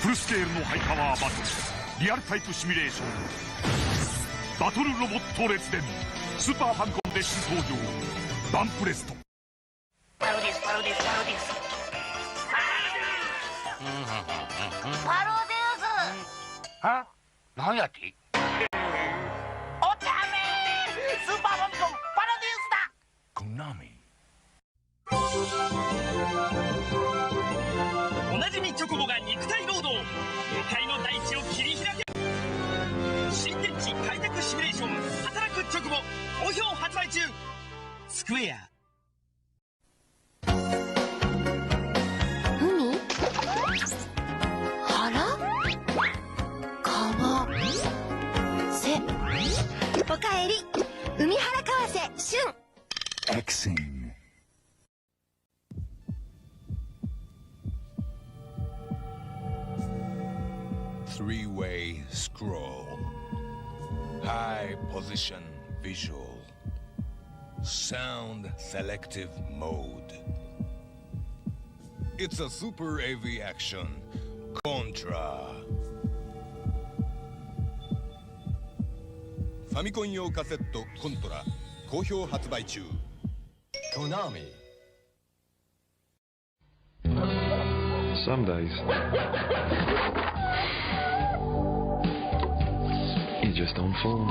フルスケールのハイパワーバトル、リアルタイプシミュレーション、バトルロボット列伝、スーパーファミコンで新登場、バンプレスト。パロディウスパロディウスパロディウスパロディウス。は？何やって？お茶目スーパーファミコンパロディウスだ。コナミ。おなじみチョコボが肉体労働、向かいの大地を切り開け。新天地開拓シミュレーション、働くチョコボ好評発売中。スクエア。海、原、川、瀬。おかえり、海原川瀬俊。Xing. Three-way scroll. High position visual. Sound selective mode. It's a super AV action. Contra. ファミコン用カセットコントラ好評発売中。コナミ。Some days you're just on form.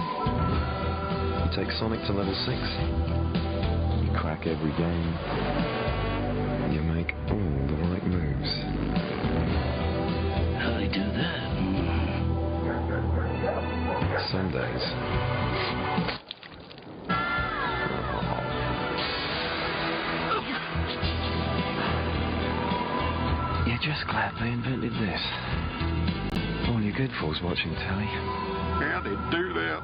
You take Sonic to level 6. You crack every game. You make all the right moves. How do you do that? Some days you're just glad they invented this. All you're good for is watching telly. How'd they do that?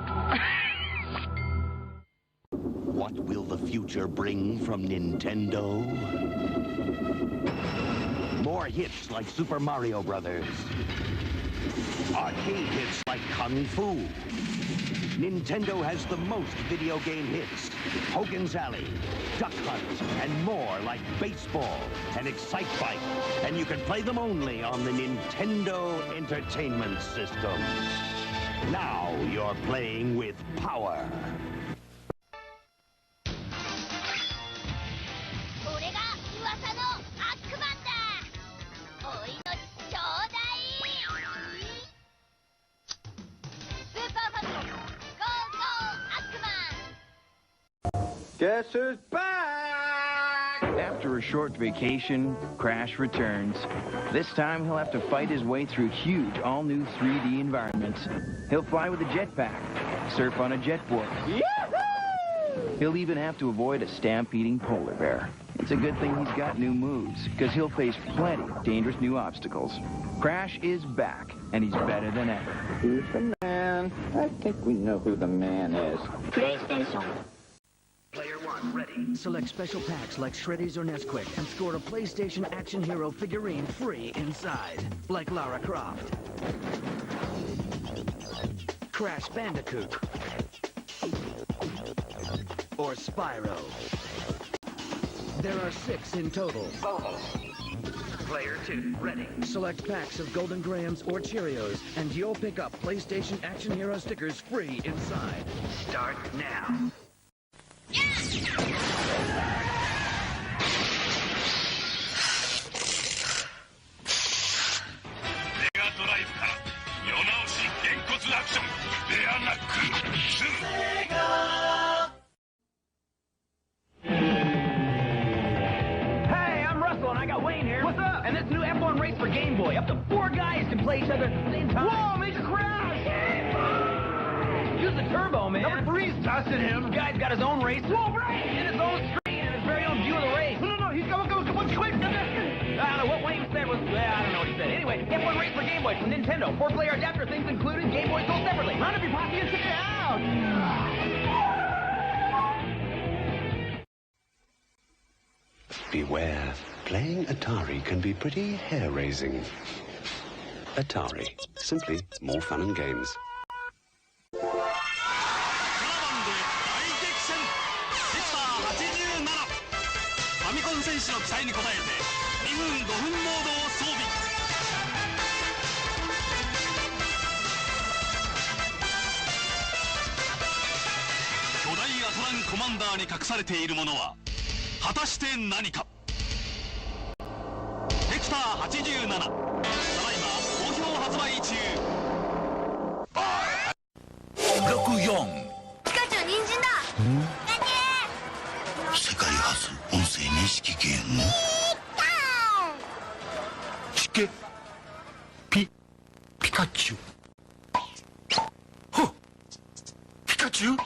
What will the future bring from Nintendo? More hits like Super Mario Brothers. Arcade hits like Kung Fu. Nintendo has the most video game hits. Hogan's Alley, Duck Hunt, and more like baseball and Excite Bike. And you can play them only on the Nintendo Entertainment System. Now you're playing with power. これが噂のアックマンだ。おいのちょうだい。スーパーファミコン、ゴーゴーアックマン。 Guess who's back? After a short vacation, Crash returns. This time he'll have to fight his way through huge, all-new 3D environments. He'll fly with a jetpack, surf on a jetboard. Yahoo! He'll even have to avoid a stampeding polar bear. It's a good thing he's got new moves, because he'll face plenty of dangerous new obstacles. Crash is back, and he's better than ever. Who's the man? I think we know who the man is. PlayStation. Player one, ready. Select special packs like Shreddies or Nesquik and score a PlayStation action hero figurine free inside, like Lara Croft, Crash Bandicoot, or Spyro. There are 6 in total. Player two, ready. Select packs of Golden Grahams or Cheerios, and you'll pick up PlayStation action hero stickers free inside. Start now. Hey, I'm Russell, and I got Wayne here. What's up? And this new F1 race for Game Boy. Up to 4 guys can play each other at the same time. Whoa, major crash! Use the turbo, man. Number 3's dusting him. The guy's got his own race. Whoa, right! In his own screen and his very own view of the race. No, he's come on, quick! I don't know what Wayne said was, I don't know what he said. Anyway, F1 race for Game Boy from Nintendo. 4-player adapter, things included. Game Boy sold separately. Round up your pocket and check it out. Beware, playing Atari can be pretty hair-raising. Atari, simply more fun and games. ファミコン選手の期待に応えて2分5分モードを装備。マンダーに隠されているものは果たして何か。ヘクター87、ただいま好評発売中。64ピカチュウ人参だ。世界初音声認識ゲームチケピカチュウほっピカチュウピ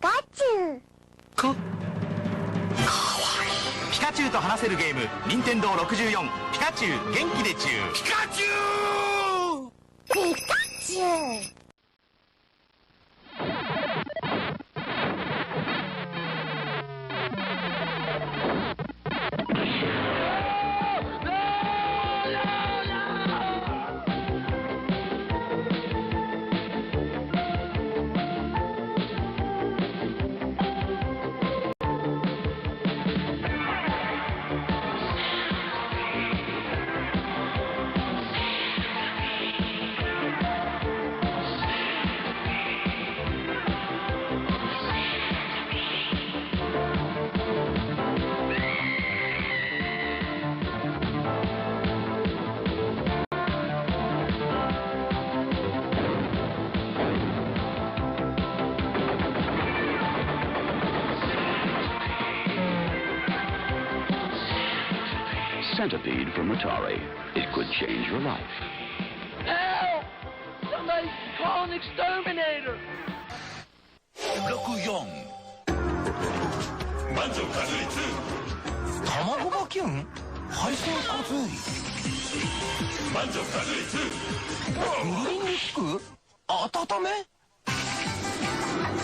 カチュウかわいいピカチュウと話せるゲーム任天堂64ピカチュウ元気でチュウピカチュウピカチュウ。Centipede from Atari. It could change your life. Help! Somebody call an exterminator! 64満場数2卵バキュン配線かずい満場数2グリーンリック温め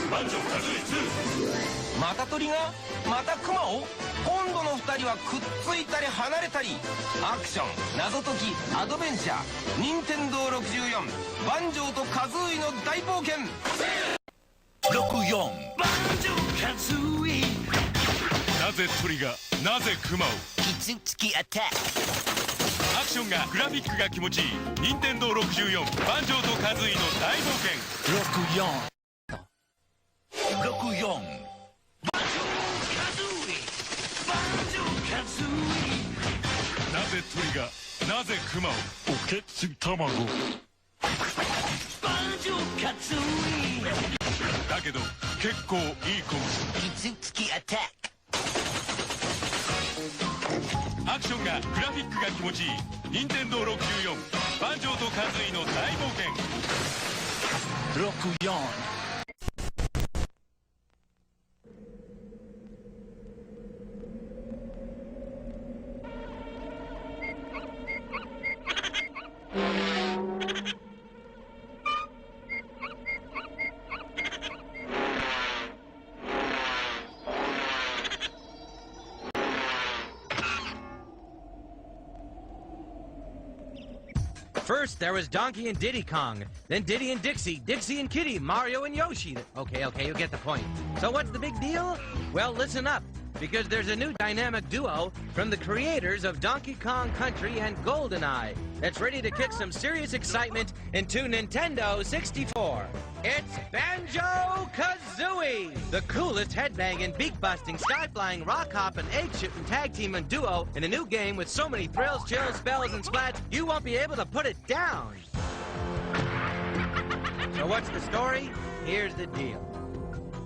満場数2また鳥がまたクマを今度の2人はくっついたり離れたりアクション謎解きアドベンチャー任天堂64バンジョーとカズーイの大冒険64バンジョーカズーイなぜ鳥がなぜクマをキツツキアタックアクションがグラフィックが気持ちいい任天堂64バンジョーとカズイの大冒険。64なぜ鳥がなぜクマをおけち卵バンジョーカズーイだけど結構いいコンキツツキアタックアクションがグラフィックが気持ちいい任天堂64バンジョーとカズイの大冒険。64First, there was Donkey and Diddy Kong. Then Diddy and Dixie, Dixie and Kitty, Mario and Yoshi. Okay, you get the point. So what's the big deal? Well, listen up, because there's a new dynamic duo from the creators of Donkey Kong Country and GoldenEye that's ready to kick some serious excitement into Nintendo 64. It's Banjo-Kazooie, the coolest headbanging, beak-busting, sky-flying, rock-hopping, egg-shooting tag team and duo in a new game with so many thrills, chills, spells, and splats, you won't be able to put it down. So what's the story? Here's the deal.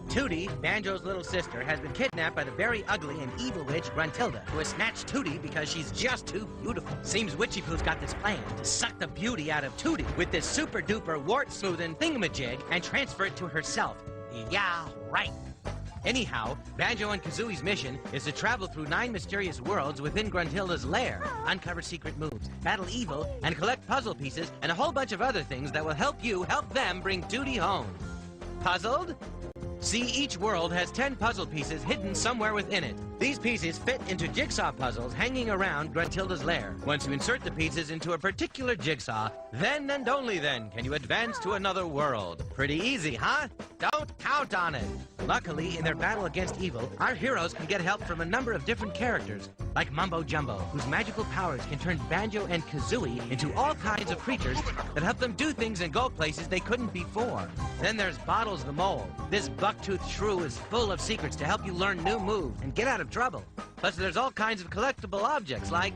Tootie, Banjo's little sister, has been kidnapped by the very ugly and evil witch Gruntilda, who has snatched Tootie because she's just too beautiful. Seems Witchy Poo's got this plan to suck the beauty out of Tootie with this super-duper wart-smoothing thingamajig and transfer it to herself. Yeah, right. Anyhow, Banjo and Kazooie's mission is to travel through 9 mysterious worlds within Gruntilda's lair, uncover secret moves, battle evil, and collect puzzle pieces and a whole bunch of other things that will help you help them bring Tootie home. Puzzled? See, each world has 10 puzzle pieces hidden somewhere within it. These pieces fit into jigsaw puzzles hanging around Gruntilda's lair. Once you insert the pieces into a particular jigsaw, then and only then can you advance to another world. Pretty easy, huh? Don't count on it. Luckily, in their battle against evil, our heroes can get help from a number of different characters, like Mumbo Jumbo, whose magical powers can turn Banjo and Kazooie into all kinds of creatures that help them do things and go places they couldn't before. Then there's Bottles the Mole. This buck-toothed shrew is full of secrets to help you learn new moves and get out of trouble. Plus, there's all kinds of collectible objects like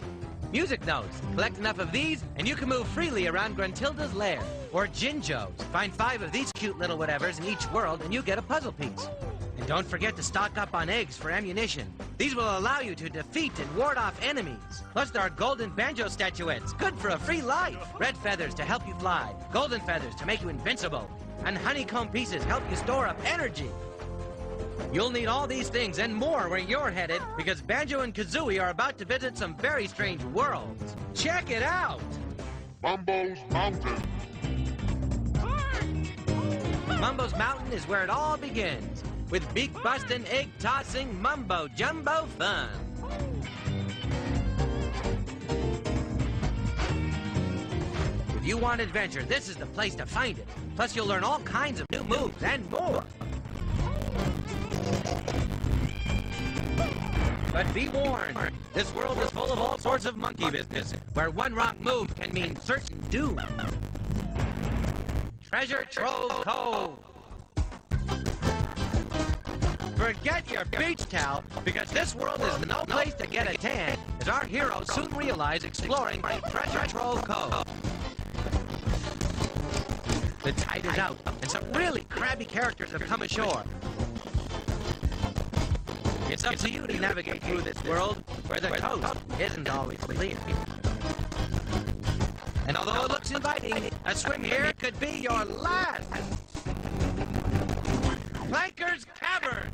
music notes. Collect enough of these, and you can move freely around Gruntilda's lair. Or Jinjos. Find 5 of these cute little whatevers in each world, and you get a puzzle piece. And don't forget to stock up on eggs for ammunition. These will allow you to defeat and ward off enemies. Plus, there are golden banjo statuettes, good for a free life. Red feathers to help you fly. Golden feathers to make you invincible. And honeycomb pieces help you store up energy. You'll need all these things and more where you're headed, because Banjo and Kazooie are about to visit some very strange worlds. Check it out! Mumbo's Mountain. Mumbo's Mountain is where it all begins, with beak-busting, egg-tossing, mumbo-jumbo fun. If you want adventure, this is the place to find it. Plus, you'll learn all kinds of new moves and more. But be warned, this world is full of all sorts of monkey business, where one wrong move can mean certain doom. Treasure Trove Cove. Forget your beach towel, because this world is no place to get a tan, as our heroes soon realize exploring Treasure Trove Cove. The tide is out, and some really crabby characters have come ashore. It's up to you to navigate through this world where the coast isn't always clear. And although it looks inviting, a swim here could be your last. Planker's Cavern.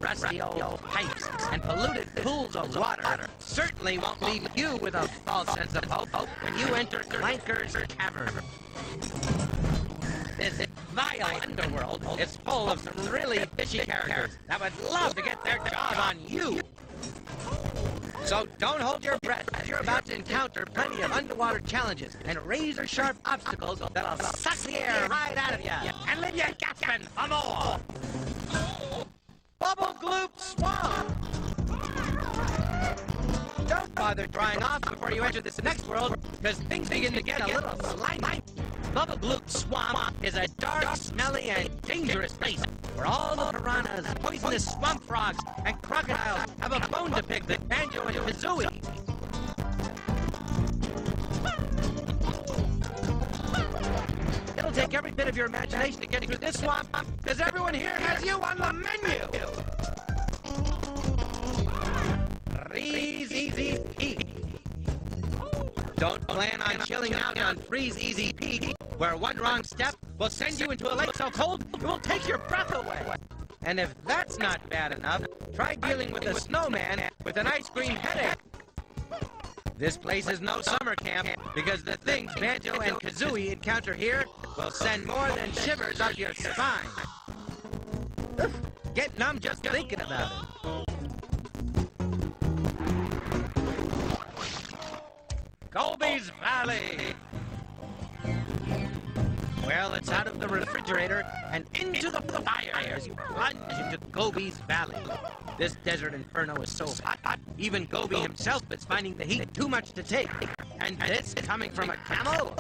Rusty old pipes and polluted pools of water certainly won't leave you with a false sense of hope when you enter Planker's Cavern. This vile underworld is full of some really fishy characters that would love to get their job on you. So don't hold your breath, as you're about to encounter plenty of underwater challenges and razor-sharp obstacles that'll suck the air right out of you and leave you gasping for more. Bubble Gloop Swamp! Don't bother drying off before you enter this next world, because things begin to get a little slimy. Bubble Gloop Swamp is a dark, smelly, and dangerous place where all the piranhas, poisonous swamp frogs, and crocodiles have a bone to pick with Banjo and Kazooie. It'll take every bit of your imagination to get through this swamp, because everyone here has you on the menu! Freeze Easy Peak. Don't plan on chilling out on Freeze Easy Peak, where one wrong step will send you into a lake so cold it will take your breath away. And if that's not bad enough, try dealing with a snowman with an ice cream headache. This place is no summer camp, because the things Banjo and Kazooie encounter here will send more than shivers up your spine. Get numb just thinking about it. Gobi's Valley. Well, it's out of the refrigerator and into the fire as you plunge into Gobi's Valley. This desert inferno is so hot, even Gobi himself is finding the heat too much to take. And this coming from a camel?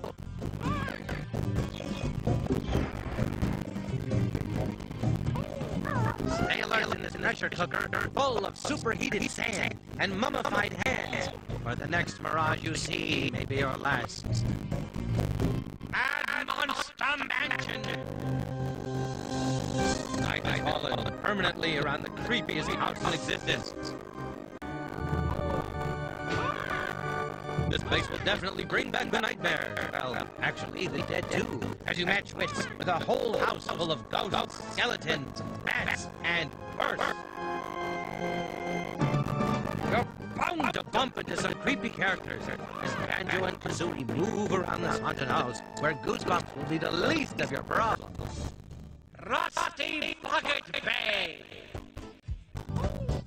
Stay alert in this pressure cooker full of superheated sand and mummified hands, or the next mirage you see may be your last. Mad Monster Mansion! Night has fallen permanently around the creepiest house in existence. This place will definitely bring back the nightmare. Well, actually, the dead too. As you match wits with a whole house full of ghosts, skeletons, bats, and worse. You're bound to bump into some creepy characters as Banjo and Kazooie move around this haunted house, where goosebumps will be the least of your problems. Rusty Bucket Bay!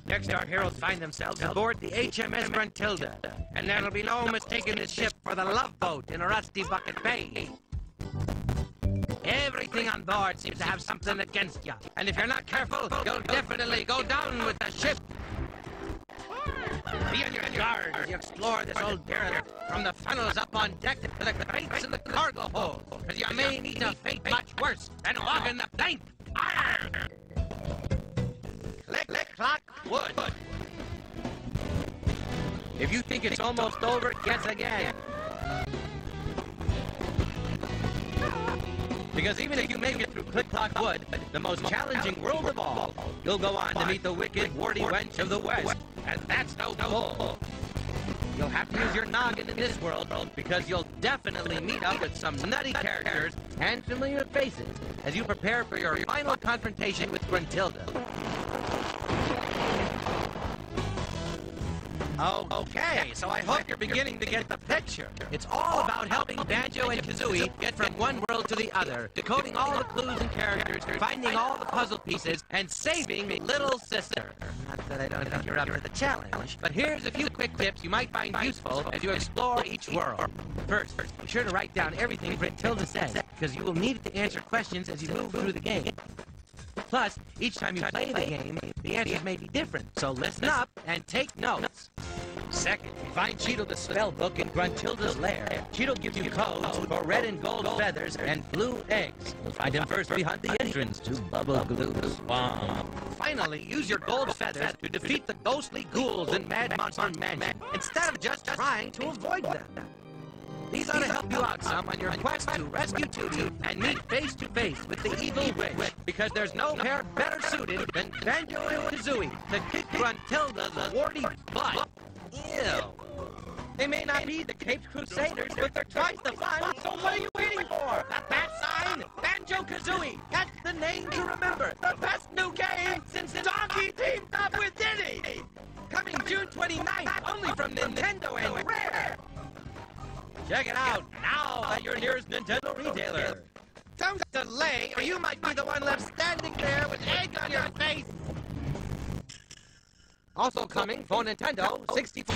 Next, our heroes find themselves aboard the HMS Gruntilda, and there'll be no mistaking this ship for the Love Boat in Rusty Bucket Bay. Everything on board seems to have something against you. And if you're not careful, you'll definitely go down with the ship. Be on your guard as you explore this old derelict, from the funnels up on deck to the crates in the cargo hold, because you may meet a fate much worse than walking the plank. Arr! Click, click, clock, wood. If you think it's almost over, guess again. Because even if you make it through Click Clock Wood, the most challenging world of all, you'll go on to meet the wicked, warty wench of the West. And that's no bull. You'll have to use your noggin in this world, because you'll definitely meet up with some nutty characters and familiar faces as you prepare for your final confrontation with Gruntilda. Oh, okay, so I hope you're beginning to get the picture. It's all about helping Banjo and Kazooie get from one world to the other, decoding all the clues and characters, finding all the puzzle pieces, and saving little sister. Not that I don't think you're up for the challenge, but here's a few quick tips you might find useful as you explore each world. First, be sure to write down everything Gruntilda says, because you will need it to answer questions as you move through the game. Plus, each time you play the game, the answers may be different, so listen up and take notes. Second, find Cheeto the spell book in Gruntilda's lair. Cheeto gives you codes for red and gold feathers and blue eggs. You'll find him first behind the entrance to Bubble Glue Swamp. Finally, use your gold feathers to defeat the ghostly ghouls in Mad Monster Mansion, instead of just trying to avoid them. These ought to help you out some on your quest to rescue Tootie and meet face-to-face with the evil witch, because there's no pair better suited than Banjo and Kazooie to kick Gruntilda's warty butt. Ew. They may not be the Caped Crusaders, but they're twice the fun, so what are you waiting for? The bat sign? Banjo-Kazooie! That's the name to remember! The best new game since Donkey teamed up with Diddy! Coming June 29th, only from Nintendo and Rare! Check it out now at your nearest Nintendo retailer. Don't delay, or you might be the one left standing there with egg on your face. Also coming for Nintendo 64.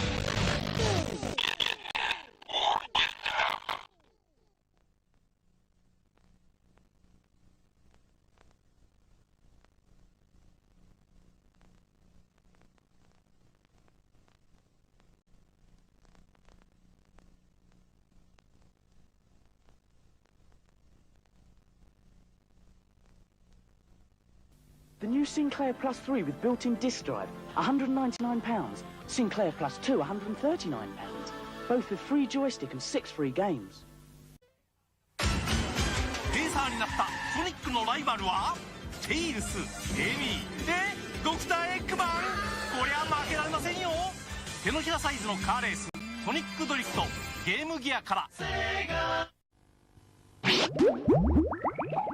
The new Sinclair Plus 3 with built-in disc drive, £199. Sinclair Plus 2, £139. Both with free joystick and 6 free games. レーサーになったソニックのライバルはテイルス、エミー、でドクターエッグマン。こりゃ負けられませんよ。手のひらサイズのカーレース、ソニックドリフト、ゲームギアから。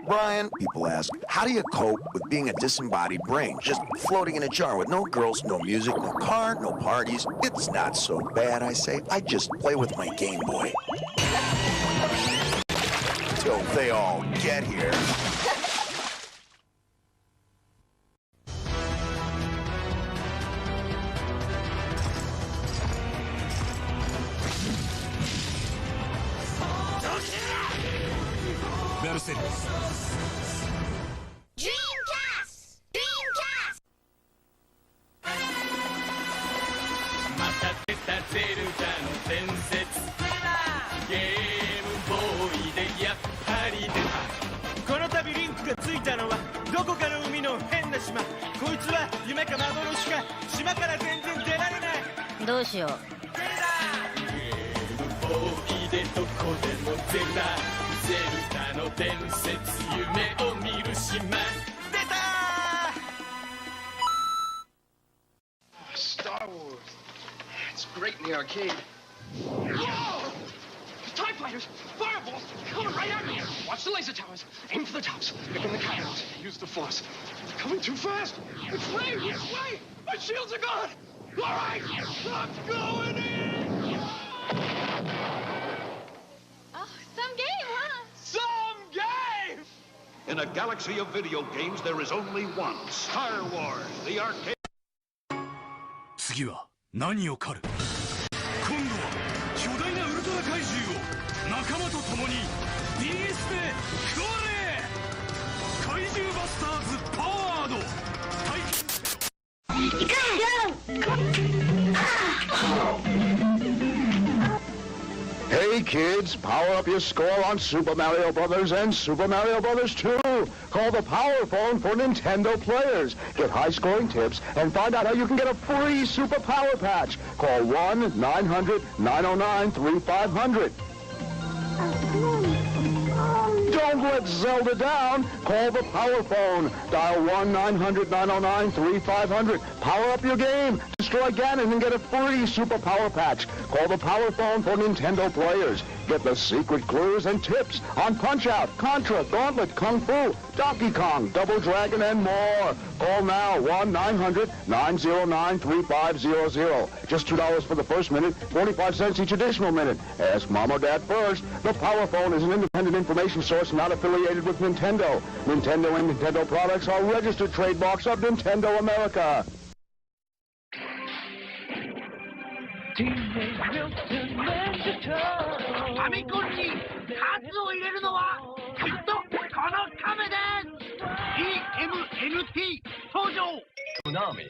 Brian, people ask, how do you cope with being a disembodied brain? Just floating in a jar with no girls, no music, no car, no parties. It's not so bad, I say. I just play with my Game Boy. Till they all get here. Dreamcast! Dreamcast! また出たゼルダの伝説ゲームボーイでやっぱり出たこの度リンクがついたのはどこかの海の変な島こいつは夢か幻か島から全然出られないどうしようゲームボーイでどこでもゼルダゼルダの伝説夢を見る島出た Star Wars. It's great in the arcade. Whoa! TIE fighters! Fireballs! Coming right at me! Watch the laser towers. Aim for the tops. Pick in the cutouts. Use the force. They're coming too fast! It's late! It's late! My shields are gone! All right! I'm going in! Oh, some game, huh? Some game! In a galaxy of video games, there is only one. Star Wars, the arcade. 次は何を狩る今度は巨大なウルトラ怪獣を仲間と共に DS で狩れ獣バスターズパワードHey kids, power up your score on Super Mario Brothers and Super Mario Brothers 2. Call the Power Phone for Nintendo players. Get high-scoring tips and find out how you can get a free Super Power Patch. Call 1-900-909-3500. Don't let Zelda down. Call the Power Phone. Dial 1-900-909-3500. Power up your game. Destroy Ganon and get a free Super Power Patch. Call the Power Phone for Nintendo players. Get the secret clues and tips on Punch-Out, Contra, Gauntlet, Kung Fu, Donkey Kong, Double Dragon, and more. Call now, 1-900-909-3500. Just $2 for the first minute, 45 cents each additional minute. Ask Mom or Dad first. The Power Phone is an independent information source not affiliated with Nintendo. Nintendo and Nintendo products are registered trademarks of Nintendo America. Teenage Mutant Ninja Turtles. ファミコンにカツを入れるのはきっとこの亀です。EMNT 登場。コナミ。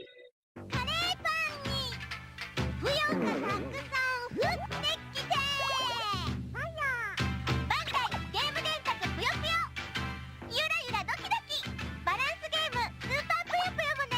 カレーパンにブヨンがたくさん降ってきて。バンダイゲーム伝説ぷよぷよ。ゆらゆらドキドキ。バランスゲームスーパーぷよぷよもね。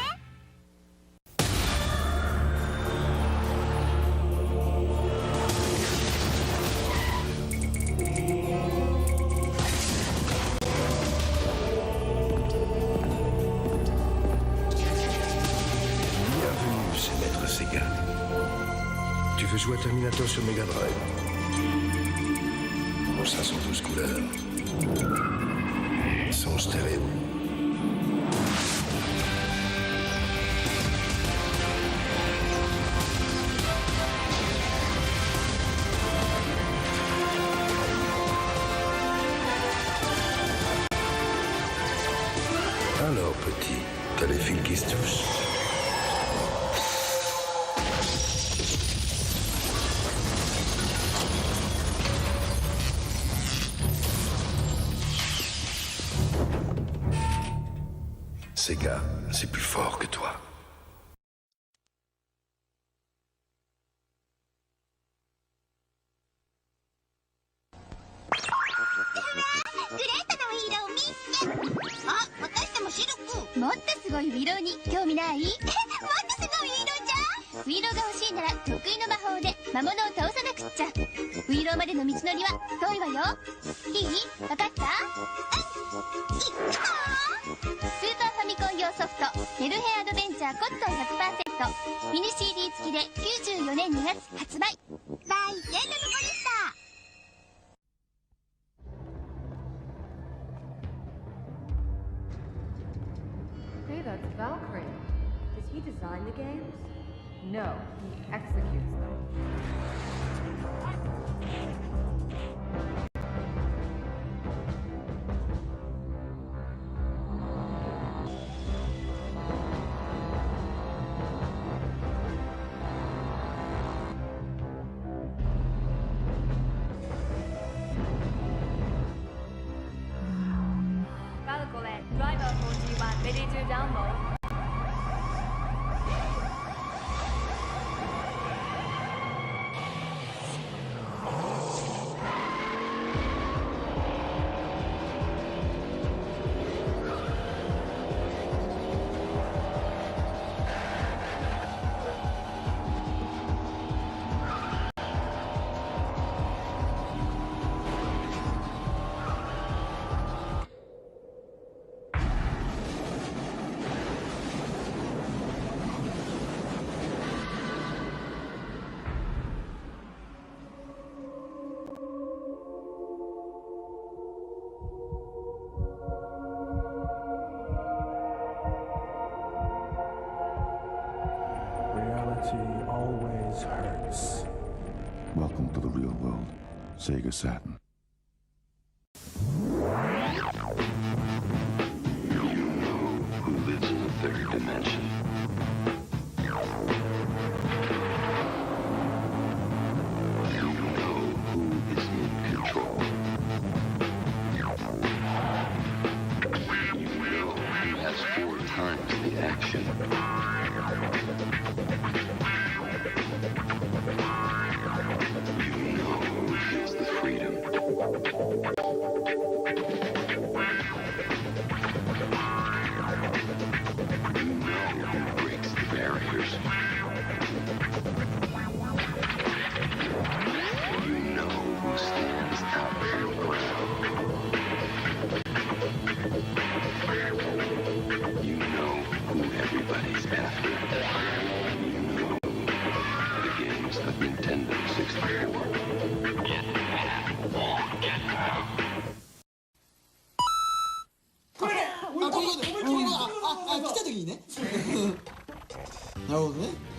Sega. Tu veux jouer à Terminator sur Mega Drive? Bon, ça 112 couleurs. Son stéréo. Alors, petit, t'as les fils qui se touchent. Sega, c'est plus fort que toi.もっとすごいウィローに興味ない？もっとすごいウィローじゃん。ウィローが欲しいなら得意の魔法で魔物を倒さなくっちゃ。ウィローまでの道のりは遠いわよ。いい？わかった？スーパーファミコン用ソフトメルヘンアドベンチャーコットン 100% ミニ CD 付きで94年2月発売。大戦略ポリスター。Hey, that's Valkyrie. Does he design the games? No, he executes them. Valkyrie, driver 41, ready to download. Reality always hurts. Welcome to the real world, Sega Saturn. Who lives in the third dimension? You know who is in control.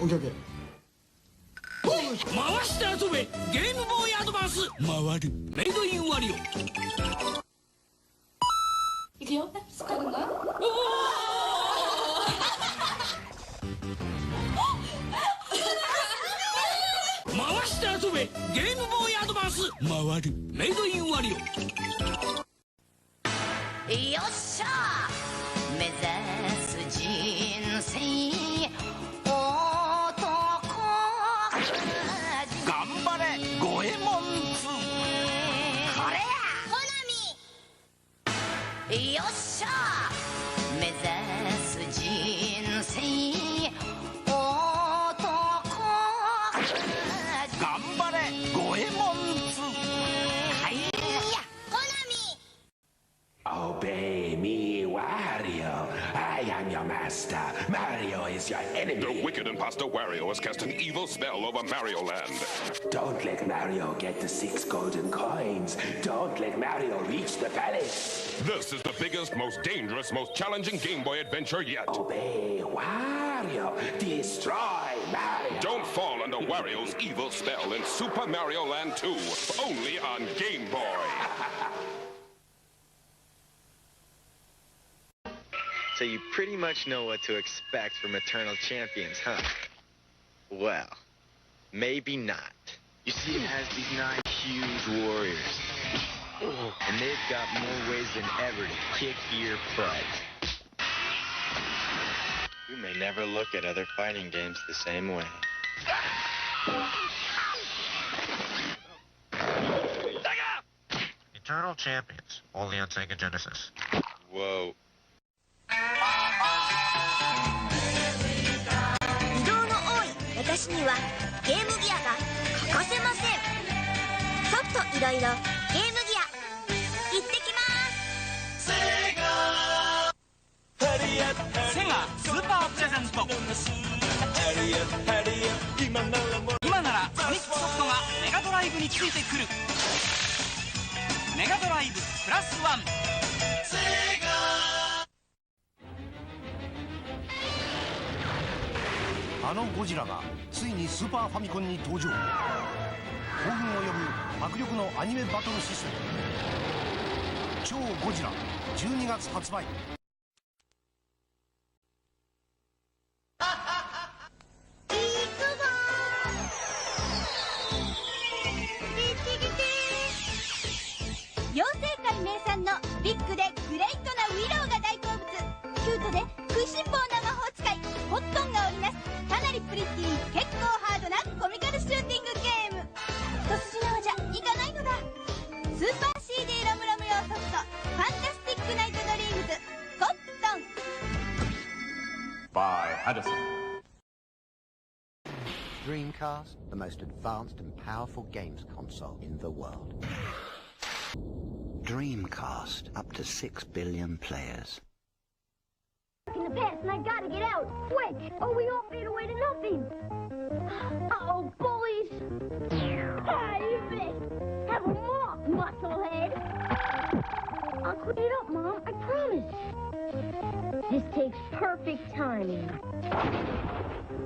オッケーオッケー。回して遊べゲームボーイアドバンス回るメイドインワリオいくよスカルが回して遊べゲームボーイアドバンス回るメイドインワリオよっしゃ目指す人生頑張れ五右衛門2これやコナミよっしゃ目指す人生男頑張れ五右衛門2はいやコナミ Obey me, Wario. I am your master. Mario is your enemy. The wicked imposter Wario has cast an evil spell over Mario Land. Don't let Mario get the 6 golden coins. Don't let Mario reach the palace. This is the biggest, most dangerous, most challenging Game Boy adventure yet. Obey Wario. Destroy Mario. Don't fall under Wario's evil spell in Super Mario Land 2, only on Game Boy. So you pretty much know what to expect from Eternal Champions, huh? Well, maybe not. You see, it has these 9 huge warriors. And they've got more ways than ever to kick your butt. You may never look at other fighting games the same way. Eternal Champions, only on Sega Genesis. Whoa. 移動の多い私にはゲームギアが欠かせません。ちょっといろいろゲームギア行ってきますセガスーパープレゼント今ならソニックソフトがメガドライブについてくるメガドライブプラス1あのゴジラがついにスーパーファミコンに登場。興奮を呼ぶ迫力のアニメバトルシステム超ゴジラ12月発売。妖精界名産のビッグでグレイトなウィローが大好物。キュートで食いしん坊な魔法使いコットンが織りなすかなりプリティ結構ハードなコミカルシューティングゲーム。一筋縄じゃいかないのだ。スーパー CD ロムロム用ソフトファンタスティックナイトドリームズコットン by Edison. Dreamcast, the most advanced and powerful games console in the world. Dreamcast, up to 6 billion players. In the past, and I gotta get out, quick, or we all fade away to nothing. Uh-oh, bullies! Hey, you bitch! Have a walk, musclehead! I'll clean it up, Mom, I promise. This takes perfect timing.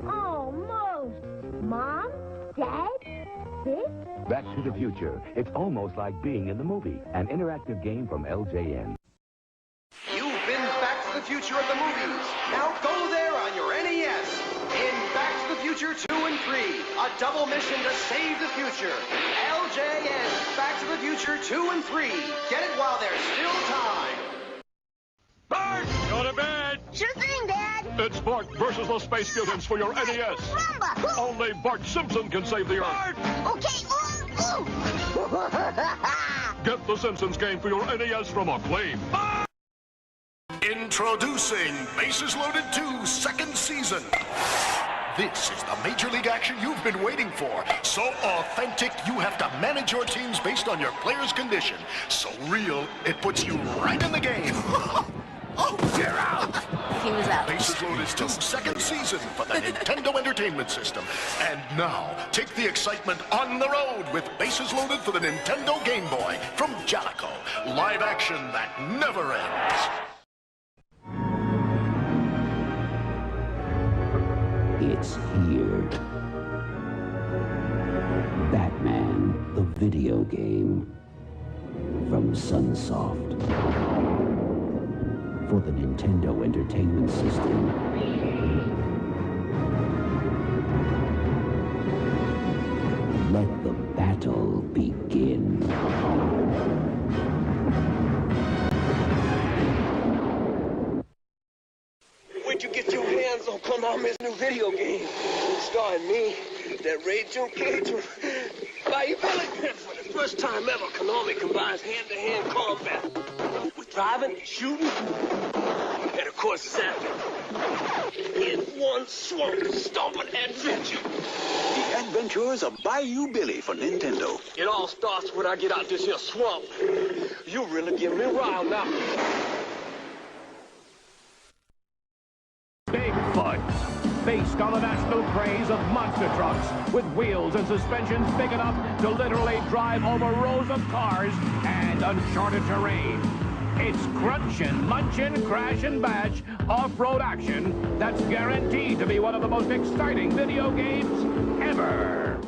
Almost. Mom? Dad? This? Back to the Future. It's almost like being in the movie. An interactive game from LJN. You've been Back to the Future at the movies. Now go there on your NES. In Back to the Future 2 and 3, a double mission to save the future. LJN, Back to the Future 2 and 3. Get it while there's still time. Bart! Go to bed! Sure thing, Dad! It's Bart versus the Space Mutants for your NES. Rumba! Only Bart Simpson can save the Earth. Okay, Get the Simpsons game for your NES from Acclaim. Introducing Bases Loaded 2 second season. This is the Major League action you've been waiting for. So authentic, you have to manage your teams based on your player's condition. So real, it puts you right in the game. Oh, you're out! He was out. Bases Loaded 2 second season for the Nintendo Entertainment System. And now, take the excitement on the road with Bases Loaded for the Nintendo Game Boy from Jalico. Live action that never ends. It's here. video game from Sunsoft for the Nintendo Entertainment System. Let the battle begin. Where'd you get your hands on Konami's new video game? Starring me, that Ray Junkeito, viability. For the first time ever, Konami combines hand-to-hand combat with driving, shooting, and of course, zapping. In one swamp, stomping adventure. The Adventures of Bayou Billy for Nintendo. It all starts when I get out this here swamp. You really give me riled now. Bigfoot. Based on the national craze of monster trucks with wheels and suspensions big enough to literally drive over rows of cars and uncharted terrain. It's crunchin', munchin', crash and bash, off-road action that's guaranteed to be one of the most exciting video games ever.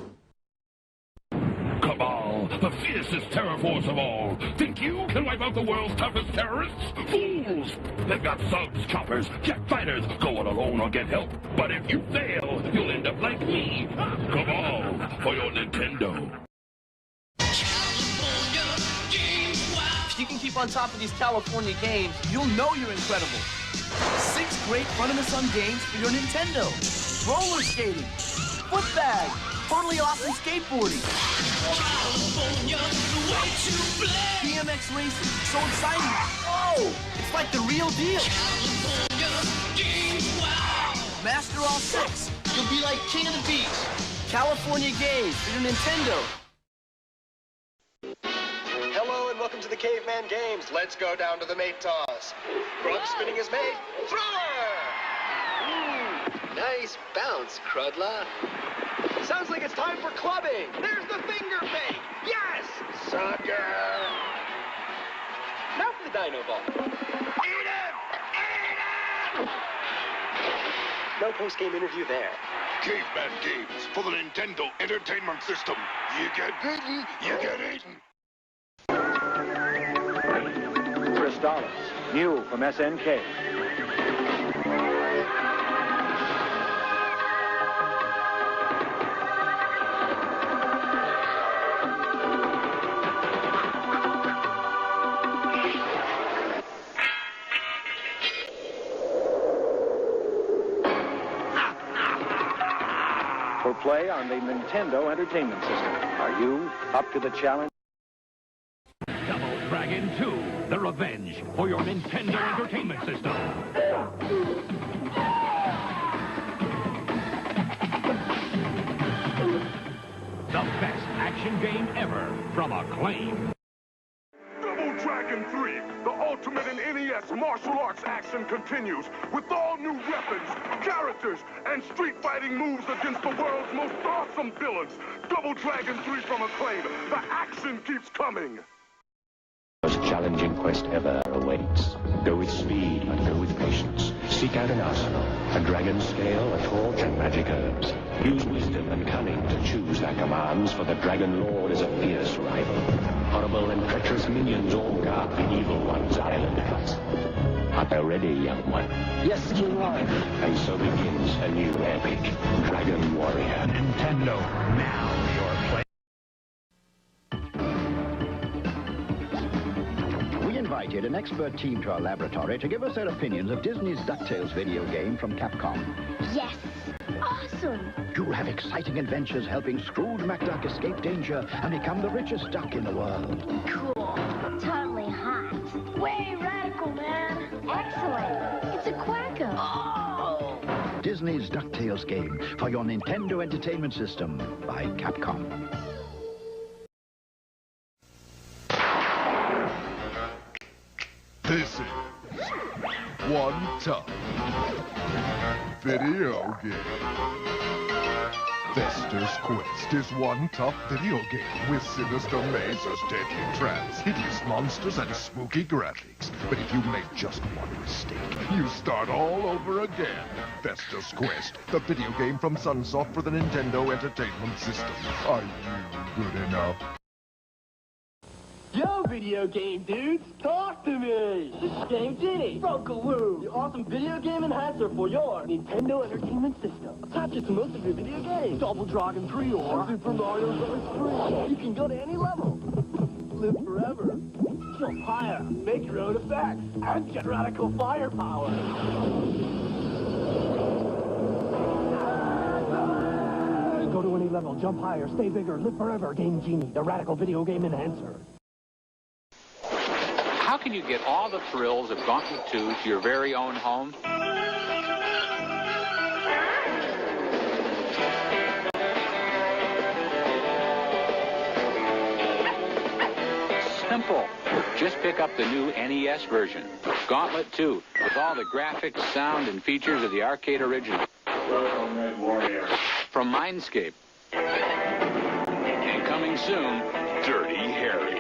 Cabal, the fiercest terror force of all. Think you can wipe out the world's toughest terrorists? Fools! They've got subs, choppers, jet fighters. Go it alone or get help. But if you fail, you'll end up like me. Cabal, for your Nintendo. If you can keep on top of these California games, you'll know you're incredible. 6 great fun-in-the-sun games for your Nintendo. Roller skating, foot bag, totally awesome skateboarding. BMX racing, so exciting. Oh, it's like the real deal. Master all 6. You'll be like king of the beach. California games for your Nintendo. Hello and welcome to the Caveman Games. Let's go down to the mate toss. Grub spinning his mate. Thrower! Nice bounce, Crudla. Sounds like it's time for clubbing. There's the finger bait. Yes! Sucker! Now for the dino ball. Eat him! Eat him! No post-game interview there. Caveman Games for the Nintendo Entertainment System. You get bitten, you get eaten. $3, new from SNK. For play on the Nintendo Entertainment System. Are you up to the challenge? Double Dragon 2, The Revenge for your Nintendo Entertainment System. The best action game ever from Acclaim. Double Dragon 3, the ultimate in NES martial arts action continues with all new weapons, characters, and street fighting moves against the world's most awesome villains. Double Dragon 3 from Acclaim. The action keeps coming. Most challenging quest ever awaits. Go with speed, but go with patience. Seek out an arsenal, a dragon scale, a torch, and magic herbs. Use wisdom and cunning to choose thy commands, for the Dragon Lord is a fierce rival. Horrible and treacherous minions all guard the evil one's island house. Art thou ready, young one? Yes, King Lord. And so begins a new epic, Dragon Warrior. Nintendo, now your play. Invited an expert team to our laboratory to give us their opinions of Disney's DuckTales video game from Capcom. Yes! Awesome! You'll have exciting adventures helping Scrooge McDuck escape danger and become the richest duck in the world. Cool. Totally hot. Way radical, man. Excellent. It's a quacker. Oh! Disney's DuckTales game for your Nintendo Entertainment System by Capcom. This is one tough video game. Fester's Quest is one tough video game with sinister mazes, deadly traps, hideous monsters, and spooky graphics. But if you make just one mistake, you start all over again. Fester's Quest, the video game from Sunsoft for the Nintendo Entertainment System. Are you good enough? Yo, video game dudes, talk to me! This is Game Genie, Rokaloo, the awesome video game enhancer for your Nintendo Entertainment System. Attach it to most of your video games. Double Dragon 3 or Super Mario Bros. 3. You can go to any level. Live forever. Jump higher. Make your own effects. And get radical firepower. Go to any level, jump higher, stay bigger, live forever. Game Genie, the radical video game enhancer. How can you get all the thrills of Gauntlet 2 to your very own home? Simple. Just pick up the new NES version, Gauntlet 2, with all the graphics, sound, and features of the arcade original. From Mindscape. And coming soon, Dirty Harry.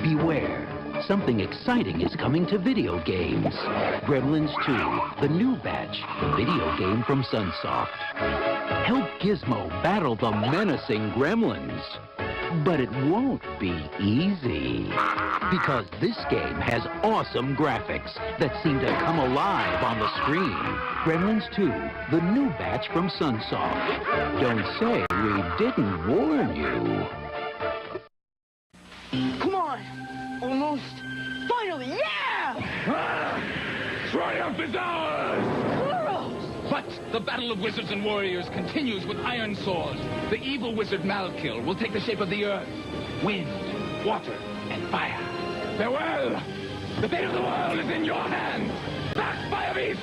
Beware. Something exciting is coming to video games. Gremlins 2, the new batch, the video game from Sunsoft. Help Gizmo battle the menacing gremlins. But it won't be easy. Because this game has awesome graphics that seem to come alive on the screen. Gremlins 2, the new batch from Sunsoft. Don't say we didn't warn you. Come on! Almost! Finally, yeah! Triumph is ours! But the battle of wizards and warriors continues with iron swords. The evil wizard Malkill will take the shape of the earth, wind, water, and fire. Farewell! The fate of the world is in your hands! Back, Fire Beast!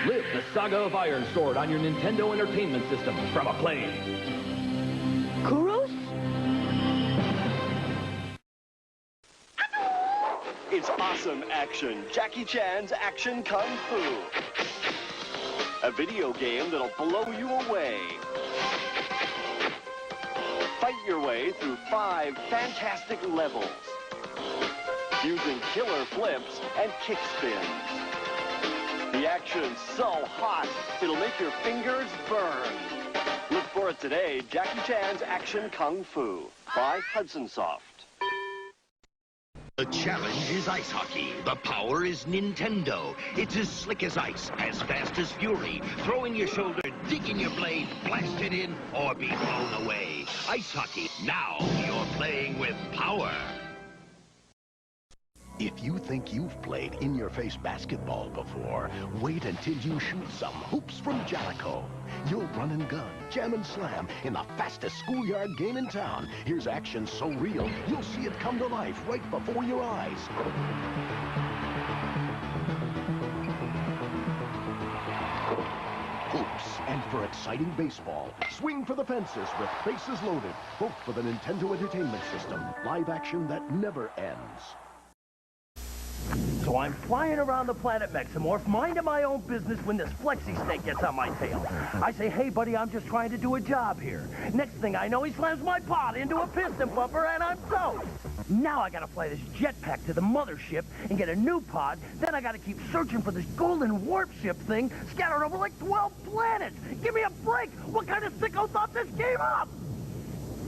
Live the saga of Iron Sword on your Nintendo Entertainment System from Acclaim. Kuros? It's awesome action. Jackie Chan's Action Kung Fu. A video game that'll blow you away. Fight your way through 5 fantastic levels. Using killer flips and kick spins. The action's so hot, it'll make your fingers burn. Look for it today, Jackie Chan's Action Kung Fu by Hudson Soft. The challenge is ice hockey. The power is Nintendo. It's as slick as ice, as fast as fury. Throw in your shoulder, dig in your blade, blast it in, or be blown away. Ice hockey. Now you're playing with power. If you think you've played in-your-face basketball before, wait until you shoot some hoops from Jalico. You'll run and gun, jam and slam in the fastest schoolyard game in town. Here's action so real, you'll see it come to life right before your eyes. Hoops, and for exciting baseball, swing for the fences with bases loaded, both for the Nintendo Entertainment System. Live action that never ends. So I'm flying around the planet Mexamorph, minding my own business when this flexi snake gets on my tail. I say, hey, buddy, I'm just trying to do a job here. Next thing I know, he slams my pod into a piston bumper, and I'm toast. Now I gotta fly this jetpack to the mothership and get a new pod. Then I gotta keep searching for this golden warp ship thing scattered over like 12 planets. Give me a break. What kind of sicko thought this game up?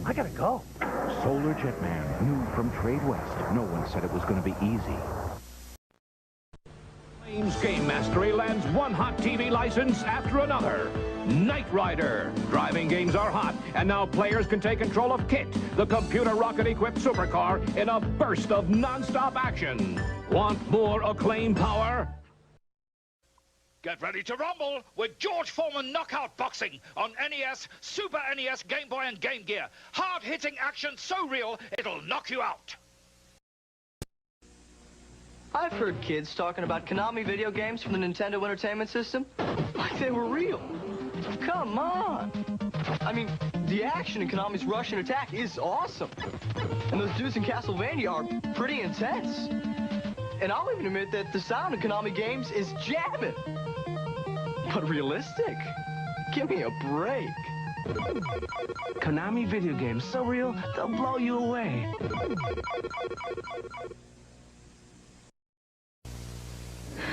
I gotta go. Solar Jetman, new from Trade West. No one said it was going to be easy. Game Mastery lands one hot TV license after another. Knight Rider. Driving games are hot, and now players can take control of KIT, the computer rocket-equipped supercar, in a burst of non-stop action. Want more Acclaim power? Get ready to rumble with George Foreman Knockout Boxing on NES, Super NES, Game Boy, and Game Gear. Hard-hitting action so real, it'll knock you out. I've heard kids talking about Konami video games from the Nintendo Entertainment System like they were real. Come on. I mean, the action in Konami's Russian Attack is awesome. And those dudes in Castlevania are pretty intense. And I'll even admit that the sound in Konami games is jamming. But realistic? Give me a break. Konami video games so real, they'll blow you away.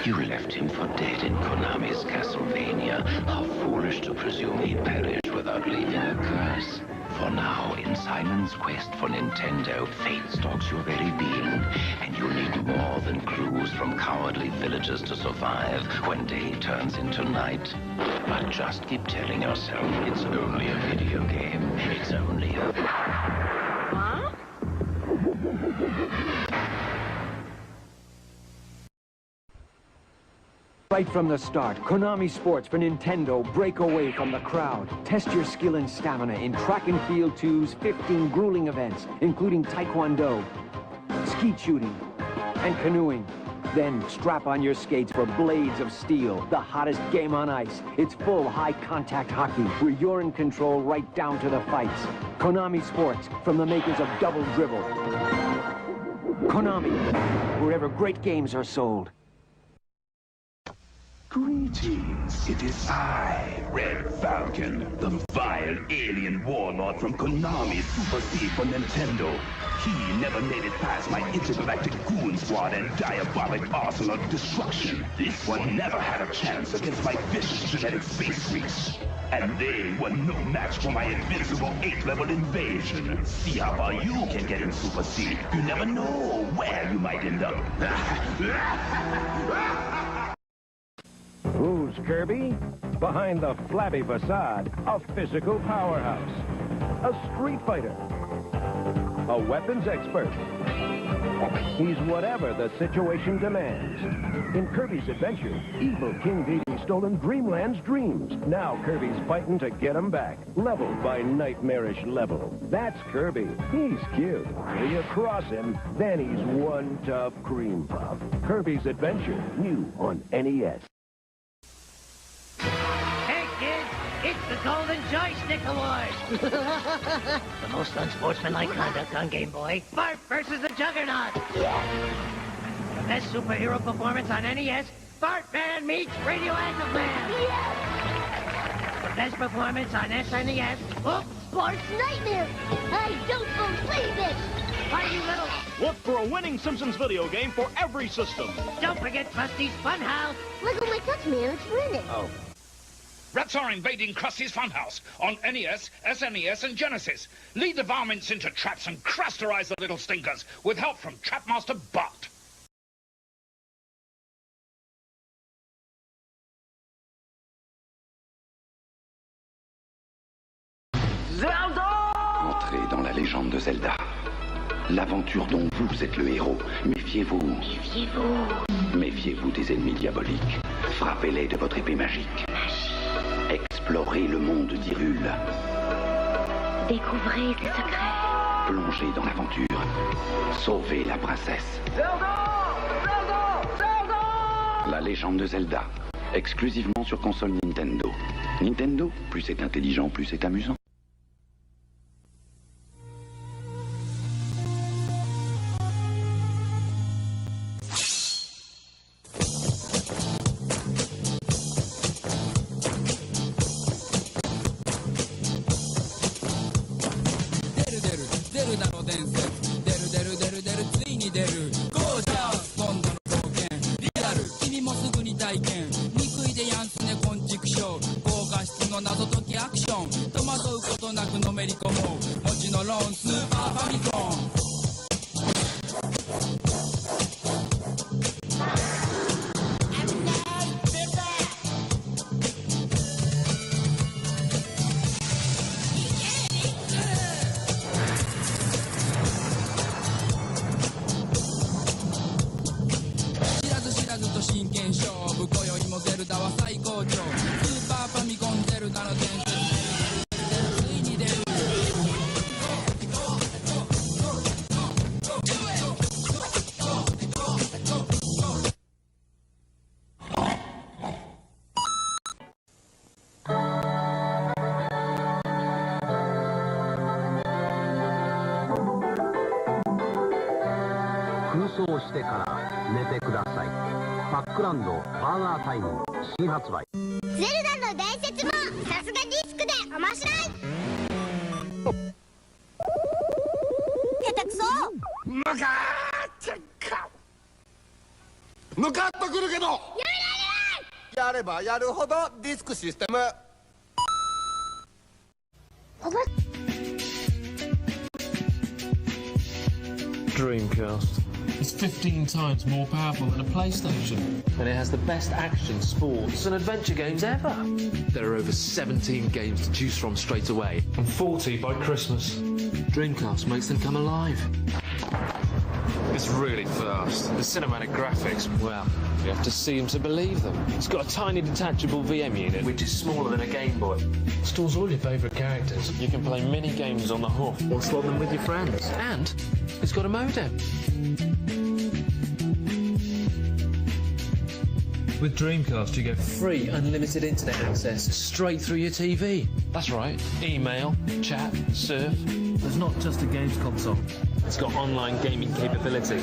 You left him for dead in Konami's Castlevania. How foolish to presume he'd perish without leaving a curse. For now, in Simon's quest for Nintendo, fate stalks your very being, and you'll need more than clues from cowardly villagers to survive when day turns into night. But just keep telling yourself it's only a video game. It's only a... Huh? Right from the start, Konami Sports for Nintendo break away from the crowd. Test your skill and stamina in Track and Field 2's 15 grueling events, including Taekwondo, skeet shooting, and canoeing. Then strap on your skates for Blades of Steel, the hottest game on ice. It's full high-contact hockey, where you're in control right down to the fights. Konami Sports, from the makers of Double Dribble. Konami, wherever great games are sold. Greetings, it is I, Red Falcon, the vile alien warlord from Konami Super C for Nintendo. He never made it past my intergalactic goon squad and diabolic arsenal of destruction. This one never had a chance against my vicious genetic space freaks. And they were no match for my invincible 8th-level invasion. See how far you can get in Super C. You never know where you might end up. Who's Kirby? Behind the flabby facade, a physical powerhouse, a street fighter, a weapons expert. He's whatever the situation demands. In Kirby's Adventure, evil King Dede's stolen Dreamland's dreams. Now Kirby's fighting to get them back, level by nightmarish level. That's Kirby. He's cute. Till you cross him, then he's one tough cream puff. Kirby's Adventure, new on NES. It's the Golden Joystick Award! The most unsportsmanlike conduct on Game Boy. Bart versus the Juggernaut! The best superhero performance on NES, Bart Man meets Radioactive Man! The best performance on SNES, oops! Bart's Nightmare! I don't believe it! Why, you little... Look for a winning Simpsons video game for every system. Don't forget Krusty's Funhouse! Look at my touch, man, it's running. Oh. Rats are invading Krusty's Funhouse on NES, SNES, and Genesis. Lead the varmints into traps and crusterize the little stinkers with help from Trapmaster Bart. Entrez dans la légende de Zelda. L'aventure dont vous êtes le héros. Méfiez-vous. Méfiez-vous. Méfiez-vous des ennemis diaboliques. Frappez-les de votre épée magique. Explorez le monde d'Hyrule. Découvrez ses secrets. Plongez dans l'aventure. Sauvez la princesse. Zelda! Zelda! Zelda! La légende de Zelda. Exclusivement sur console Nintendo. Nintendo, plus c'est intelligent, plus c'est amusant.してから寝てください。パックランドバーガータイム新発売。ゼルダの伝説もさすがディスクで面白い。下手くそ。向かってくるけど。ややればやるほどディスクシステム。Dreamcast. It's 15 times more powerful than a PlayStation. And it has the best action, sports and adventure games ever. There are over 17 games to choose from straight away. And 40 by Christmas. Dreamcast makes them come alive. It's really fast. The cinematic graphics, well, you have to see them to believe them. It's got a tiny detachable VM unit, which is smaller than a Game Boy. It stores all your favourite characters. You can play mini games on the hoof or slot them with your friends. And it's got a modem. With Dreamcast, you get free unlimited internet access straight through your TV. That's right. Email, chat, surf. There's not just a games console. It's got online gaming capability.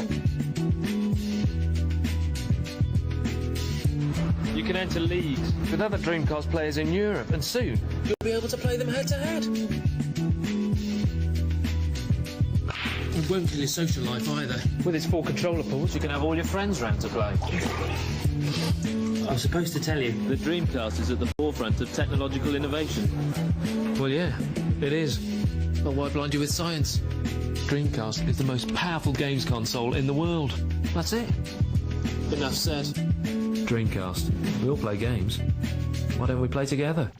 You can enter leagues with other Dreamcast players in Europe, and soon you'll be able to play them head-to-head. It won't kill your social life either. With its 4 controller ports, you can have all your friends round to play. I'm supposed to tell you that Dreamcast is at the forefront of technological innovation. Well, yeah, it is. But why blind you with science? Dreamcast is the most powerful games console in the world. That's it. Enough said. Dreamcast. We all play games. Why don't we play together?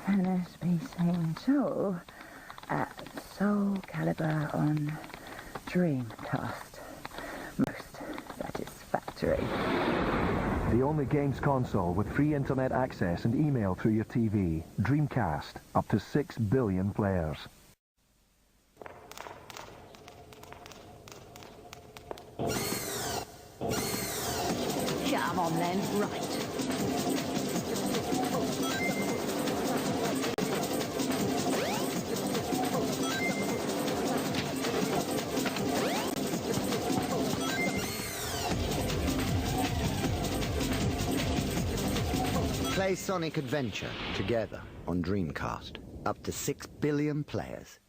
Finished piecing Joe at Soul Calibur on Dreamcast. Most satisfactory. The only games console with free internet access and email through your TV. Dreamcast. Up to 6 billion players. Come on then, right. Play Sonic Adventure together on Dreamcast. Up to 6 billion players.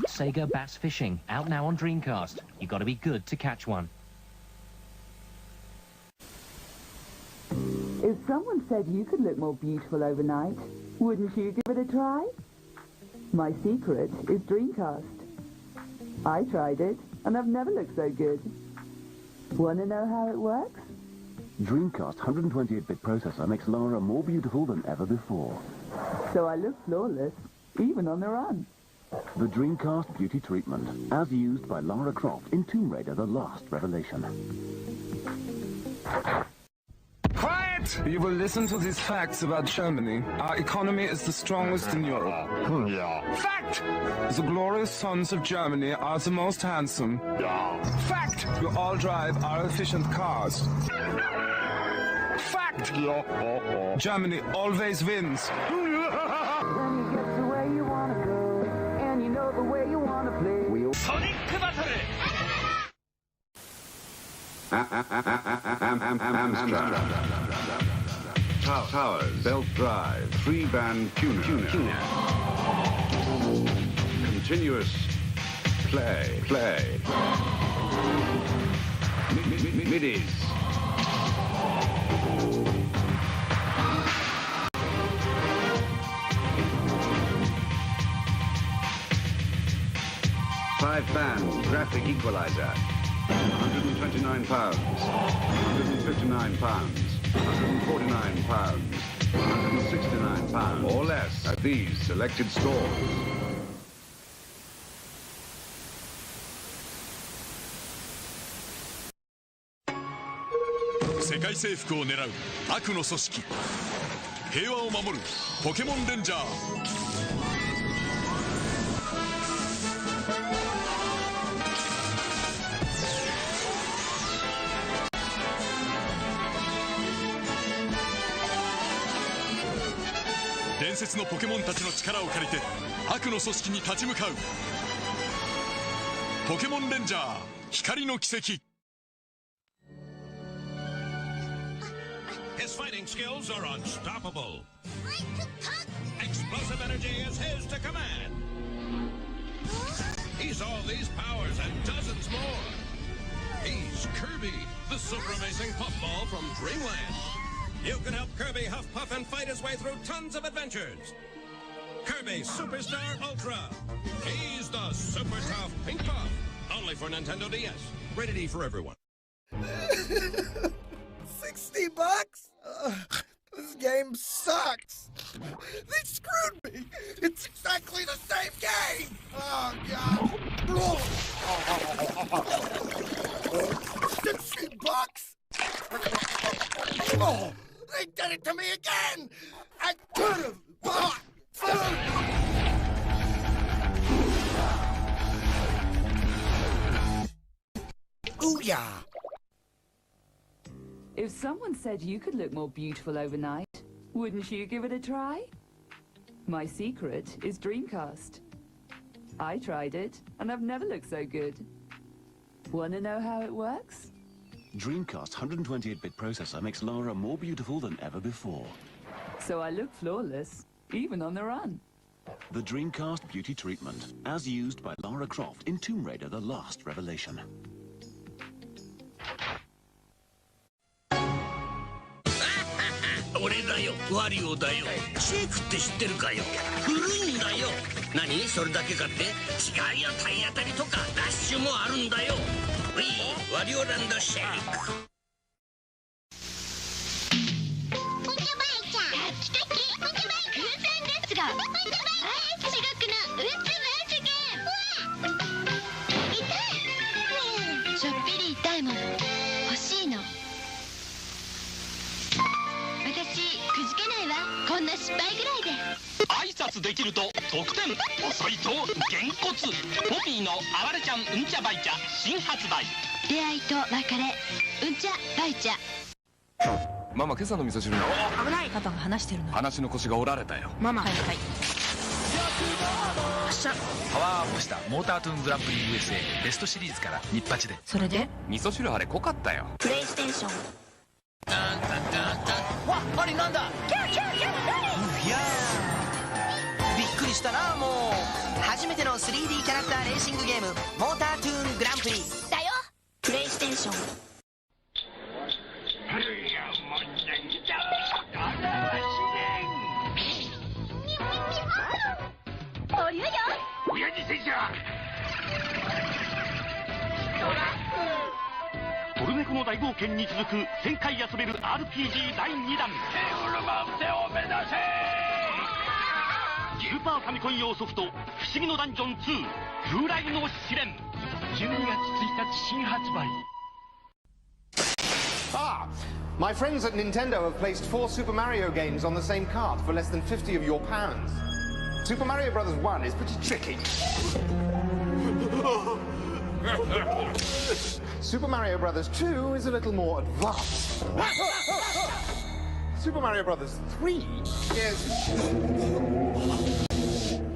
Sega Bass Fishing, out now on Dreamcast. You gotta be good to catch one. If someone said you could look more beautiful overnight, wouldn't you give it a try? My secret is Dreamcast. I tried it, and I've never looked so good. Want to know how it works? Dreamcast 128-bit processor makes Lara more beautiful than ever before. So I look flawless, even on the run. The Dreamcast Beauty Treatment, as used by Lara Croft in Tomb Raider: The Last Revelation. Quiet! You will listen to these facts about Germany. Our economy is the strongest in Europe. Fact! The glorious sons of Germany are the most handsome. Fact! You all drive our efficient cars. Fact! Germany always wins. Towers, belt drive, 3-band tuner. Continuous play. Middies. Five-band graphic equalizer. £129, £159, £149, £169 or less at these selected stores. 世界征服を狙う悪の組織平和を守るポケモンレンジャー伝説のポケモンたちの力を借りて悪の組織に立ち向かうポケモンレンジャー光の奇跡。 His fighting skills are unstoppable. Explosive energy is his to command. He's all these powers and dozens more. He's Kirby, the super amazing puffball from Dreamland. You can help Kirby huff puff and fight his way through tons of adventures. Kirby Superstar Ultra. He's the super tough pink puff. Only for Nintendo DS. Rated E for everyone. $60? This game sucks. They screwed me. It's exactly the same game. Oh, God. $60? Oh, they did it to me again. I could have bought food. Ooh-yah. If someone said you could look more beautiful overnight, wouldn't you give it a try? My secret is Dreamcast. I tried it, and I've never looked so good. Wanna know how it works? Dreamcast 128-bit processor makes Lara more beautiful than ever before. So I look flawless, even on the run. The Dreamcast Beauty Treatment, as used by Lara Croft in Tomb Raider: The Last Revelation. 俺だよ、ワリオだよ。シェイクって知ってるかよ。古いんだよ。何それだけかって？違うよ、体当たりとかダッシュもあるんだよ。ウィー、ワリオランドシェイク。お茶ばいちゃん。来てき、お茶ばい空前ですが。お茶ばいちゃん。至極のうつマジゲーム。痛い。ちょっぴり痛いもの。欲しいの。私くじけないわ。こんな失敗ぐらいで。挨拶できると得点、遅いとげんこつ。ポピーのあわれちゃんうんちゃばいちゃ新発売。出会いと別れ、うんちゃばいちゃ。ママ、今朝の味噌汁の危ない。パパが話してるの。話の腰が折られたよ。ママ、はいはい。発射。パワーアップしたモータートゥーングランプリ USA ベストシリーズから日八で。それで味噌汁あれ濃かったよ。プレイステーション。わ、あれなんだ。キャーキャーキャー、何。いやー、びっくりしたな。もう初めての 3D キャラクターレーシングゲームモータートゥーングランプリだよ。プレイステーション。おりゅうよ。親父戦車。トルネコの大冒険に続く1000回遊べる RPG 第2弾。テーブルマウンテンを目指せ。スーパーファミコン用ソフト不思議のダンジョン2風来の試練、12月1日新発売。Ah, my friends at Nintendo have placed 4 Super Mario games on the same cart for less than 50 of your pounds. Super Mario Bros. 1 is pretty tricky. Super Mario Bros. 2 is a little more advanced. Super Mario Bros. 3 is...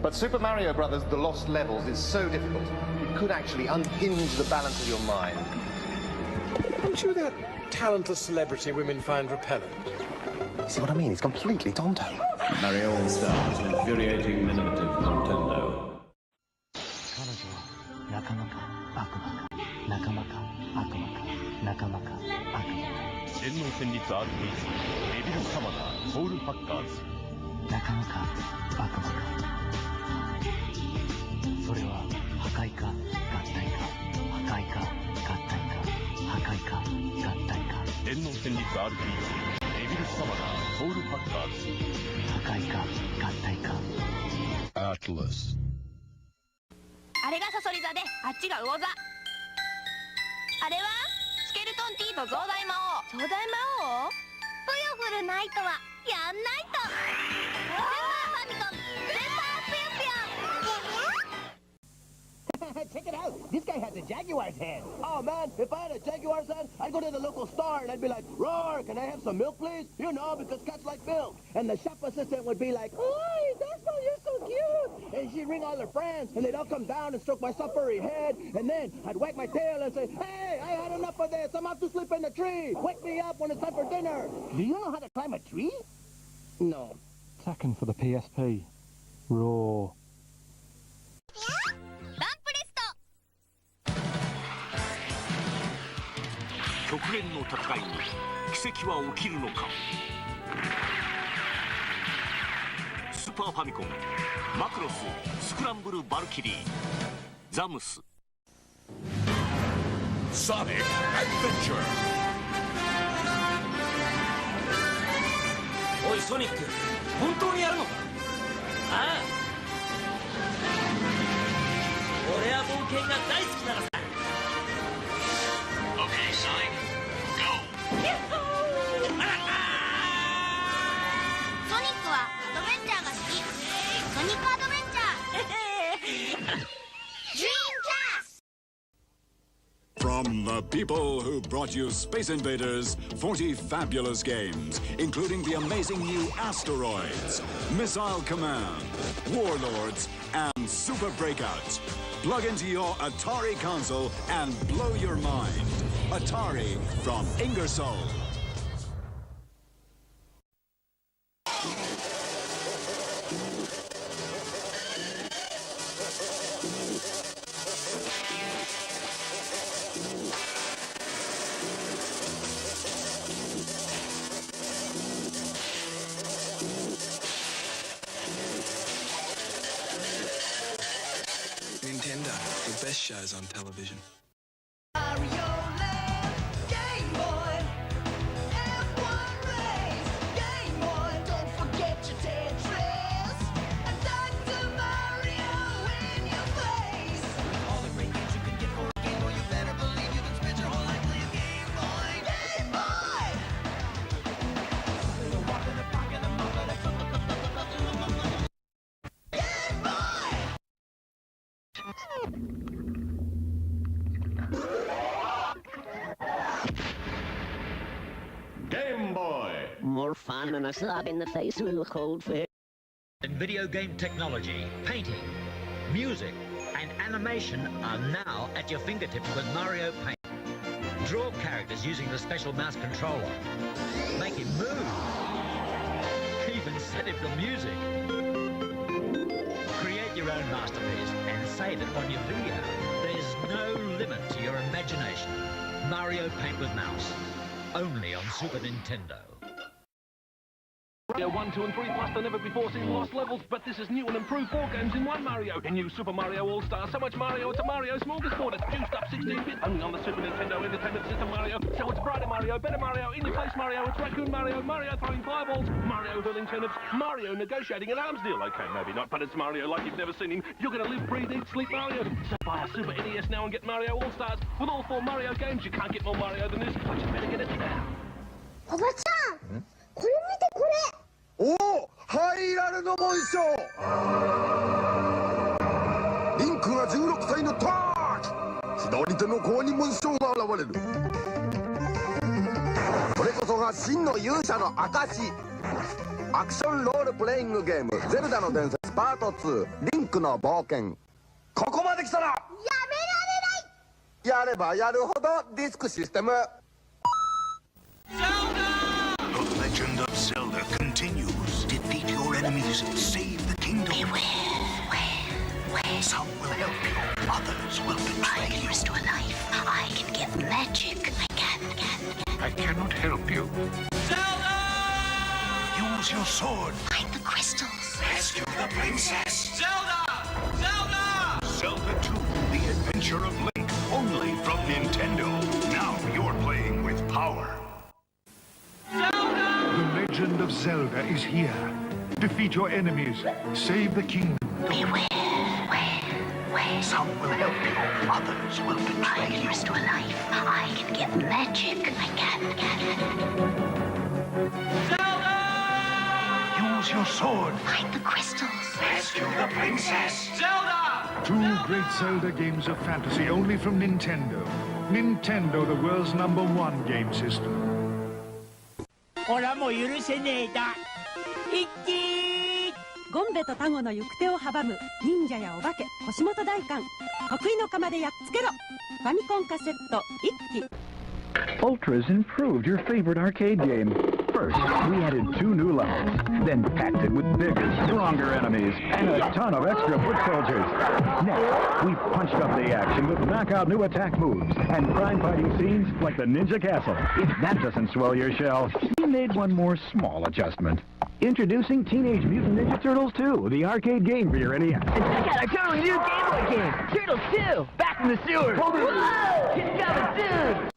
But Super Mario Bros. The Lost Levels is so difficult, it could actually unhinge the balance of your mind. Aren't you that talentless celebrity women find repellent? See what I mean? It's completely Tonto. Mario All-Stars, infuriating innovative Nintendo. 彼女は仲間か悪魔か、仲間か悪魔か、仲間か悪魔か。電脳戦慄 RPG デビルサマナーソウルハッカーズ。仲間か悪魔か。それは破壊か合体か、破壊か合体か、破壊か合体か。電脳戦慄 RPG デビルサマナーソウルハッカーズ。破壊か合体か。アトラス。あれがサソリ座で、あっちが魚座。あれはスケルトンティーと増大魔王。増大魔王？ぷよふるナイトはやんないと。スーパーファミコンスーパーぷよぷよ。Check it out. This guy has a jaguar's head. Oh, man, if I had a jaguar's head, I'd go to the local store and I'd be like, Roar, can I have some milk, please? You know, because cats like milk. And the shop assistant would be like, Oi, Despo, you're so cute. And she'd ring all her friends, and they'd all come down and stroke my soft furry head. And then I'd wag my tail and say, hey, I had enough of this. I'm off to sleep in the tree. Wake me up when it's time for dinner. Do you know how to climb a tree? No. Tekken for the PSP. Raw. 極限の戦いに奇跡は起きるのか。スーパーファミコンマクロススクランブルバルキリーザムス Sonic Adventure. おいソニック、本当にやるのか。ああ、俺は冒険が大好きならさ。Okay, Sonic, go. ソニックはアドベンチャーが好き。ソニックアドベンチャー。dreamcast. From the people who brought you Space Invaders, 40 fabulous games, including the amazing new Asteroids, Missile Command, Warlords, and Super Breakouts. Plug into your Atari console and blow your mind. Atari from Ingersoll. Nintendo, the best shows on television. Game Boy! More fun than a slap in the face with a cold fish. In video game technology, painting, music, and animation are now at your fingertips with Mario Paint. Draw characters using the special mouse controller. Make him move. Even set him to music. Create your own masterpiece and save it on your video. There's no limit to your imagination. Mario Paint with mouse. Only on Super Nintendo. Mario 1, 2 and 3 plus the never before seen lost levels, but this is new and improved 4 games in one Mario. In new Super Mario All-Star, so much Mario, it's a Mario smorgasbord. It's juiced up 16-bit, only on the Super Nintendo Entertainment System Mario. So it's brighter Mario, better Mario, in your face Mario, it's Raccoon Mario, Mario throwing fireballs, Mario hurling turnips, Mario negotiating an arms deal. Okay, maybe not, but it's Mario like you've never seen him. You're gonna live, breathe, eat, sleep Mario. So buy a Super NES now and get Mario All-Stars. With all 4 Mario games, you can't get more Mario than this, but you better get it now. おばちゃん、これ見てこれ。おお、ハイラルの紋章。リンクが16歳の時、左手の甲に紋章が現れる。これこそが真の勇者の証。アクションロールプレイングゲーム「ゼルダの伝説パート2リンクの冒険」。ここまで来たらやめられない。やればやるほどディスクシステム。The legend of Zelda continues. Defeat your enemies, save the kingdom. Beware. Some will help you, others will betray I can you. restore life. I can give magic. I can. I cannot help you. Zelda! Use your sword. Find the crystals. Rescue the princess. Zelda! Zelda 2, The Adventure of Link, only from Nintendo. Now you're playing with power. The legend of Zelda is here. Defeat your enemies. Save the kingdom. Beware. Some will help you, others will betray I can you. restore life. I can give magic. I can. Use your sword. Find the crystals. rescue the princess. Zelda! Two great Zelda games of fantasy only from Nintendo. Nintendo, the world's #1 game system. オラも許せねえだ。一気ゴンベとタゴの行く手を阻む忍者やお化け腰元大官得意の釜でやっつけろファミコンカセット一機 Ultra's improved your favorite arcade game. First, we added 2 new levels, then packed it with bigger, stronger enemies, and a ton of extra foot soldiers. Next, we punched up the action with knockout new attack moves and crime-fighting scenes like the Ninja Castle. If that doesn't swell your shell, we made one more small adjustment. Introducing Teenage Mutant Ninja Turtles 2, the arcade game for your NES. And check out our totally new Game Boy game, Turtles 2, back from the sewers. Whoa! It's coming soon!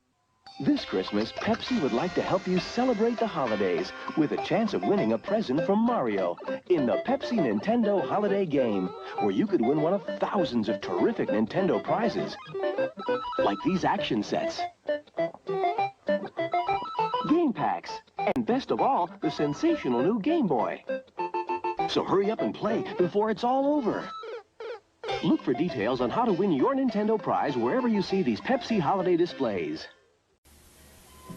This Christmas, Pepsi would like to help you celebrate the holidays with a chance of winning a present from Mario in the Pepsi Nintendo Holiday Game, where you could win one of thousands of terrific Nintendo prizes, like these action sets, game packs, and best of all, the sensational new Game Boy. So hurry up and play before it's all over. Look for details on how to win your Nintendo prize wherever you see these Pepsi holiday displays.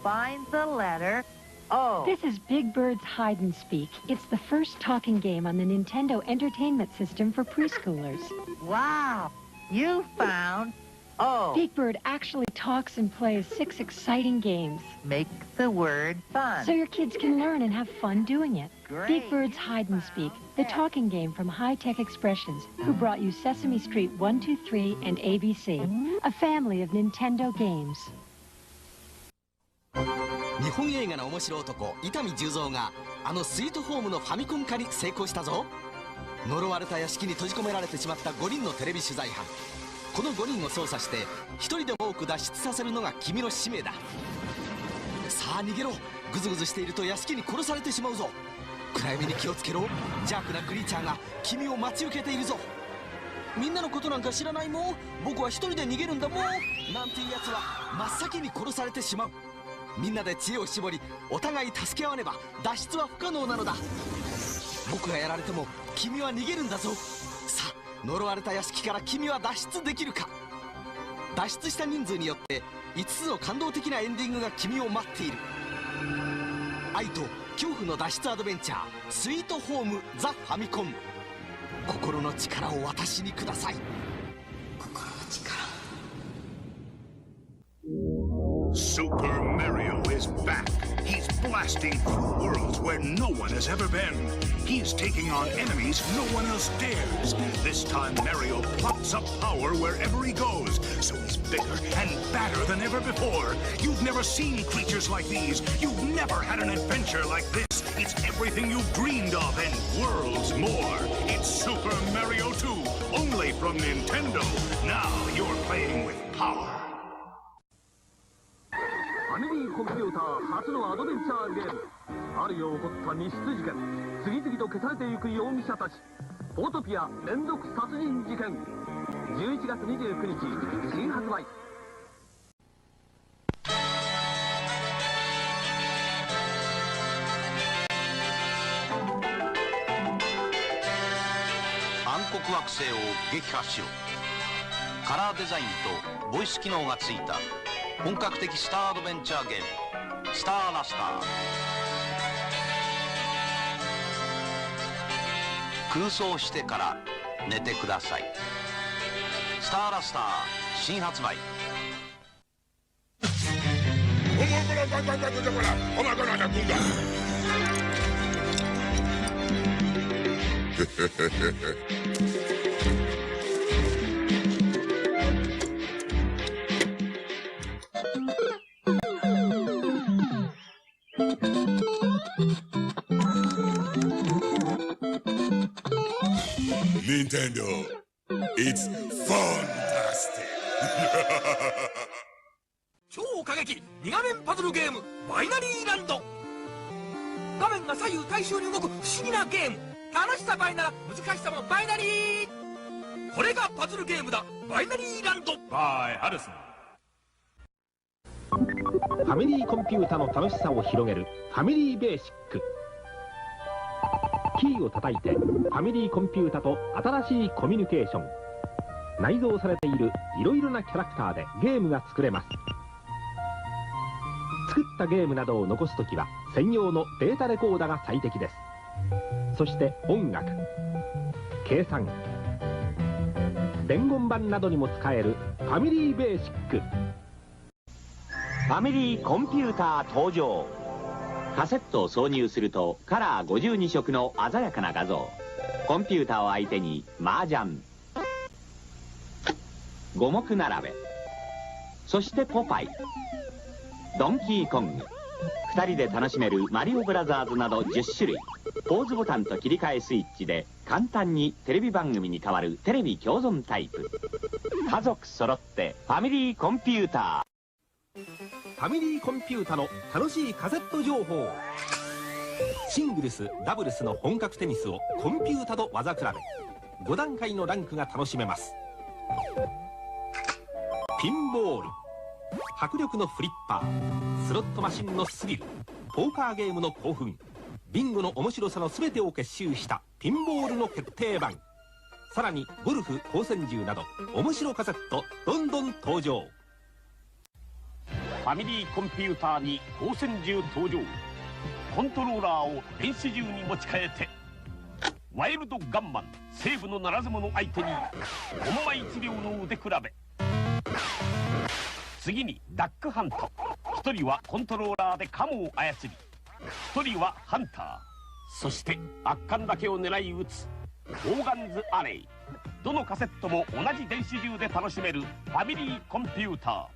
Find the letter O. This is Big Bird's Hide and Speak. It's the first talking game on the Nintendo Entertainment System for preschoolers. Wow! You found O. Big Bird actually talks and plays 6 exciting games. Make the word fun. So your kids can learn and have fun doing it. Great. Big Bird's Hide and Speak, the talking game from High Tech Expressions, who brought you Sesame Street 1, 2, 3, and ABC. A family of Nintendo games. 日本映画の面白男伊丹十三があのスイートホームのファミコン化に成功したぞ。呪われた屋敷に閉じ込められてしまった5人のテレビ取材班。この5人を操作して1人でも多く脱出させるのが君の使命だ。さあ逃げろ。グズグズしていると屋敷に殺されてしまうぞ。暗闇に気をつけろ。邪悪なクリーチャーが君を待ち受けているぞ。みんなのことなんか知らないもん。僕は1人で逃げるんだもん。なんていうやつは真っ先に殺されてしまう。みんなで知恵を絞りお互い助け合わねば脱出は不可能なのだ。僕がやられても君は逃げるんだぞ。さあ呪われた屋敷から君は脱出できるか。脱出した人数によって5つの感動的なエンディングが君を待っている。愛と恐怖の脱出アドベンチャースイートホームザ・ファミコン。心の力を私にください。心の力。Super Mario is back. He's blasting through worlds where no one has ever been. He's taking on enemies no one else dares. This time Mario plots up power wherever he goes, so he's bigger and badder than ever before. You've never seen creatures like these. You've never had an adventure like this. It's everything you've dreamed of and worlds more. It's Super Mario 2, only from Nintendo. Now you're playing with power. ファミリーコンピューター初のアドベンチャーゲーム。あるよ起こった密室事件、次々と消されてゆく容疑者たち。ポートピア連続殺人事件。11月29日新発売。暗黒惑星を撃破しろ。カラーデザインとボイス機能がついた本格的スターアドベンチャーゲームスターラスター。空想してから寝てください。スターラスター新発売。Nintendo, it's fantastic. 超過激2画面パズルゲームバイナリーランド。画面が左右対称に動く不思議なゲーム。楽しさ倍なら難しさもバイナリー。これがパズルゲームだ。バイナリーランド by ハルスン。ファミリーコンピュータの楽しさを広げるファミリーベーシック。キーを叩いてファミリーコンピュータと新しいコミュニケーション。内蔵されているいろいろなキャラクターでゲームが作れます。作ったゲームなどを残すときは専用のデータレコーダが最適です。そして音楽、計算、伝言板などにも使えるファミリーベーシック。ファミリーコンピューター登場。カセットを挿入するとカラー52色の鮮やかな画像。コンピューターを相手に麻雀、五目並べ、そしてポパイ、ドンキーコング、2人で楽しめるマリオブラザーズなど10種類。ポーズボタンと切り替えスイッチで簡単にテレビ番組に変わるテレビ共存タイプ。家族揃ってファミリーコンピューター。ファミリーコンピュータの楽しいカセット情報。シングルス、ダブルスの本格テニスをコンピュータと技比べ。5段階のランクが楽しめます。ピンボール、迫力のフリッパー、スロットマシンのスリル、ポーカーゲームの興奮、ビンゴの面白さの全てを結集したピンボールの決定版。さらにゴルフ、光線銃など面白カセットどんどん登場。ファミリーコンピューターに光線銃登場。コントローラーを電子銃に持ち替えて、ワイルドガンマン、西部のならず者相手にコンマ1秒の腕比べ。次にダックハント。1人はコントローラーでカモを操り、1人はハンター。そして圧巻だけを狙い撃つオーガンズアレイ。どのカセットも同じ電子銃で楽しめるファミリーコンピューター。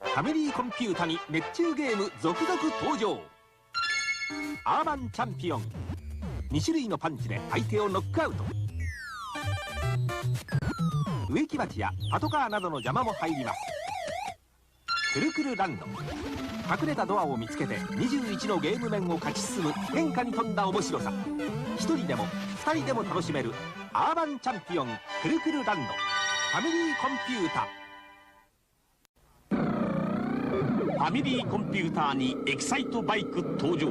ファミリーコンピュータに熱中ゲーム続々登場。アーバンチャンピオン、2種類のパンチで相手をノックアウト。植木鉢やパトカーなどの邪魔も入ります。くるくるランド、隠れたドアを見つけて21のゲーム面を勝ち進む変化に富んだ面白さ。1人でも2人でも楽しめるアーバンチャンピオンくるくるランド。ファミリーコンピュータ。ファミリーコンピューターにエキサイトバイク登場。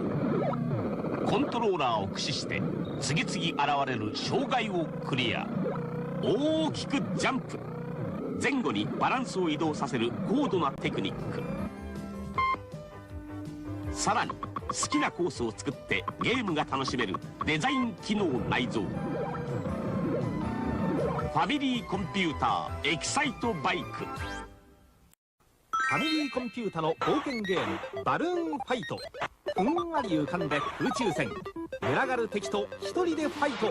コントローラーを駆使して次々現れる障害をクリア。大きくジャンプ、前後にバランスを移動させる高度なテクニック。さらに好きなコースを作ってゲームが楽しめるデザイン機能内蔵。ファミリーコンピューターエキサイトバイク。ファミリーコンピュータの冒険ゲームバルーンファイト。ふんわり浮かんで空中戦、群がる敵と1人でファイト。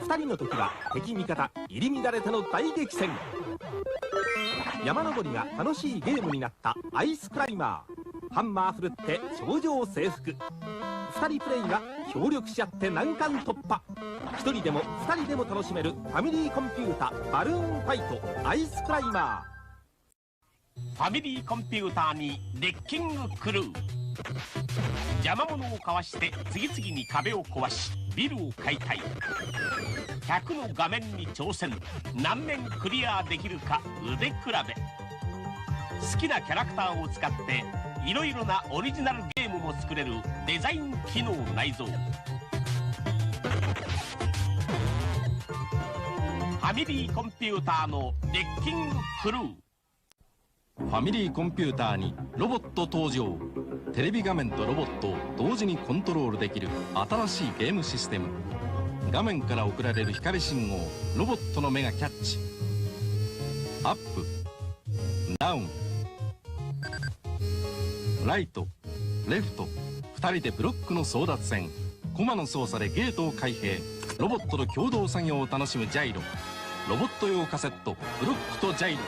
2人の時は敵味方入り乱れての大激戦。山登りが楽しいゲームになったアイスクライマー。ハンマー振るって頂上征服。2人プレイが協力し合って難関突破。1人でも2人でも楽しめるファミリーコンピュータバルーンファイトアイスクライマー。ファミリーコンピューターにレッキングクルー。邪魔者をかわして次々に壁を壊しビルを解体。100の画面に挑戦。何面クリアできるか腕比べ。好きなキャラクターを使っていろいろなオリジナルゲームも作れるデザイン機能内蔵。ファミリーコンピューターのレッキングクルー。ファミリーコンピューターにロボット登場。テレビ画面とロボットを同時にコントロールできる新しいゲームシステム。画面から送られる光信号をロボットの目がキャッチ。アップ、ダウン、ライト、レフト、2人でブロックの争奪戦。コマの操作でゲートを開閉。ロボットと共同作業を楽しむジャイロ。ロボット用カセットブロックとジャイロ。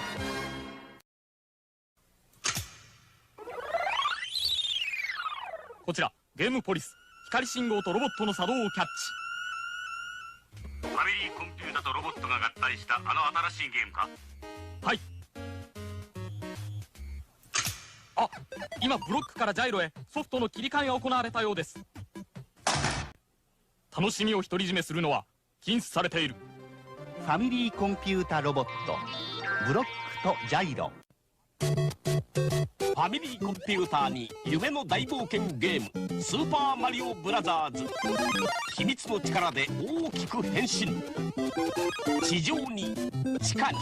こちらゲームポリス。光信号とロボットの作動をキャッチ。ファミリーコンピュータとロボットが合体したあの新しいゲームか。はい。あ、今ブロックからジャイロへソフトの切り替えが行われたようです。楽しみを独り占めするのは禁止されている。ファミリーコンピュータロボットブロックとジャイロ。ファミリーコンピューターに夢の大冒険ゲームスーパーマリオブラザーズ。秘密の力で大きく変身。地上に地下に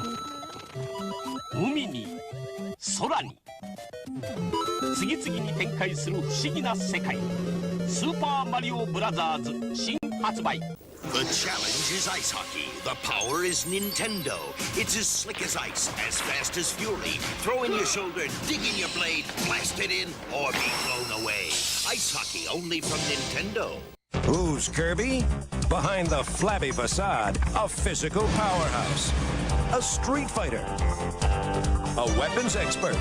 海に空に次々に展開する不思議な世界。スーパーマリオブラザーズ新発売。 The challenge is ice hockey. The power is Nintendo. It's as slick as ice, as fast as fury. Throw in your shoulder, dig in your blade, blast it in, or be blown away. Ice hockey only from Nintendo. Who's Kirby? Behind the flabby facade, a physical powerhouse. A street fighter. A weapons expert.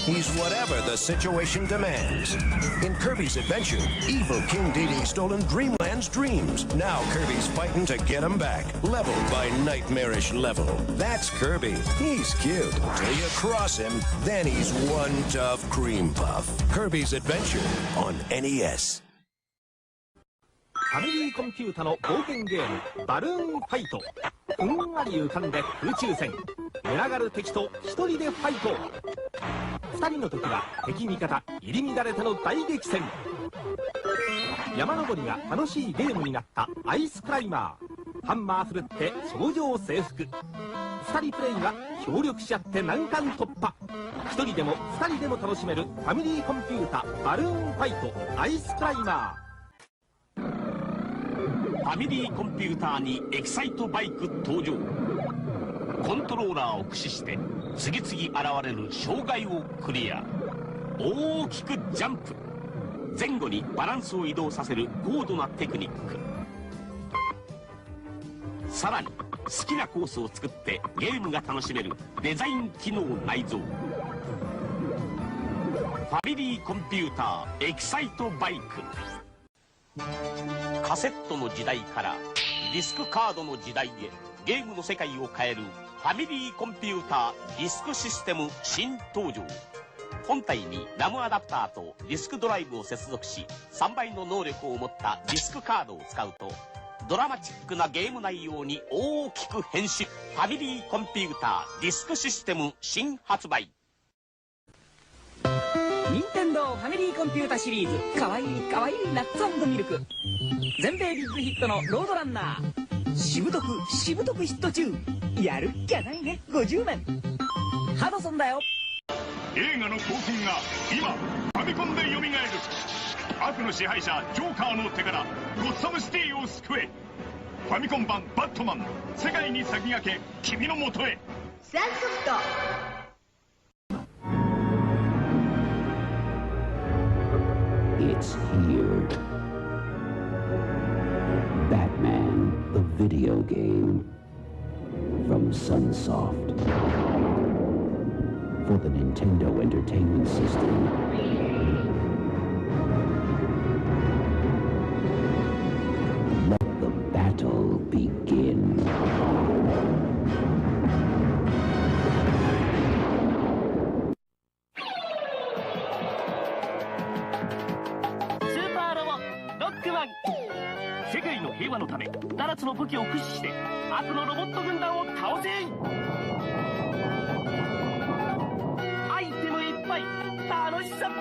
He's whatever the situation demands. In Kirby's Adventure, evil King Dedede's stolen Dreamland's dreams. Now Kirby's fighting to get him back, level by nightmarish level. That's Kirby. He's cute. Till you cross him, then he's one tough cream puff. Kirby's Adventure on NES. ファミリーコンピュータの冒険ゲームバルーンファイト。ふんわり浮かんで空中戦。群がる敵と一人でファイト。2人の時は敵味方入り乱れての大激戦。山登りが楽しいゲームになったアイスクライマー。ハンマー振るって頂上征服。2人プレイが協力し合って難関突破。1人でも2人でも楽しめるファミリーコンピュータバルーンファイトアイスクライマー。ファミリーコンピューターにエキサイトバイク登場。コントローラーを駆使して次々現れる障害をクリア。大きくジャンプ。前後にバランスを移動させる高度なテクニック。さらに好きなコースを作ってゲームが楽しめるデザイン機能内蔵。ファミリーコンピューターエキサイトバイク。カセットの時代からディスクカードの時代へゲームの世界を変えるファミリーコンピューターディスクシステム新登場。本体にラムアダプターとディスクドライブを接続し3倍の能力を持ったディスクカードを使うとドラマチックなゲーム内容に大きく変身。ファミリーコンピューターディスクシステム新発売。任天堂ファミリーコンピュータシリーズかわいいかわいいナッツ&ミルク。全米ビッグヒットのロードランナー。しぶとくしぶとくヒット中。やるっきゃないね50面。ハドソンだよ。映画の興奮が今ファミコンでよみがえる。悪の支配者ジョーカーの手からゴッサムシティを救え。ファミコン版バットマン世界に先駆け君のもとへ。スラッソフト。It's here. Batman, the video game. From Sunsoft. For the Nintendo Entertainment System. Let the battle begin. Super Robot ロックマン。世界の平和のため7つの武器を駆使して悪のロボット軍団を倒せ。アイテムいっぱい楽しさ抜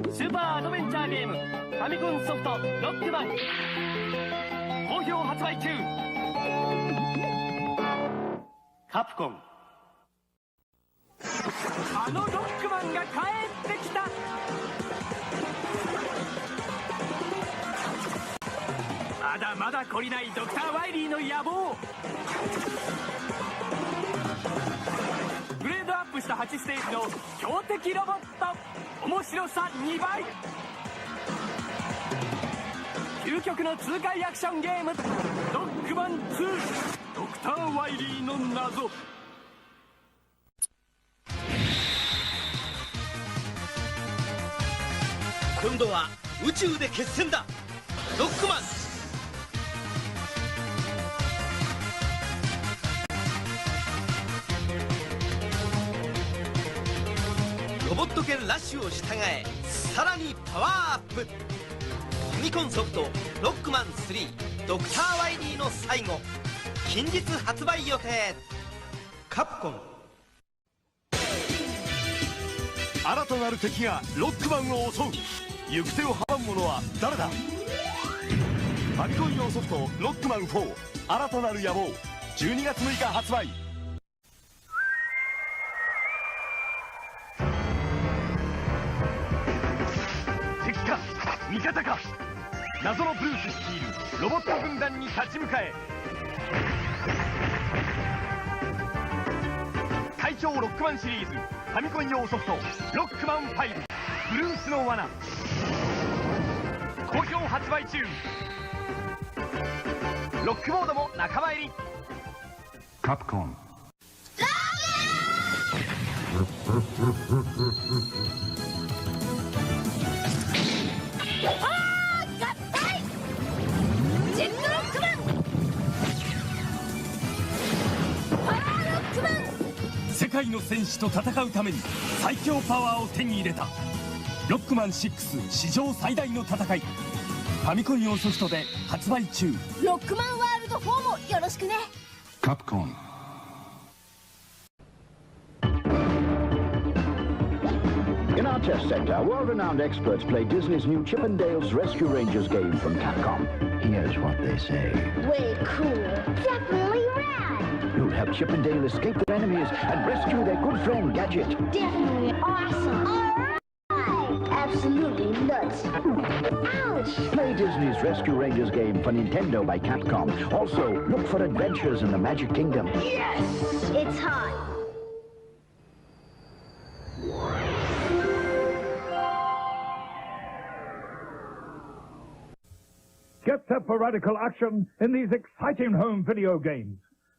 群。スーパーアドベンチャーゲームファミコンソフトロックマン好評発売中。カプコン。あのロックマンが帰ってきた。まだまだ懲りないドクター・ワイリーの野望。グレードアップした8ステージの強敵ロボット。面白さ2倍。究極の痛快アクションゲームロックマン2ドクター・ワイリーの謎。今度は宇宙で決戦だ。ロックマン。ロボット犬ラッシュを従えさらにパワーアップ。ファミコンソフトロックマン3ドクター・ワイリーの最後近日発売予定。カプコン。新たなる敵がロックマンを襲う。行く手を阻む者は誰だ。ファミコン用ソフトロックマン4新たなる野望、12月6日発売。敵か味方か、謎のブルース率いるロボット軍団に立ち向かえ。最強ロックマンシリーズファミコン用ソフトロックマン5ブルースの罠、好評発売中。ロックモードも仲間入り。カプコン。世界の戦士と戦うために最強パワーを手に入れたロックマン6史上最大の戦い、ファミコン用ソフトで発売中。ロックマンワールド4もよろしくね。カプコン。In our test sector, world-renowned experts play Disney's new Chip 'n Dale's Rescue Rangers game from Capcom. Here's what they say. Way cool. Definitely rad. You'll help Chip 'n Dale escape their enemies and rescue their good friend Gadget. Definitely awesome. Alright. Absolutely nuts. Ouch. Play Disney's Rescue Rangers game for Nintendo by Capcom. Also, look for adventures in the Magic Kingdom. Yes! It's hot. Get set for radical action in these exciting home video games,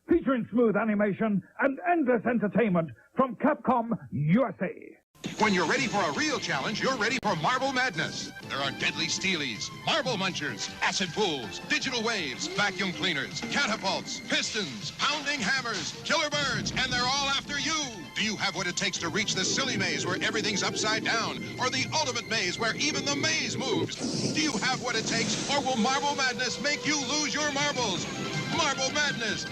featuring smooth animation and endless entertainment from Capcom USA. When you're ready for a real challenge, you're ready for Marble Madness. There are deadly steelies, marble munchers, acid pools, digital waves, vacuum cleaners, catapults, pistons, pounding hammers, killer birds, and they're all after you. Do you have what it takes to reach the silly maze where everything's upside down, or the ultimate maze where even the maze moves? Do you have what it takes, or will Marble Madness make you lose your marbles? Marble Madness.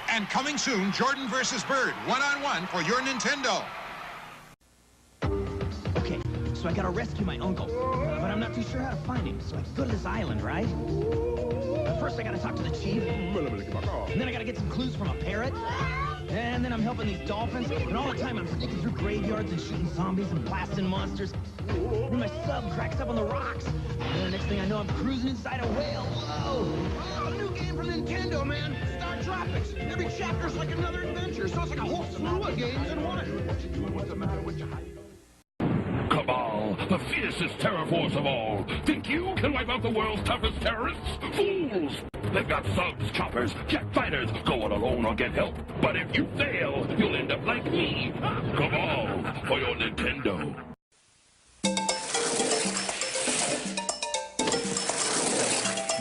And coming soon, Jordan versus Bird, one-on-one for your Nintendo. Okay, so I gotta rescue my uncle, but I'm not too sure how to find him, so I go to this island, right? But first I gotta talk to the chief, and then I gotta get some clues from a parrot, and then I'm helping these dolphins, and all the time I'm sneaking through graveyards and shooting zombies and blasting monsters. Then my sub cracks up on the rocks, and the next thing I know I'm cruising inside a whale. Whoa! Oh, new game from Nintendo, man. Star Tropics. Every chapter's like another adventure, so it's like a whole slew of games in one. What you doing? What's the matter with you? Cabal, the fiercest terror force of all. Think you can wipe out the world's toughest terrorists? Fools! They've got thugs, choppers, jet fighters. Go it alone or get help. But if you fail, you'll end up like me. Cabal, for your Nintendo.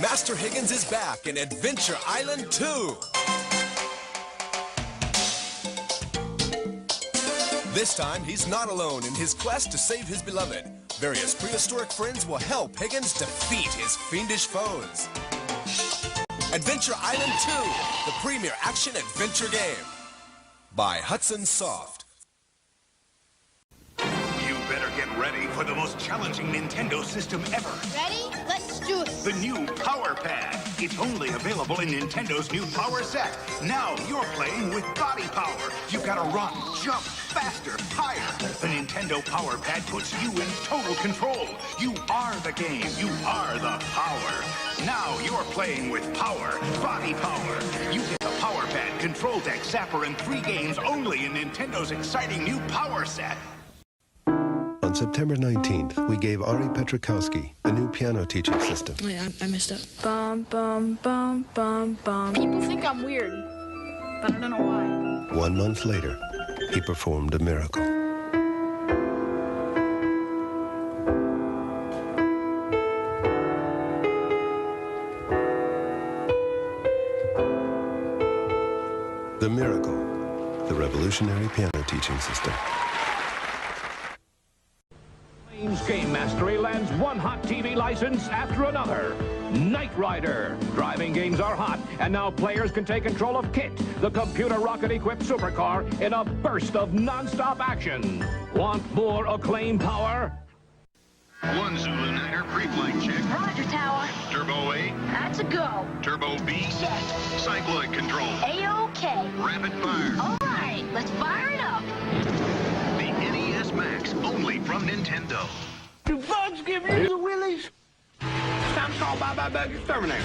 Master Higgins is back in Adventure Island 2. This time, he's not alone in his quest to save his beloved. Various prehistoric friends will help Higgins defeat his fiendish foes. Adventure Island 2, the premier action-adventure game. By Hudson Soft. You better get ready for the most challenging Nintendo system ever. Ready? Let's do it. The new Power Pad. It's only available in Nintendo's new Power Set. Now you're playing with body power. You've got to run, jump, faster, higher. The Nintendo Power Pad puts you in total control. You are the game. You are the power. Now you're playing with power, body power. You get the Power Pad, Control Deck, Zapper, and 3 games only in Nintendo's exciting new Power Set. On September 19th, we gave Ari Petrakowski a new piano teaching system. Wait, I messed up. Bum, bum, bum, bum, bum. People think I'm weird, but I don't know why. 1 month later, he performed a miracle. The miracle, the revolutionary piano teaching system. Game Mastery lands one hot TV license after another. Knight Rider. Driving games are hot, and now players can take control of KIT, the computer rocket-equipped supercar, in a burst of non-stop action. Want more Acclaim power? One Zulu Niner pre-flight check. Roger, Tower. Turbo A. That's a go. Turbo B. Set. Cycloid control. A-OK. Rapid fire. All right, let's fire it up. The NES Max, only from Nintendo. Do bugs give you the willies? It's time to call Bye-Bye Bug Exterminator.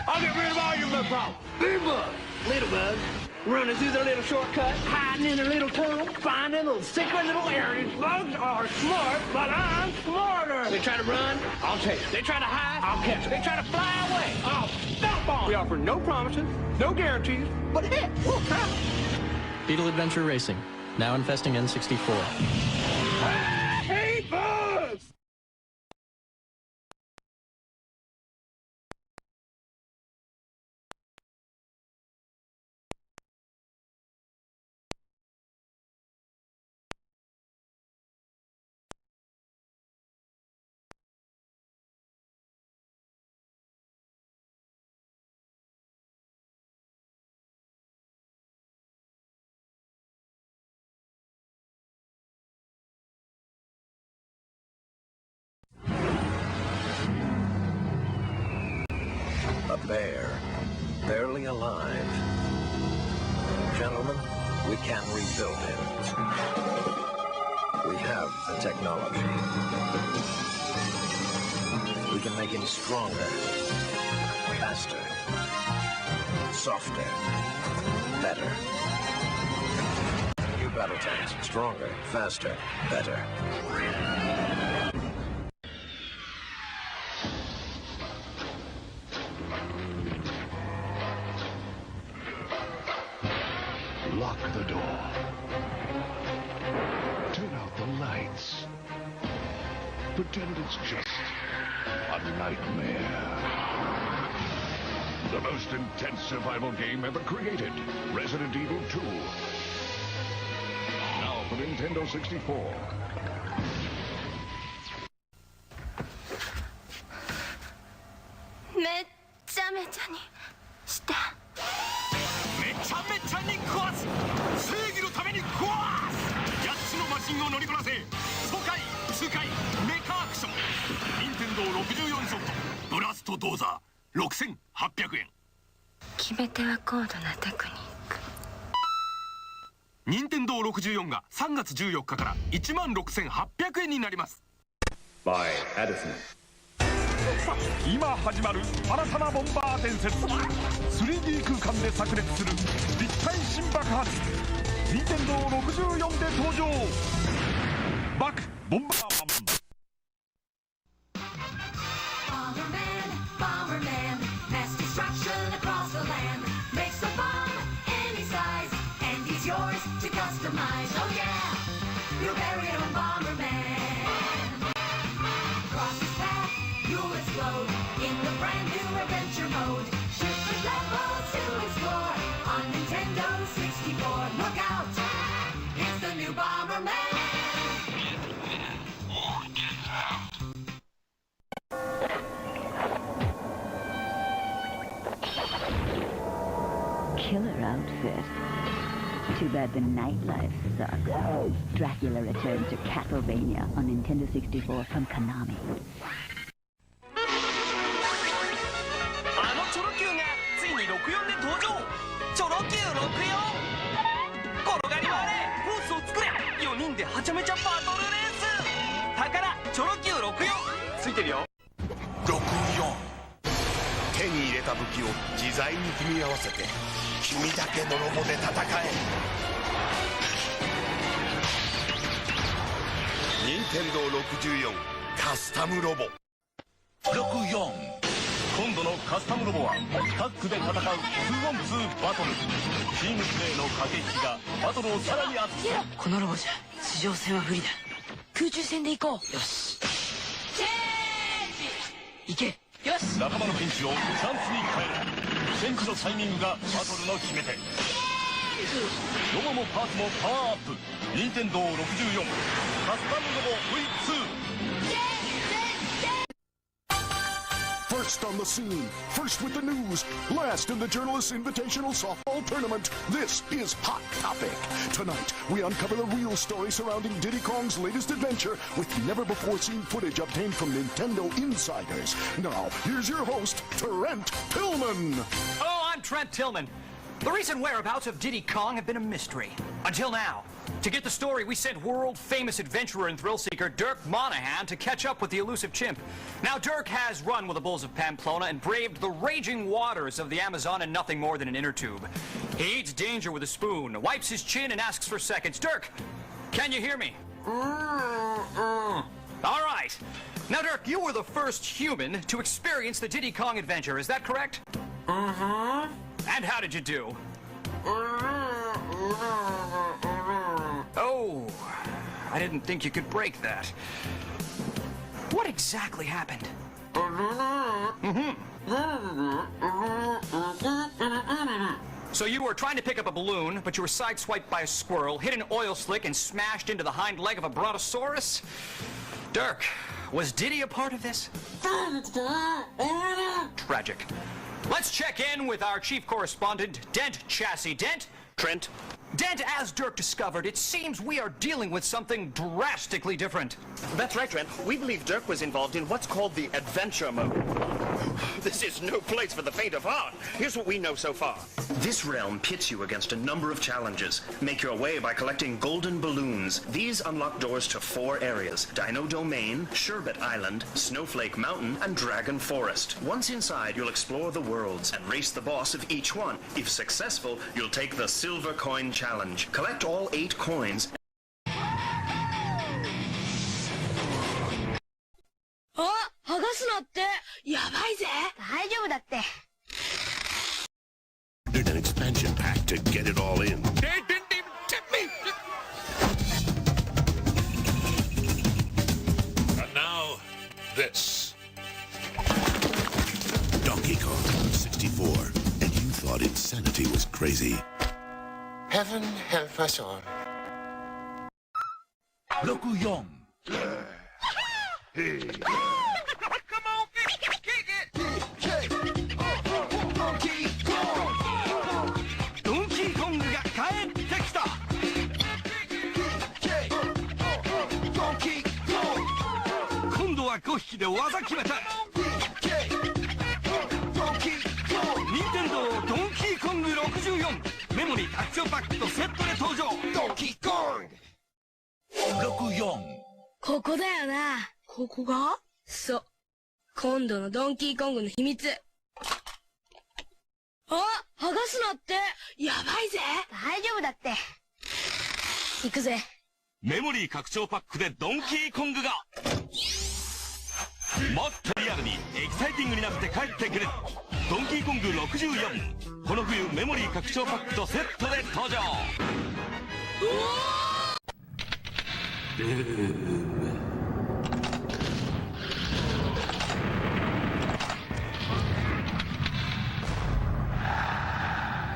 I'll get rid of all your bug problems. Big bugs, little bugs, running through their little shortcuts, hiding in their little tunnels, finding those secret little areas. Bugs are smart, but I'm smarter. They try to run, I'll chase. They try to hide, I'll catch. They try to fly away, I'll stomp on. We offer no promises, no guarantees, but heck, we'll try. Beetle Adventure Racing, now infesting N64. I hate bugs! A bear, barely alive. Gentlemen, we can rebuild him. We have the technology. We can make him stronger, faster, softer, better. New battle tanks, stronger, faster, better. Lock the door. Turn out the lights. Pretend it's just a nightmare. The most intense survival game ever created. Resident Evil 2. Now for Nintendo 64.めちゃめちゃにした。めちゃめちゃに壊す。正義のために壊す。8つのマシンを乗りこなせ。疎開、痛快、メカアクション。任天堂64ソフトブラストドーザー6800円。決め手は高度なテクニック。任天堂64が3月14日から16,800円になります。By Edison。今始まる新たなボンバー伝説。 3D 空間で炸裂する立体新爆発。任天堂64で登場。バックボンバーマン。Killer outfit. Too bad the nightlife sucks. Dracula returns to Castlevania on Nintendo 64 from Konami. あのチョロ Q がついに64で登場。チョロ Q64。転がり回れ、コースを作れ。4人ではちゃめちゃバトルレース。宝チョロ Q64 ついてるよ。64。手に入れた武器を自在に組み合わせて君だけのロボで戦え。任天堂64カスタムロボ。64。今度のカスタムロボはタッグで戦う 2on2 バトル。チームプレーの駆け引きがバトルをさらに熱く。このロボじゃ地上戦は不利だ。空中戦で行こう。よし。行け。よし。仲間のピンチをチャンスに変える。チェンジのタイミングがバトルの決め手。ロボもパーツもパワーアップ。任天堂64カスタムロボ V2。First on the scene, first with the news, last in the Journalists' Invitational Softball Tournament. This is Hot Topic. Tonight, we uncover the real story surrounding Diddy Kong's latest adventure with never-before-seen footage obtained from Nintendo insiders. Now, here's your host, Trent Tillman. Hello, I'm Trent Tillman. The recent whereabouts of Diddy Kong have been a mystery. Until now. To get the story, we sent world-famous adventurer and thrill-seeker Dirk Monahan to catch up with the elusive chimp. Now, Dirk has run with the bulls of Pamplona and braved the raging waters of the Amazon in nothing more than an inner tube. He eats danger with a spoon, wipes his chin, and asks for seconds. Dirk, can you hear me? All right. Now, Dirk, you were the first human to experience the Diddy Kong adventure. Is that correct? Mm-hmm. And how did you do? Oh, I didn't think you could break that. What exactly happened? So you were trying to pick up a balloon, but you were sideswiped by a squirrel, hit an oil slick, and smashed into the hind leg of a brontosaurus? Dirk, was Diddy a part of this? Tragic. Let's check in with our chief correspondent, Dent Chassis. Dent? Trent? Dent, as Dirk discovered, it seems we are dealing with something drastically different. That's right, Trent. We believe Dirk was involved in what's called the adventure mode. This is no place for the faint of heart. Here's what we know so far. This realm pits you against a number of challenges. Make your way by collecting golden balloons. These unlock doors to 4 areas: Dino Domain, Sherbet Island, Snowflake Mountain, and Dragon Forest. Once inside, you'll explore the worlds and race the boss of each one. If successful, you'll take the Silver Coin Challenge. Collect all 8 coins. Did an expansion pack to get it all in. They didn't even tip me! And now, this. Donkey Kong 64. And you thought insanity was crazy. Heaven help us all. 64. Hey. Nintendo Donkey Kong 64メモリー拡張パックとセットで登場。ドンキーコング64。ここだよな。ここが？そう。今度のドンキーコングの秘密。あ、剥がすなって。やばいぜ。大丈夫だって。行くぜ。メモリー拡張パックでドンキーコングがもっとリアルにエキサイティングになって帰ってくる。ドンキーコング64、この冬メモリー拡張パックとセットで登場。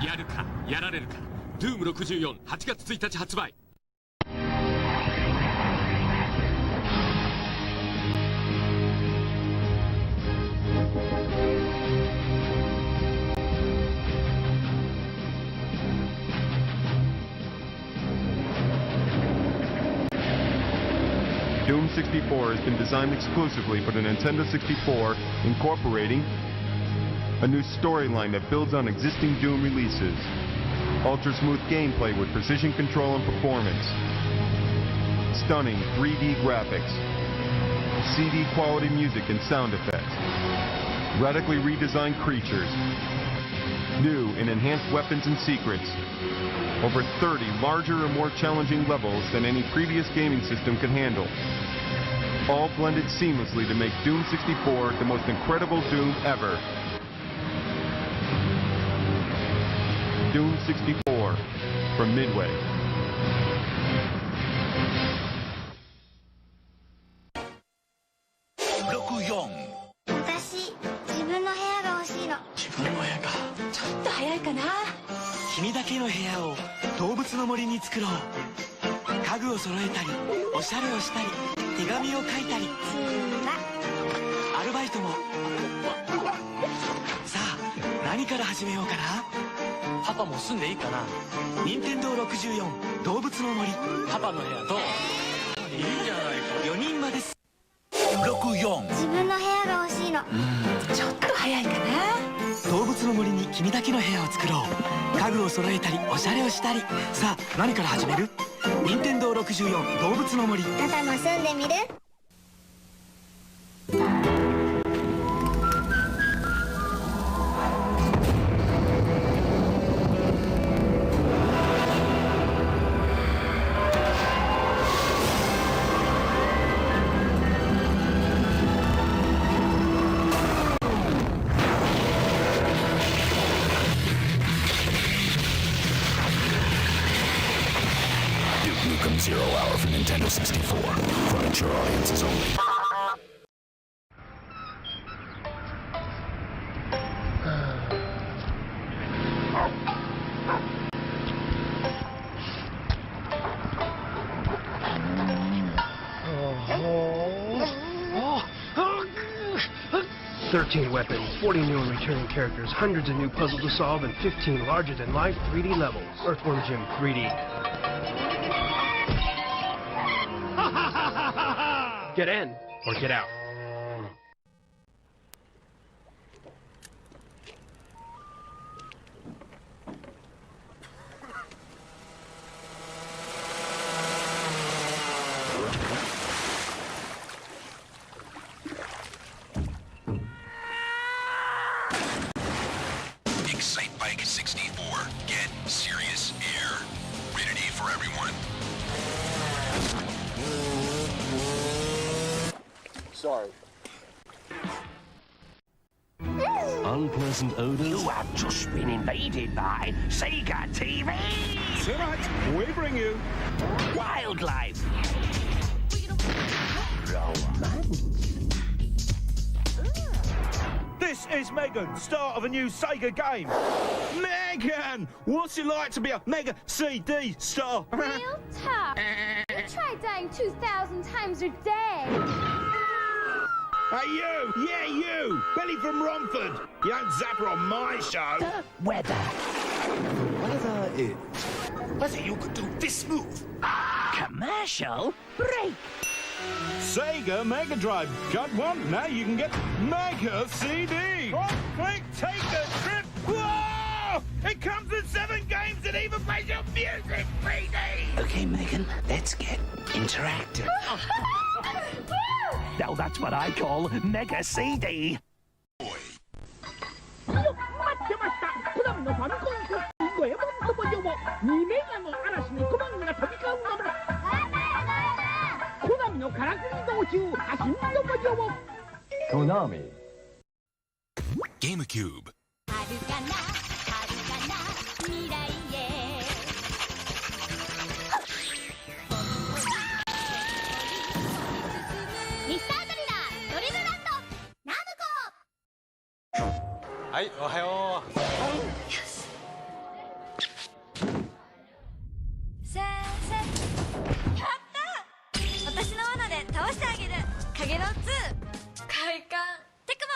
やるかやられるか。ドゥーム64、8月1日発売。Doom 64 has been designed exclusively for the Nintendo 64, incorporating a new storyline that builds on existing Doom releases, ultra-smooth gameplay with precision control and performance, stunning 3D graphics, CD-quality music and sound effects, radically redesigned creatures, new and enhanced weapons and secrets, over 30 larger or more challenging levels than any previous gaming system could handle, all blended seamlessly to make Doom 64 the most incredible Doom ever. Doom 64 from Midway. ルバイトも。さあ何から始めようかな。パパも住んでいいかな。任天堂64動物の森。パパの部屋どう？いいじゃないか。4人まです。64。自分の部屋が欲しいの。ちょっと早いかな。動物の森に君だけの部屋を作ろう。家具を揃えたりおしゃれをしたり。さあ何から始める？任天堂64動物の森。パパも住んでみる？Zero Hour for Nintendo 64. For mature audiences only. $13 weapons, 40 new and returning characters, hundreds of new puzzles to solve, and 15 larger-than-life 3D levels. Earthworm Jim 3D. Get in, or get out. Excite Bike 64. Get serious air. Rated E for everyone. Sorry. Unpleasant odors? You have just been invaded by Sega TV! It's all right. We bring you Wildlife! Romance! This is Megan, start of a new Sega game. Megan! What's it like to be a Mega CD star? Real tough. You try dying 2,000 times a day. Hey, you! Yeah, you! Billy from Romford! You don't zap her on my show! Weather. Weather is... Whether you could do this move. Commercial break. Sega Mega Drive. Got one? Now you can get Mega CD! Quick, take a trip! Whoa! It comes with 7 games and even plays your music 3D! Okay, Megan, let's get interactive. Now that's what I call Mega CD. コナミ GameCube. はい、おはよう。先生。やった私の罠で倒してあげる。影の2。快感。テクモ。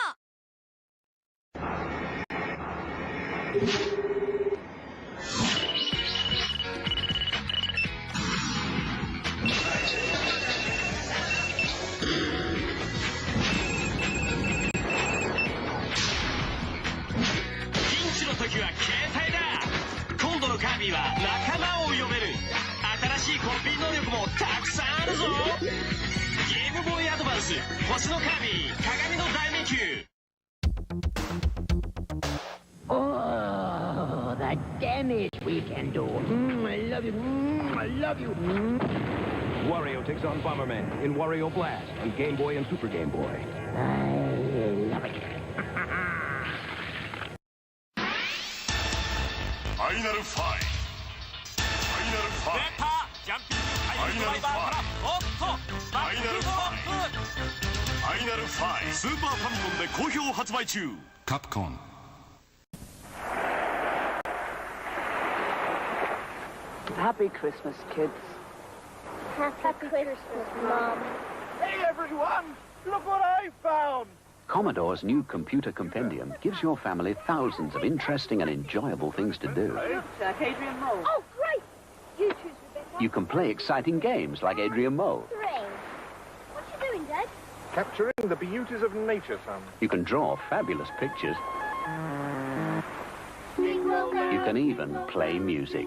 時は携帯だ。今度のカービィは仲間を呼べる。新しいコピー能力もたくさんあるぞ。ゲームボーイアドバンス星のカービィ鏡の大迷宮。 Oh, the damage we can do. I love you. I love you. Wario takes on Bomberman in Wario Blast on Game Boy and Super Game Boy. I love it. ファイナルファイ出たジャンピングハイドライバーからおっとバックドロップ。ファイナルファイスーパーファミコンで好評発売中。カプコン Happy Christmas, kids. Happy Christmas, Mom. Hey everyone! Look what I found! Commodore's new computer compendium gives your family thousands of interesting and enjoyable things to do. Oh, great! You choose Rebecca. You can play exciting games like Adrian Mole. Great. What you doing, Dad? Capturing the beauties of nature, son. You can draw fabulous pictures. You can even play music.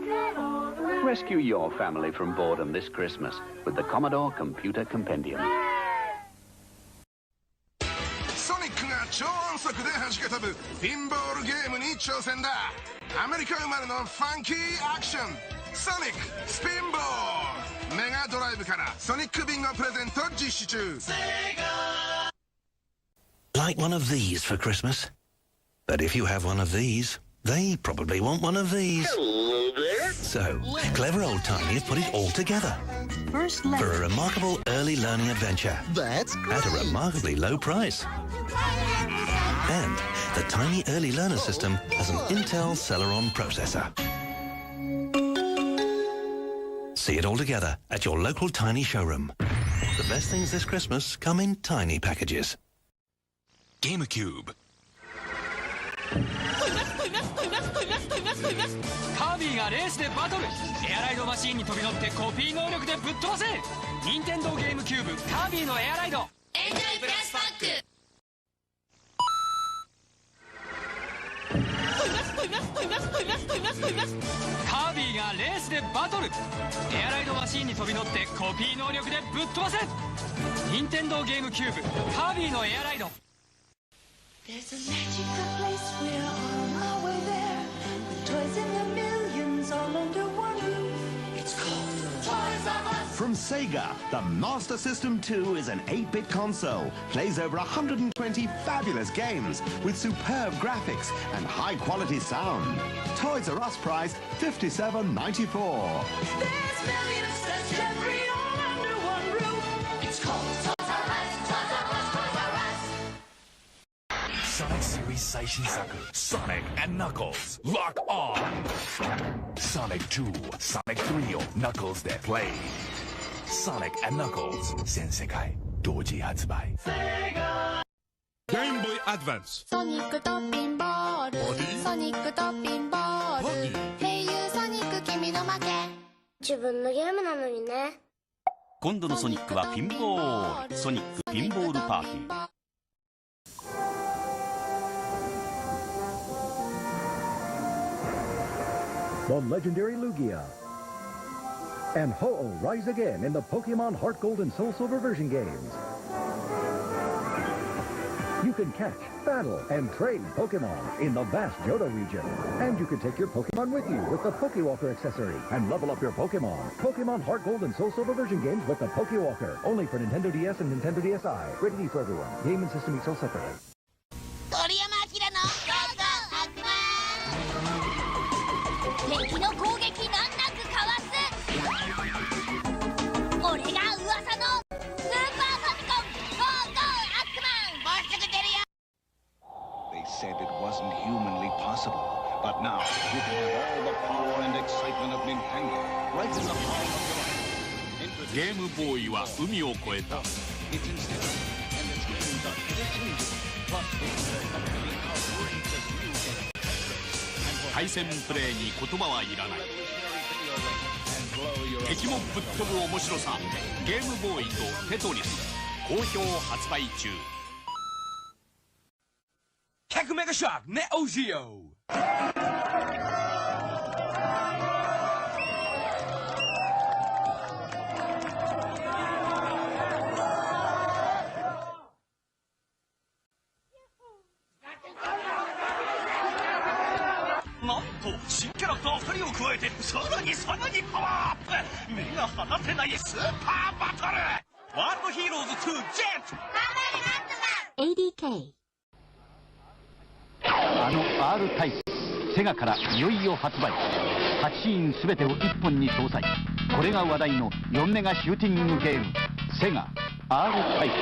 Rescue your family from boredom this Christmas with the Commodore Computer Compendium. ソニックが超音速で弾け飛ぶピンボールゲームに挑戦だ。アメリカ生まれのファンキーアクション、ソニックスピンボール。メガドライブからソニックビンゴプレゼント実施中。Like one of these for Christmas? But if you have one of these, they probably want one of these. Hello there. So, clever old Tiny have put it all together. For a remarkable early learning adventure. That's great. At a remarkably low price. And the Tiny Early Learner System has an Intel Celeron processor. See it all together at your local Tiny showroom. The best things this Christmas come in tiny packages. GameCube. カービィがレースでバトル。エアライドマシーンに飛び乗ってコピー能力でぶっ飛ばせ。任天堂ゲームキューブカービィのエアライド。エンジョイプラスパック。カービィがレースでバトル。エアライドマシーンに飛び乗ってコピー能力でぶっ飛ばせ。任天堂ゲームキューブカービィのエアライド。There's a magical place we're on our way there, with toys in the millions all under one roof. It's called Toys R Us. From Sega, the Master System 2 is an 8-bit console, plays over 120 fabulous games with superb graphics and high-quality sound. Toys R Us price $57.94. There's millions such every all under one roof. It's called Toys R Us, Toys R Us, Toys R Us. Sonic Series 最新作 Sonic and Knuckles Lock On Sonic 2 Sonic 3を Knuckles で Play Sonic and Knuckles 全世界同時発売 Game Boy Advance ソニックとピンボールソニックとピンボール声優ソニック君の負け自分のゲームなのにね。今度のソニックはピンボールソニックピンボールパーティー。The legendary Lugia. And Ho-Oh rise again in the Pokemon Heart Gold and Soul Silver version games. You can catch, battle, and trade Pokemon in the vast Johto region. And you can take your Pokemon with you with the Pokewalker accessory and level up your Pokemon. Pokemon Heart Gold and Soul Silver version games with the Pokewalker. Only for Nintendo DS and Nintendo DSi. Rated E for everyone. Game and system each sold separately. 鳥山明の敵の攻撃難なくかわす。俺が噂のスーパーファミコンゴーゴーアックマンもうすぐ出るよ。 They said it wasn't humanly possible, but now you can have all the power and excitement of Nintendo right in the palm of your hand. ゲームボーイは海を越えた。 It's instead, and it's getting done. Plus, it's outrageous music. 対戦プレイに言葉はいらない。敵もぶっ飛ぶ面白さ。ゲームボーイとテトリス好評発売中。100メガショックネオジオ。なんと新キャラクター2人を加えてさらにパワーアップ。目が離せないスーパーバトルワールドヒーローズ2ジェット ADK あの R タイプセガからいよいよ発売。8シーン全てを1本に搭載。これが話題の4メガシューティングゲームセガ R タイプ。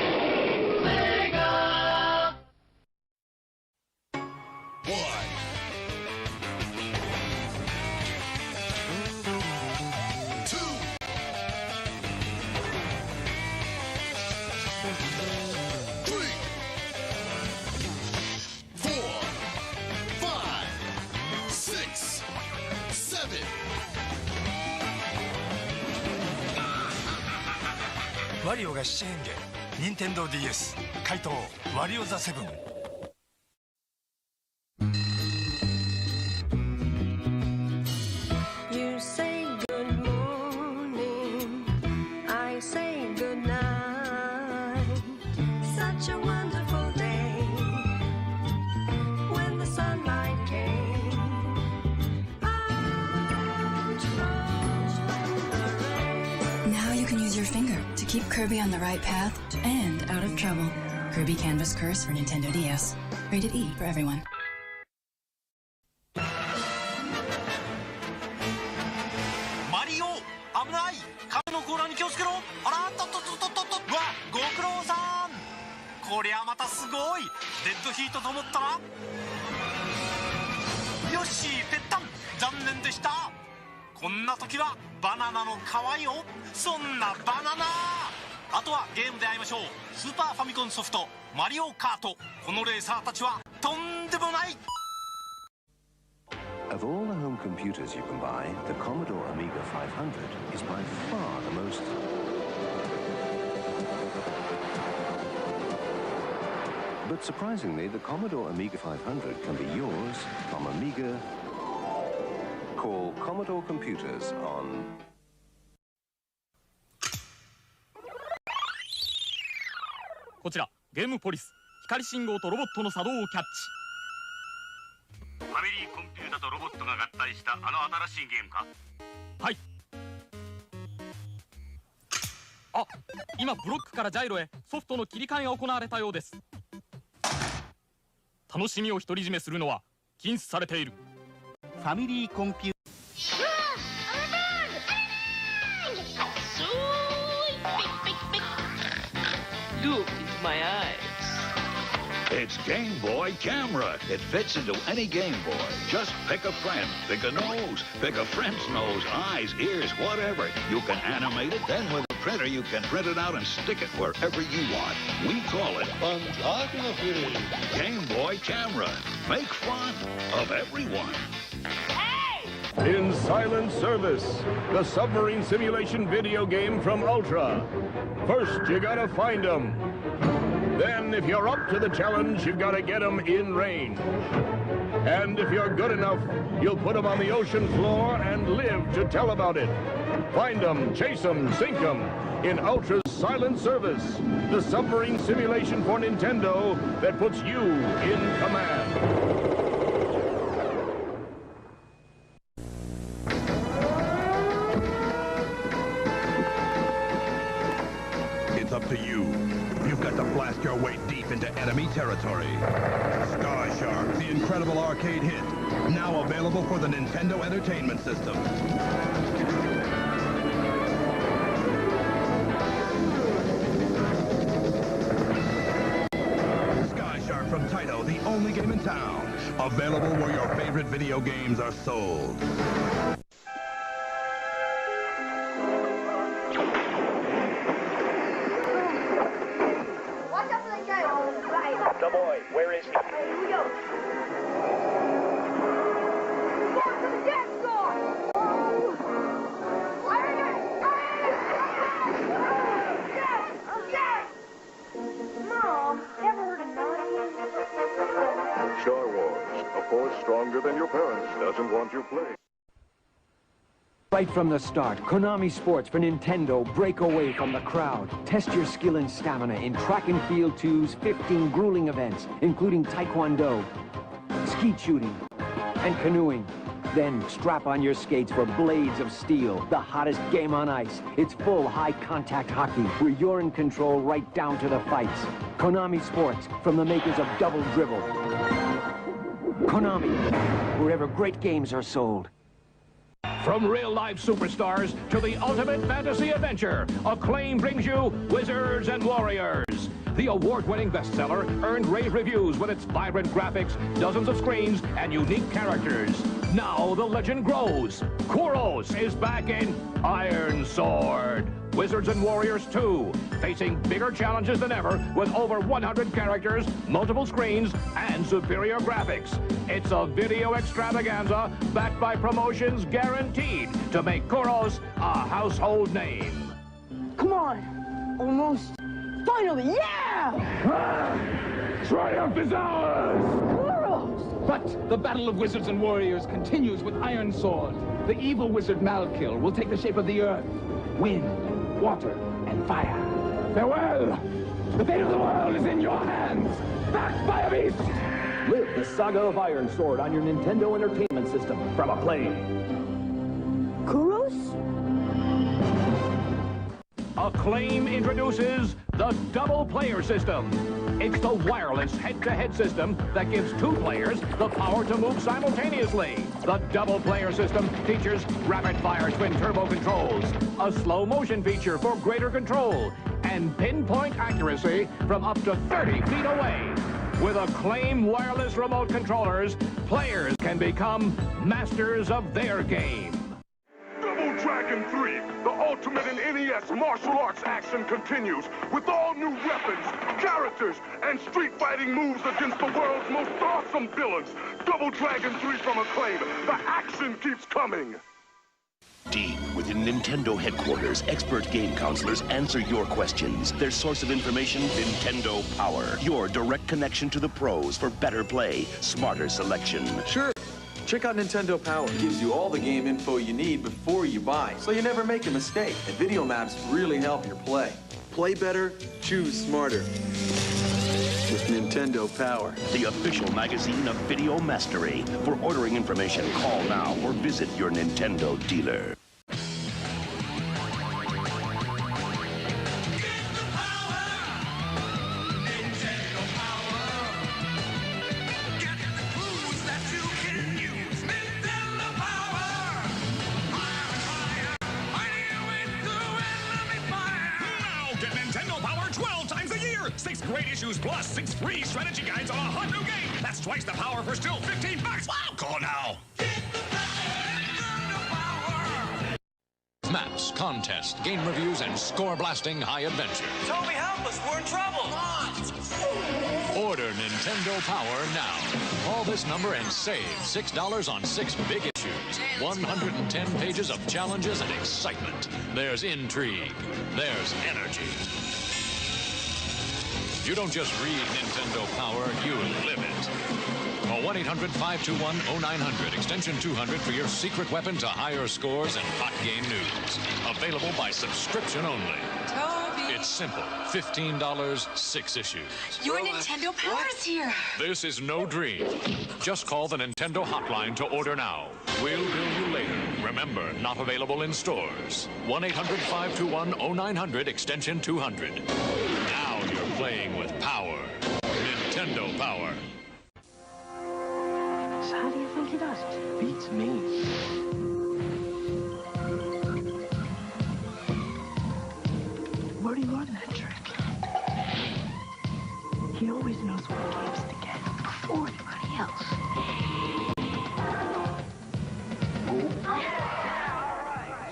ワリオが新演芸 Nintendo DS 怪盗ワリオザ7。You say good morning, I say good night. Such a wonderful day when the sunlight came. Now you can use your finger to keep Kirby on the right path and out of trouble. Kirby Canvas Curse for Nintendo DS. Rated E for everyone. マリオ危ない。壁の甲羅に気をつけろ。あらっとっとっとっとっと。わ、ご苦労さん。こりゃまたすごい。デッドヒートと思ったらよしぺったん。残念でした。こんな時はバナナの皮よ。そんなバナナ。あとはゲームで会いましょう。スーパーファミコンソフトマリオカート。このレーサーたちはとんでもない。 Of all the home computers you can buy, the Commodore Amiga 500 is by far the most... But surprisingly, the Commodore Amiga 500 can be yours from Amiga. Call Commodore Computers on... こちらゲームポリス光信号とロボットの作動をキャッチ。ファミリーコンピュータとロボットが合体したあの新しいゲームか。はい。あ、今ブロックからジャイロへソフトの切り替えが行われたようです。楽しみを独り占めするのは禁止されている。ファミリーコンピュー Look into my eyes. It's Game Boy Camera. It fits into any Game Boy. Just pick a friend, pick a nose, pick a friend's nose, eyes, ears, whatever. You can animate it, then with a printer you can print it out and stick it wherever you want. We call it Game Boy Camera. Make fun of everyone. In Silent Service, the submarine simulation video game from Ultra. First, you gotta find them. Then, if you're up to the challenge, you've gotta get them in range. And if you're good enough, you'll put them on the ocean floor and live to tell about it. Find them, chase them, sink them in Ultra's Silent Service, the submarine simulation for Nintendo that puts you in command. Up to you. You've got to blast your way deep into enemy territory. Sky Shark, the incredible arcade hit, now available for the Nintendo Entertainment System. Sky Shark from Taito, the only game in town, available where your favorite video games are sold. The boy, where is he? Here we go. Mark to the death star! Mom, ever heard of nothing? Star Wars, a force stronger than your parents doesn't want you playing. Right from the start, Konami Sports for Nintendo break away from the crowd. Test your skill and stamina in track and field 2's 15 grueling events, including taekwondo, skeet shooting, and canoeing. Then strap on your skates for Blades of Steel, the hottest game on ice. It's full high-contact hockey, where you're in control right down to the fights. Konami Sports, from the makers of Double Dribble. Konami, wherever great games are sold. From real-life superstars to the ultimate fantasy adventure, Acclaim brings you Wizards and Warriors. The award-winning bestseller earned rave reviews with its vibrant graphics, dozens of screens, and unique characters. Now the legend grows. Kuros is back in Iron Sword. Wizards and Warriors 2, facing bigger challenges than ever with over 100 characters, multiple screens, and superior graphics. It's a video extravaganza backed by promotions guaranteed to make Kuros a household name. Come on. Almost. Finally, yeah! Triumph is ours! Kuros! But the battle of wizards and warriors continues with Iron Sword. The evil wizard Malkill will take the shape of the earth, wind, water, and fire. Farewell! The fate of the world is in your hands! Back, Fire Beast! Live the saga of Iron Sword on your Nintendo Entertainment System from Acclaim. Kuros? Acclaim introduces the Double Player System. It's the wireless head-to-head system that gives two players the power to move simultaneously. The Double Player System features rapid-fire twin-turbo controls, a slow-motion feature for greater control, and pinpoint accuracy from up to 30 feet away. With Acclaim wireless remote controllers, players can become masters of their game. Double Dragon 3, the ultimate in NES martial arts action continues with all new weapons, characters, and street fighting moves against the world's most awesome villains. Double Dragon 3 from Acclaim. The action keeps coming. Deep within Nintendo headquarters, expert game counselors answer your questions. Their source of information, Nintendo Power. Your direct connection to the pros for better play, smarter selection. Sure. Check out Nintendo Power. It gives you all the game info you need before you buy, so you never make a mistake. And video maps really help your play. Play better, choose smarter. With Nintendo Power. The official magazine of video mastery. For ordering information, call now or visit your Nintendo dealer. Great issues plus 6 free strategy guides on a hot new game. That's twice the power for still $15. Wow, call now. Maps, contests, game reviews, and score-blasting high adventure. Toby, help us. We're in trouble. Order Nintendo Power now. Call this number and save $6 on 6 big issues. 110 pages of challenges and excitement. There's intrigue. There's energy. You don't just read Nintendo Power, you live it. Call 1-800-521-0900, extension 200 for your secret weapon to higher scores and hot game news. Available by subscription only. Toby! It's simple. $15, 6 issues. Your Nintendo Power is here! This is no dream. Just call the Nintendo hotline to order now. We'll bill you later. Remember, not available in stores. 1-800-521-0900, extension 200. Now you're playing with power. Nintendo Power. So how do you think he does it? Beats me. Where do you learn that trick? He always knows what games to get before anybody else.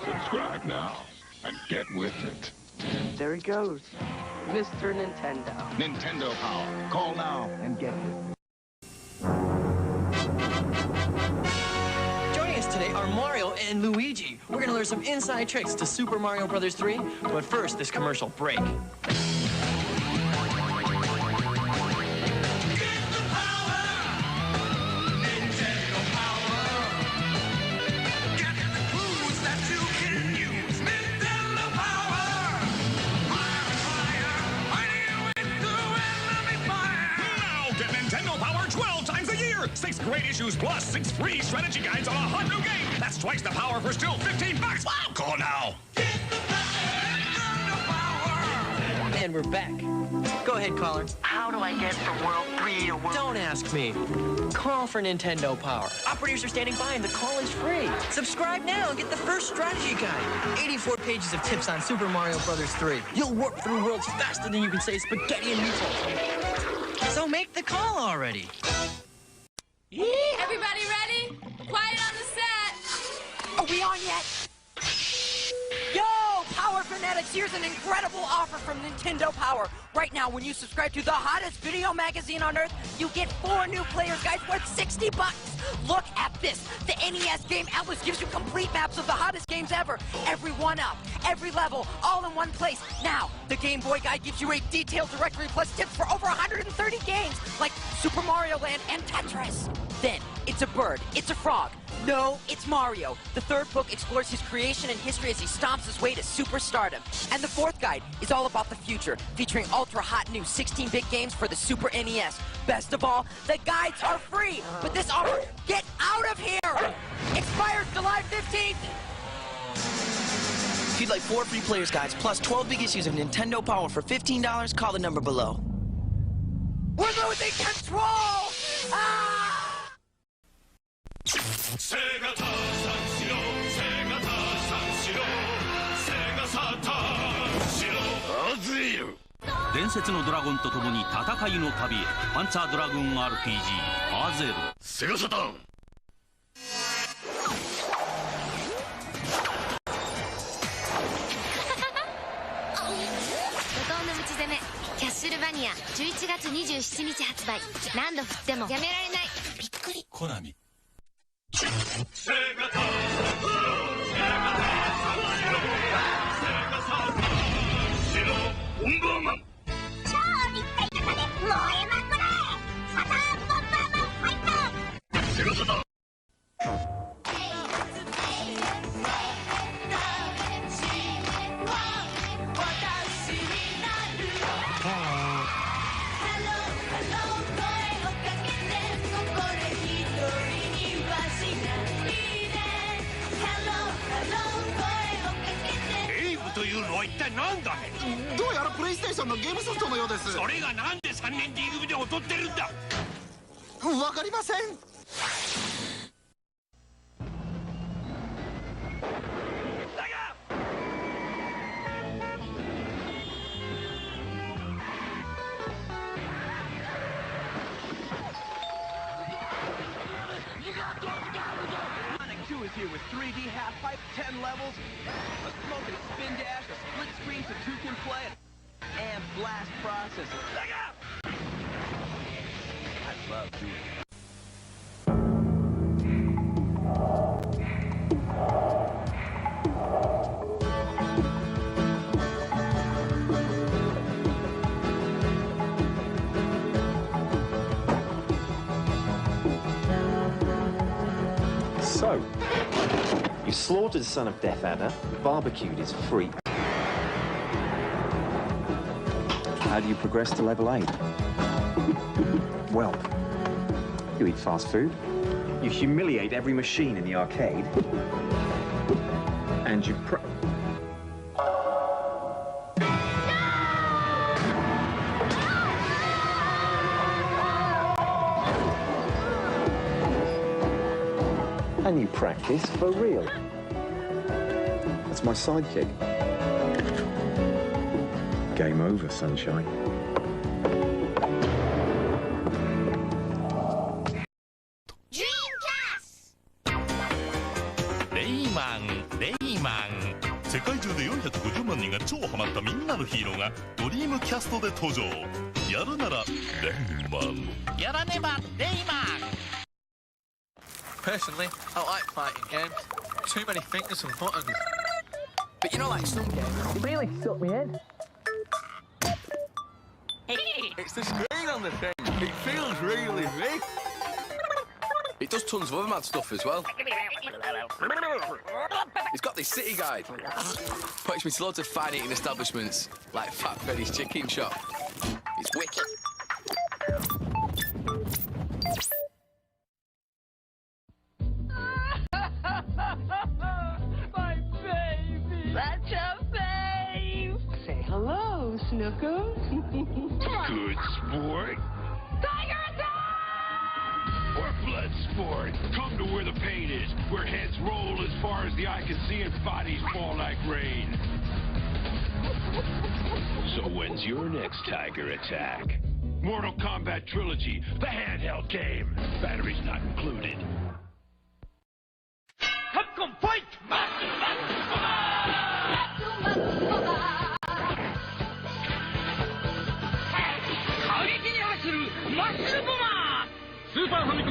Subscribe now and get with it. There he goes. Mr. Nintendo. Nintendo Power. Call now and get it. Joining us today are Mario and Luigi. We're going to learn some inside tricks to Super Mario Bros. 3. But first, this commercial break. Six great issues plus 6 free strategy guides on a hot new game. That's twice the power for still $15. Wow, call now. And we're back. Go ahead, caller. How do I get from World 3 to World... Don't ask me. Call for Nintendo Power. Operators are standing by and the call is free. Subscribe now and get the first strategy guide. 84 pages of tips on Super Mario Bros. 3. You'll warp through worlds faster than you can say spaghetti and meatballs. So make the call already. Everybody ready? Quiet on the set. Are we on yet? Yo, power for fanatics, here's an incredible offer from Nintendo Power. Right now, when you subscribe to the hottest video magazine on Earth, you get 4 new players guides worth $60. Look at this. The NES Game Atlas gives you complete maps of the hottest games ever. Every one-up, every level, all in one place. Now, the Game Boy Guide gives you a detailed directory plus tips for over 130 games, like Super Mario Land and Tetris. Then, it's a bird, it's a frog. No, it's Mario. The 3rd book explores his creation and history as he stomps his way to superstardom. And the 4th guide is all about the future, featuring ultra-hot new 16-bit games for the Super NES. Best of all, the guides are free. But this offer, get out of here! Expires July 15th! If you'd like 4 free players guides plus 12 big issues of Nintendo Power for $15, call the number below. We're losing control! Ah! Sega 伝説のドラゴンと共に戦いの旅へパンツァードラゴン RPG アーゼロセガサターン怒涛の道攻めキャッスルバニア11月27日発売何度振ってもやめられないびっくりコナミセガターボンバーマン超立体型で燃えまくれサターンボンバーマンファイターセガサターンというのは一体何だね。どうやらプレイステーションのゲームソフトのようです。それがなんで3年 D 組で劣ってるんだ。わかりません。Is here with 3D half pipe, 10 levels, a smoke and spin dash, a split screen so 2 can play, and blast processor. I love doing it. So, you slaughtered the son of Death Adder, barbecued his freak. How do you progress to level 8? Well, you eat fast food, you humiliate every machine in the arcade, and you And you practice for real. That's my sidekick. Game over, sunshine. Dreamcast! レイマン世界中で450万人が超ハマったみんなのヒーローがドリームキャストで登場。やるならレイマンやらねばレイマン。 Personally, I like fighting games. Too many fingers and buttons. But you know, like some games, it really sucked me in. It's the screen on the thing. It feels really big. It does tons of other mad stuff as well. It's got this city guide. Puts me to loads of fine eating establishments, like Fat Freddy's Chicken Shop. It's wicked. My baby! Such a babe! Say hello, Snookums. Good sport. Tiger attack! Or blood sport. Come to where the pain is, where heads roll as far as the eye can see and bodies fall like rain. So when's your next tiger attack? Mortal Kombat Trilogy, the handheld game. Batteries not included. Capcom fight!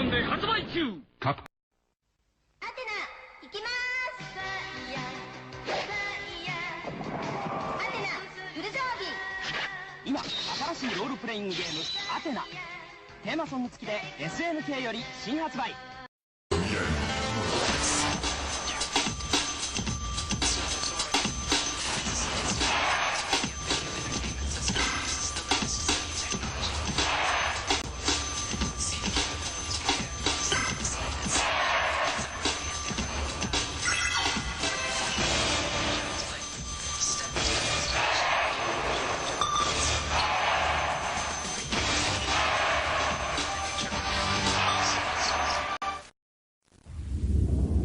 軍で発売中。アテナ行きます。さいやアテナフル装備。今新しいロールプレイングゲームアテナテーマソング付きで SNK より新発売。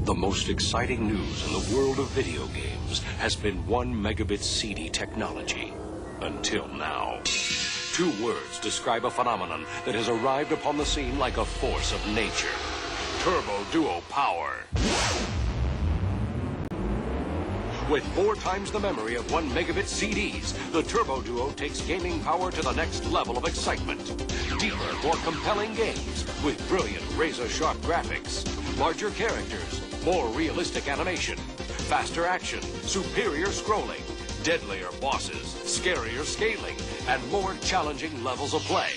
The most exciting news in the world of video games has been 1 megabit CD technology. Until now. 2 words describe a phenomenon that has arrived upon the scene like a force of nature. Turbo Duo Power. With 4 times the memory of 1 megabit CDs, the Turbo Duo takes gaming power to the next level of excitement. Deeper, more compelling games with brilliant razor-sharp graphics, larger characters, more realistic animation, faster action, superior scrolling, deadlier bosses, scarier scaling, and more challenging levels of play.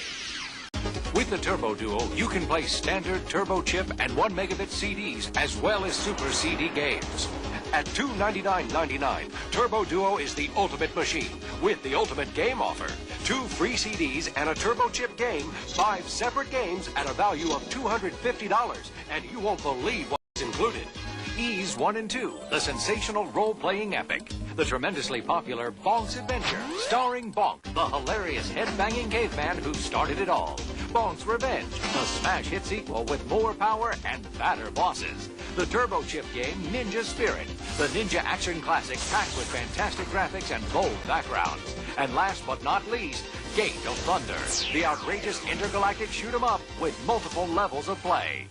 With the Turbo Duo, you can play standard Turbo Chip and 1 megabit CDs as well as Super CD games. At $299.99, Turbo Duo is the ultimate machine with the ultimate game offer. 2 free CDs and a Turbo Chip game, 5 separate games at a value of $250, and you won't believe what's included. Ys 1 and 2, the sensational role-playing epic. The tremendously popular Bonk's Adventure, starring Bonk, the hilarious head-banging caveman who started it all. Bonk's Revenge, the smash hit sequel with more power and fatter bosses. The Turbo Chip game Ninja Spirit, the ninja action classic packed with fantastic graphics and bold backgrounds. And last but not least, Gate of Thunder, the outrageous intergalactic shoot-'em-up with multiple levels of play.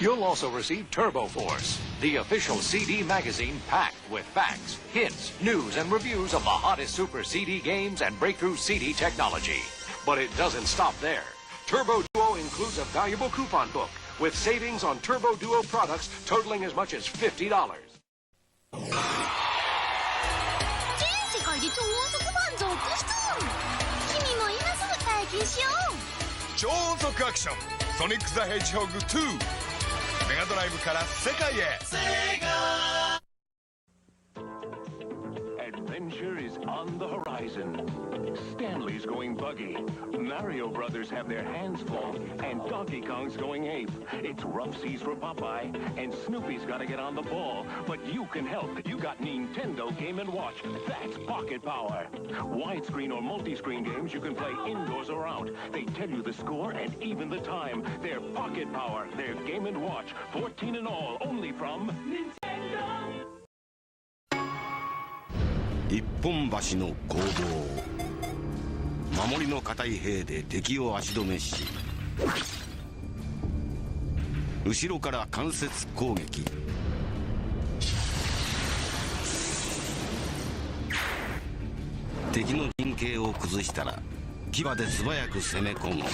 You'll also receive Turbo Force, the official CD magazine packed with facts, hints, news, and reviews of the hottest Super CD games and breakthrough CD technology. But it doesn't stop there. Turbo Duo includes a valuable coupon book with savings on Turbo Duo products totaling as much as $50. 全世界で超速版続出。君も今すぐ体験しよう。超速アクションソニック・ザ・ヘッジホッグ2メガドライブから世界へ。Adventure is on the horizon. Stanley's going buggy. Mario Brothers have their hands full, and Donkey Kong's going ape. It's rough seas for Popeye, and Snoopy's got to get on the ball. But you can help. You got Nintendo Game & Watch. That's pocket power. Widescreen or multi-screen games you can play indoors or out. They tell you the score and even the time. They're pocket power. They're Game & Watch. 14 in all, only from Nintendo. 一本橋の攻防。守りの堅い兵で敵を足止めし、後ろから間接攻撃。敵の陣形を崩したら牙で素早く攻め込む。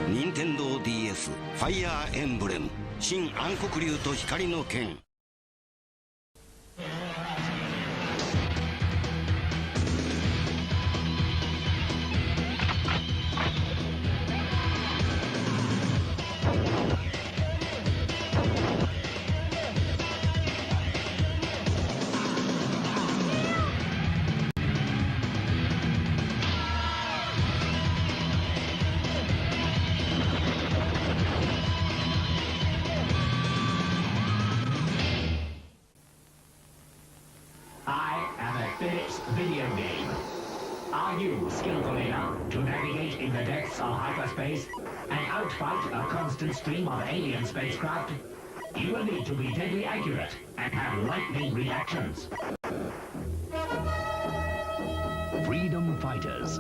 任天堂 DS ファイヤーエンブレム新暗黒竜と光の剣。Video game. Are you skillful enough to navigate in the depths of hyperspace and outfight a constant stream of alien spacecraft? You will need to be deadly accurate and have lightning reactions. Freedom Fighters.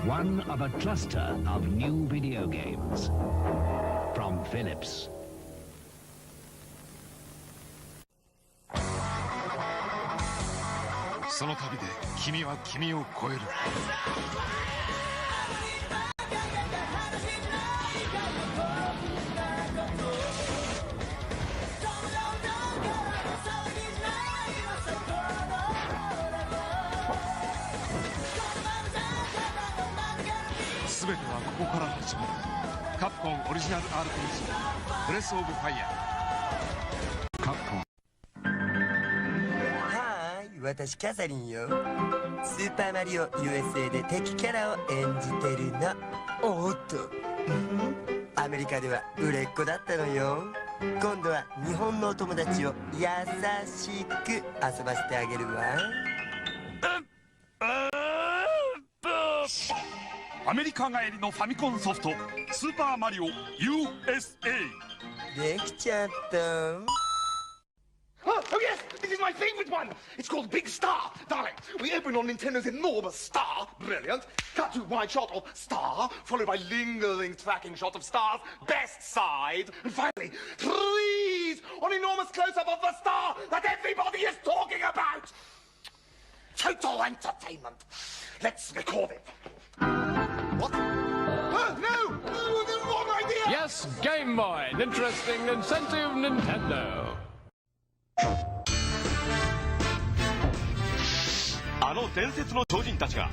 One of a cluster of new video games. From Philips. その旅で君は君を超える。こから始まる。カプコンオリジナル RPG ブレスオブファイヤー。カプコン。はーい、私キャサリンよ。スーパーマリオ USA で敵キャラを演じてるの。おっと、アメリカでは売れっ子だったのよ。今度は日本のお友達を優しく遊ばせてあげるわ。アメリカ帰りのファミコンソフトスーパーマリオ USA できちゃった。Oh yes, this is my favorite one. It's called Big Star. Darling, we open on Nintendo's enormous star. Brilliant. Cut to wide shot of star, followed by lingering tracking shot of star's best side. And finally, freeze on enormous close-up of the star that everybody is talking about. Total entertainment. Let's record it. What? Oh, no! The wrong idea! Yes, Game Boy. An interesting, incentive Nintendo. あの伝説の超人たちが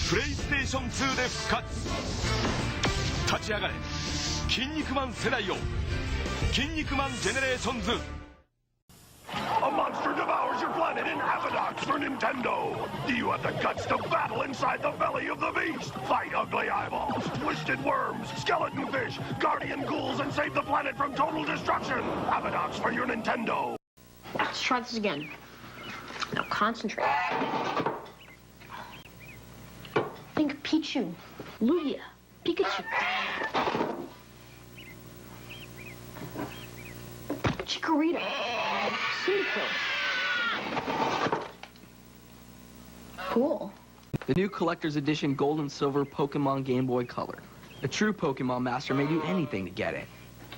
プレイステーション2で復活。立ち上がれ筋肉マン世代を筋肉マンジェネレーションズ。 A monster devours your planet in Avadox for Nintendo. Do you have the guts to battle inside the belly of the beast? Fight ugly eyeballs, twisted worms, skeleton fish, guardian ghouls, and save the planet from total destruction. Avadox for your Nintendo. Let's try this again. Now concentrate. Think Pichu, Lugia, Pikachu. Chikorita, Cyndaquil. Cool. The new collector's edition Gold and Silver Pokemon Game Boy Color. A true Pokemon master may do anything to get it.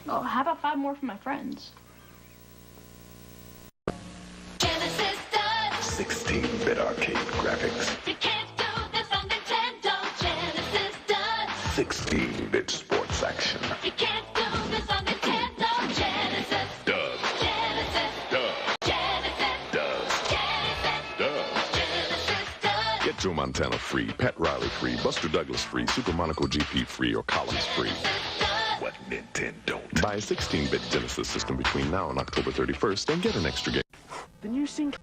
Oh, how about 5 more for my friends? 16-bit arcade graphics. You can't do this on Nintendo. Genesis does. 16-bit sports action. You can't do this on Nintendo. Genesis does. Genesis does. Genesis does. Genesis does. Genesis does. Get Joe Montana free, Pat Riley free, Buster Douglas free, Super Monaco GP free, or Collins free. What Nintendo? Buy a 16-bit Genesis system between now and October 31st and get an extra game. The new sync.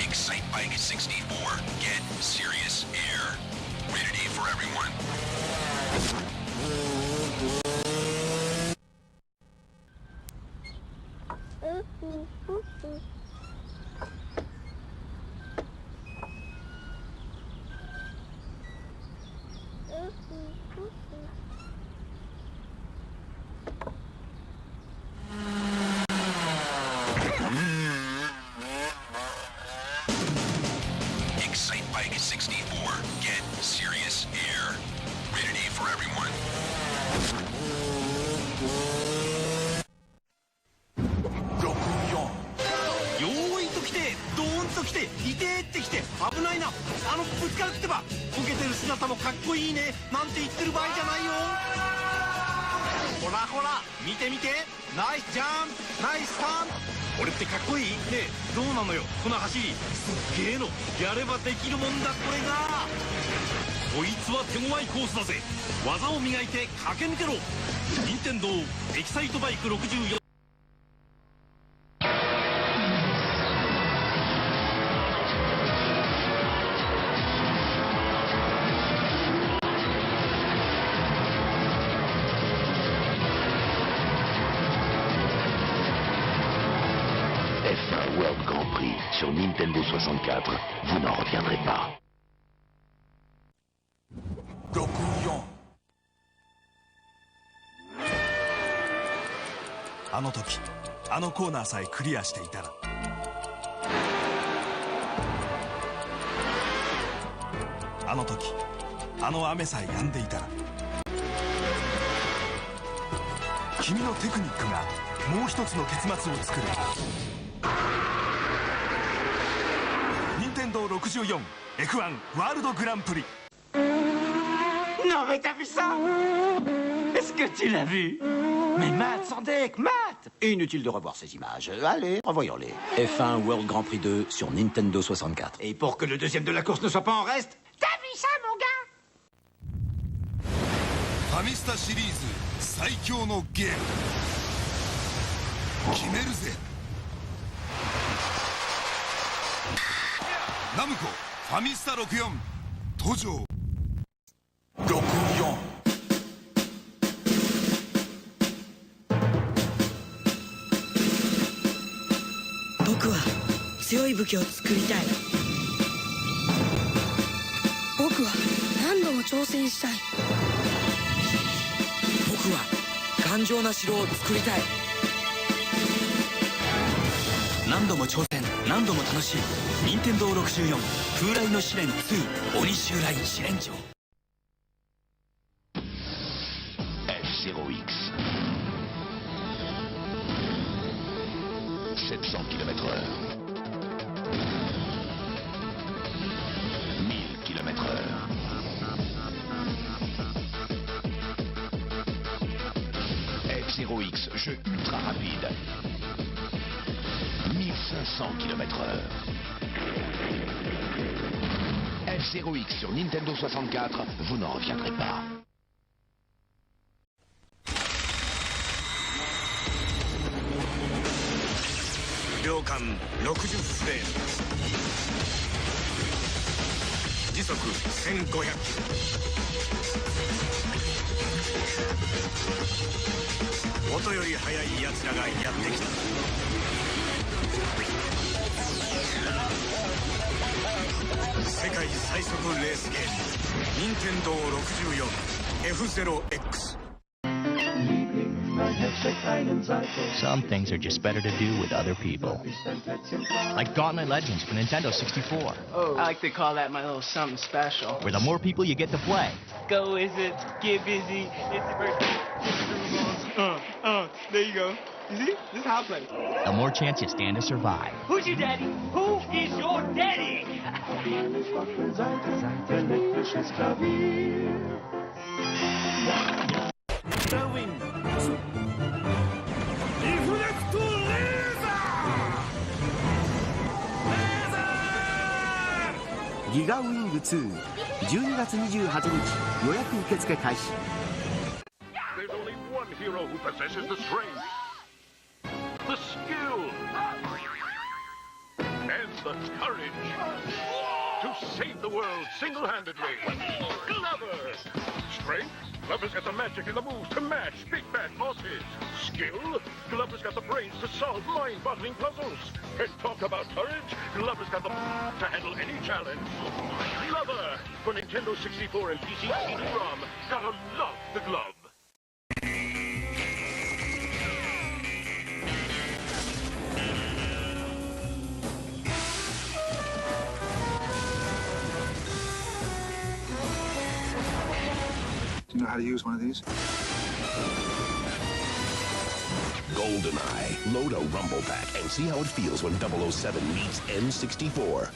Excite Bike 64. Get serious air. Rated E for everyone. Excite Bike 64. Get serious air. Rated E for everyone. よーいと来てドーンと来ていてーって来て危ないな。ぶつかるってばこけてる姿もかっこいいねなんて言ってる場合じゃないよ。ほらほら見て見てナイスジャンプナイスターン。俺ってかっこいいねえどうなのよこの走りすっげえのやればできるもんだこれが。こいつは手強いコースだぜ技を磨いて駆け抜けろ。任天堂エキサイトバイク64。F1 World Grand Prix sur Nintendo 64, vous n'en reviendrez pas. 64あの時あのコーナーさえクリアしていたらあの時あの雨さえ止んでいたら君のテクニックがもう一つの結末を作る。任 Nintendo 64 F1 ワールドグランプリ。 Non mais t'as vu ça? Est-ce que tu l'as vu? Mais Matt, sans deck, Matt! Inutile de revoir ces images. Allez, revoyons-les. F1 World Grand Prix 2 sur Nintendo 64. Et pour que le deuxième de la course ne soit pas en reste, t'as vu ça, mon gars? ファミスタシリーズ最強のゲーム決めるぜ。ナムコファミスタ64登場。64僕は強い武器を作りたい。僕は何度も挑戦したい。僕は頑丈な城を作りたい。何度も挑戦、何度も楽しい。任天堂64風来の試練2鬼襲来試練場。 F0X 700 km/h 1000 km/h F0X, jeu ultra rapide 1500 km/h F0X sur Nintendo 64, vous n'en reviendrez pas. 秒間60フレーム、時速1500キロ。音より速い奴らがやってきた。世界最速レースゲーム、任天堂64 F0X。 Some things are just better to do with other people. Like Gauntlet Legends for Nintendo 64. Oh, I like to call that my little something special. Where the more people you get to play. Go Wizards, get busy, it's the birthday. There you go. You see? This is how I play. The more chance you stand to survive. Who's your daddy? Who is your daddy? Giga Wing 2 12月28日予約受付開始。 There's only one hero who possesses the strength, the skill, and the courage to save the world single-handedly. Glover! Strength? Glover's got the magic and the moves to match big bad bosses. Skill? Glover's got the brains to solve mind-boggling puzzles. And talk about courage? Glover's got the to handle any challenge. Glover! For Nintendo 64 and PC CD-ROM. Gotta love the glove. Do you know how to use one of these? GoldenEye. Load a Rumble Pack and see how it feels when 007 meets N64.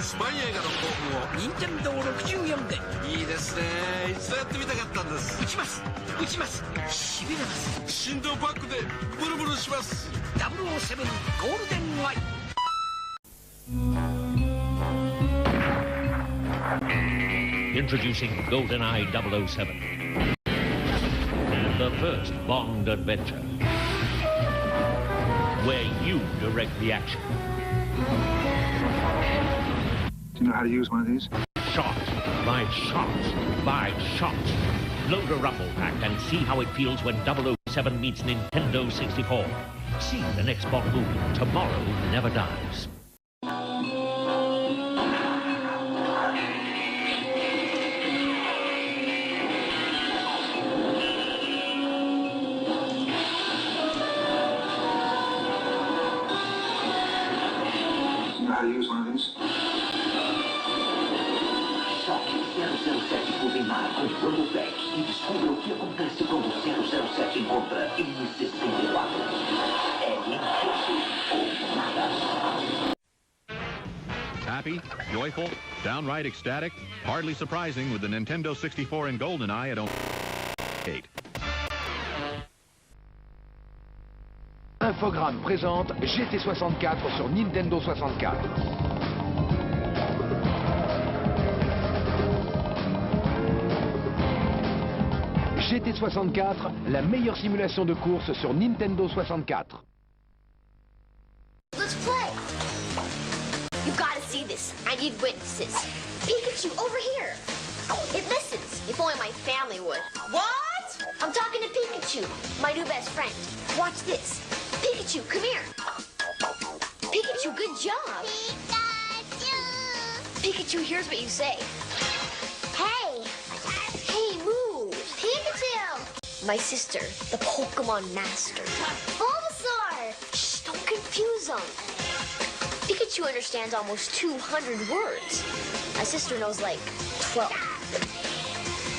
スパイ映画の興奮を任天堂64でいいですね。一度やってみたかったんです。撃ちます撃ちますしびれます。振動パックでブルブルします。007ゴールデンアイ。Introducing GoldenEye 007, the first Bond adventure, where you direct the action. Do you know how to use one of these? Shot by shot by shot. Load a Rumble Pack and see how it feels when 007 meets Nintendo 64. See the next Bond movie. Tomorrow never dies. How to use one of these? Choque 007 Goldeneye com Rumble Pack e descubra o que acontece quando 007 encontra M64. Joyful, downright ecstatic, hardly surprising with the Nintendo 64 and GoldenEye at 8. Infogrames présente GT64 sur Nintendo 64. GT64, la meilleure simulation de course sur Nintendo 64. Let's play! You gotta see this. I need witnesses. Pikachu, over here! It listens. If only my family would. What? I'm talking to Pikachu, my new best friend. Watch this. Pikachu, come here. Pikachu, good job. Pikachu hears what you say. Hey! Hey, move! Pikachu! My sister, the Pokemon master. Bulbasaur! Shh, don't confuse them. Pikachu understands almost 200 words. My sister knows like 12.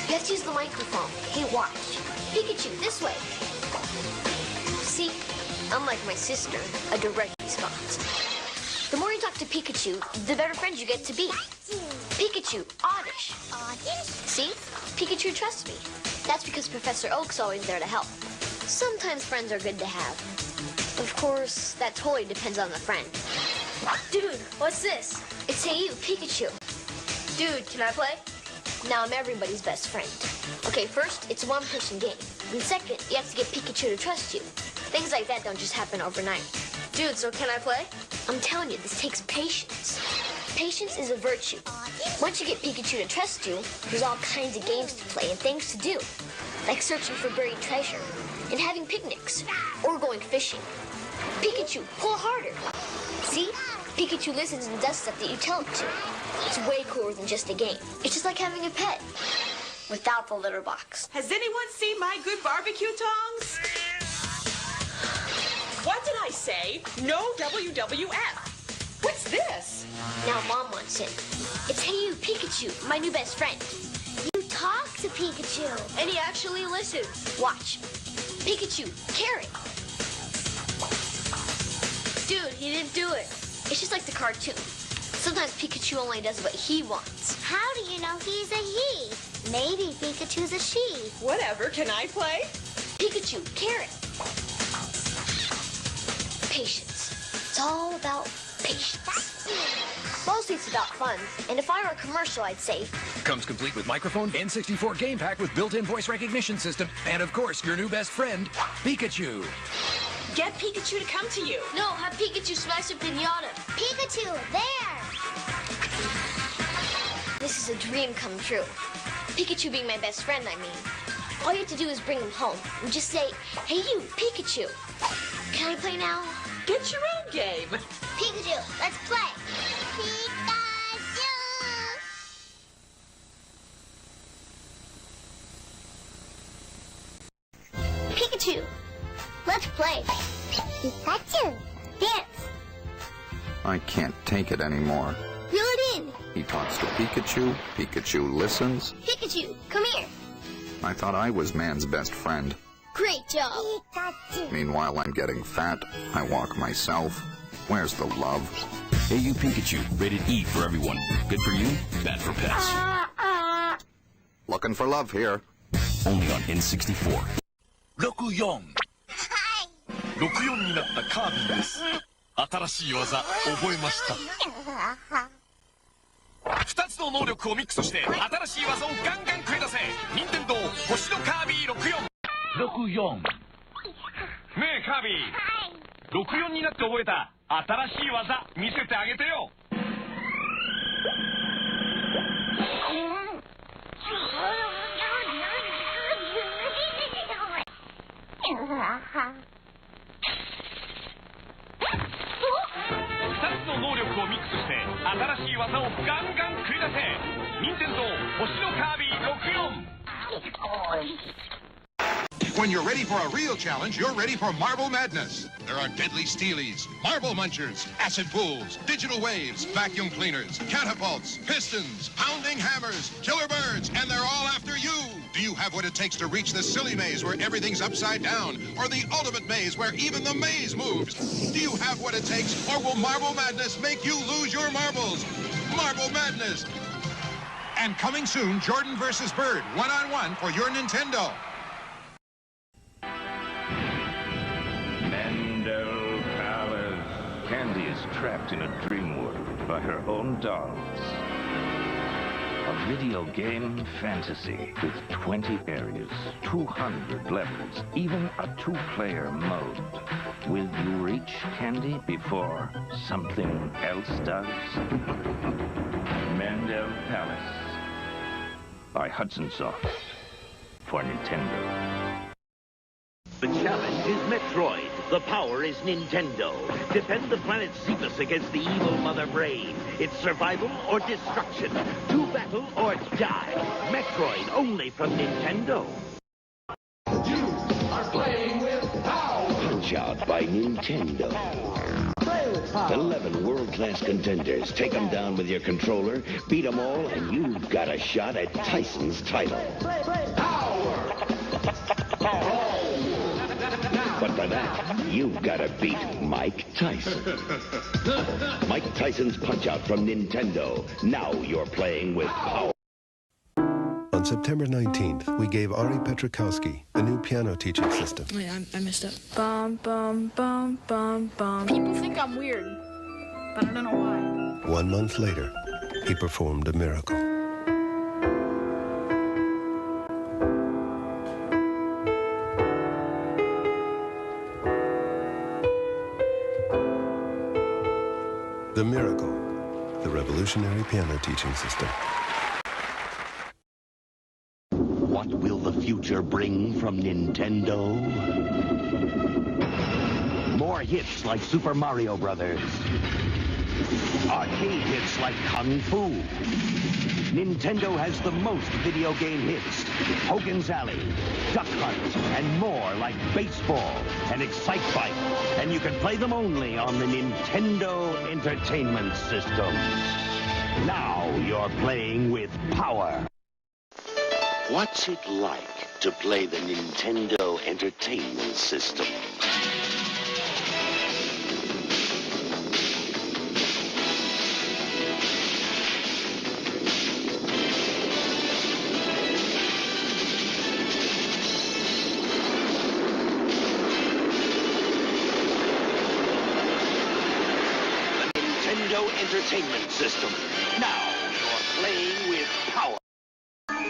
You have to use the microphone. Hey, watch. Pikachu, this way. See? Unlike my sister, a direct response. The more you talk to Pikachu, the better friend you get to be. Pikachu, oddish. See? Pikachu trusts me. That's because Professor Oak's always there to help. Sometimes friends are good to have. Of course, that totally depends on the friend. Dude, what's this? It's Hey You, Pikachu. Dude, can I play? Now I'm everybody's best friend. Okay, first, it's a one-person game. And second, you have to get Pikachu to trust you. Things like that don't just happen overnight. Dude, so can I play? I'm telling you, this takes patience. Patience is a virtue. Once you get Pikachu to trust you, there's all kinds of games to play and things to do. Like searching for buried treasure, and having picnics, or going fishing. Pikachu, pull harder. See? Pikachu listens and does stuff that you tell him to. It's way cooler than just a game. It's just like having a pet. Without the litter box. Has anyone seen my good barbecue tongs? What did I say? No WWF. What's this? Now Mom wants it. It's Hey You, Pikachu, my new best friend. You talk to Pikachu. And he actually listens. Watch. Pikachu, carrot. Dude, he didn't do it. It's just like the cartoon. Sometimes Pikachu only does what he wants. How do you know he's a he? Maybe Pikachu's a she. Whatever, can I play? Pikachu, carrot. Patience. It's all about patience. Mostly it's about fun. And if I were a commercial, I'd say... Comes complete with microphone, N64 game pack with built-in voice recognition system, and of course, your new best friend, Pikachu. Get Pikachu to come to you. No, have Pikachu smash a pinata. Pikachu, there! This is a dream come true. Pikachu being my best friend, I mean. All you have to do is bring him home and just say, Hey you, Pikachu. Can I play now? Get your own game. Pikachu, let's play. Pikachu! Pikachu, let's play. Pikachu, dance. I can't take it anymore. Reel it in. He talks to Pikachu, Pikachu listens. Pikachu, come here. I thought I was man's best friend. Great job. Pikachu. Meanwhile, I'm getting fat. I walk myself. Where's the love? Hey You, Pikachu, rated E for everyone. Good for you, bad for pets. Looking for love here. Only on N64. 64 になったカービィです。新しい技覚えました。2つの能力をミックスして新しい技をガンガン繰り出せ。任天堂星のカービィ64。ねえカービィ、64になって覚えた新しい技見せてあげてよ。2つの能力をミックスして新しい技をガンガン繰り出せ。任天堂星のカービィ64。 When you're ready for a real challenge, you're ready for Marble Madness. There are deadly steelies, marble munchers, acid pools, digital waves, vacuum cleaners, catapults, pistons, pounding hammers, killer birds, and they're all after you. Do you have what it takes to reach the silly maze where everything's upside down, or the ultimate maze where even the maze moves? Do you have what it takes, or will Marble Madness make you lose your marbles? Marble Madness. And coming soon, Jordan versus Bird, one-on-one for your Nintendo. Mendel Palace. Candy is trapped in a dream world by her own dolls. A video game fantasy with 20 areas, 200 levels, even a two-player mode. Will you reach Candy before something else does? Mendel Palace by Hudson Soft for Nintendo. The challenge is Metroid. The power is Nintendo. Defend the planet Xephus against the evil Mother Brain. It's survival or destruction. Do battle or die. Metroid only from Nintendo. You are playing with power. Punch-Out by Nintendo. 11 world-class contenders. Take them down with your controller, beat them all, and you've got a shot at Tyson's title. But for that, you've got to beat Mike Tyson. Mike Tyson's Punch-Out from Nintendo. Now you're playing with power. On September 19th, we gave Ari Petrikowski a new piano teaching system. Wait, I messed up. Bum, bum, bum, bum, bum. People think I'm weird, but I don't know why. 1 month later, he performed a miracle. The Miracle, the revolutionary piano teaching system. What will the future bring from Nintendo? More hits like Super Mario Brothers. Arcade hits like Kung Fu. Nintendo has the most video game hits. Hogan's Alley, Duck Hunt, and more like baseball and Excite Bike. And you can play them only on the Nintendo Entertainment System. Now you're playing with power. What's it like to play the Nintendo Entertainment System? Entertainment System. Now you're playing with power.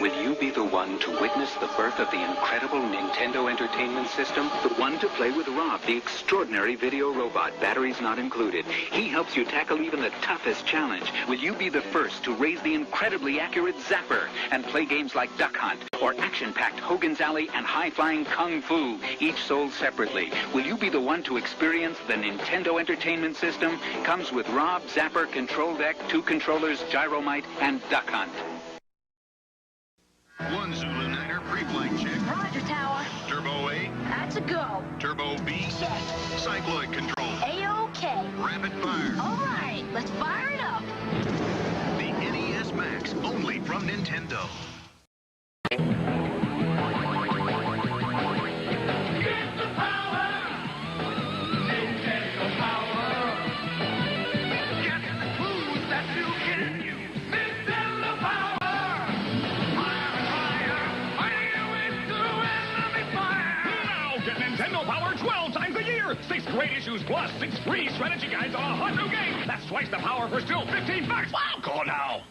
Will you be the one to witness the birth of the incredible Nintendo Entertainment System? The one to play with Rob, the extraordinary video robot, batteries not included. He helps you tackle even the toughest challenge. Will you be the first to raise the incredibly accurate Zapper and play games like Duck Hunt or action-packed Hogan's Alley and high-flying Kung Fu, each sold separately? Will you be the one to experience the Nintendo Entertainment System? Comes with Rob, Zapper, Control Deck, 2 controllers, Gyromite, and Duck Hunt. 1 Zulu Niner pre-flight check. Roger, Tower. Turbo A. That's a go. Turbo B. Check. Cycloid control. A-OK. Rapid fire. All right, let's fire it up. The NES Max, only from Nintendo. Nintendo Power 12 times a year. 6 great issues plus 6 free strategy guides on a hot new game. That's twice the power for still $15. Wow, call now.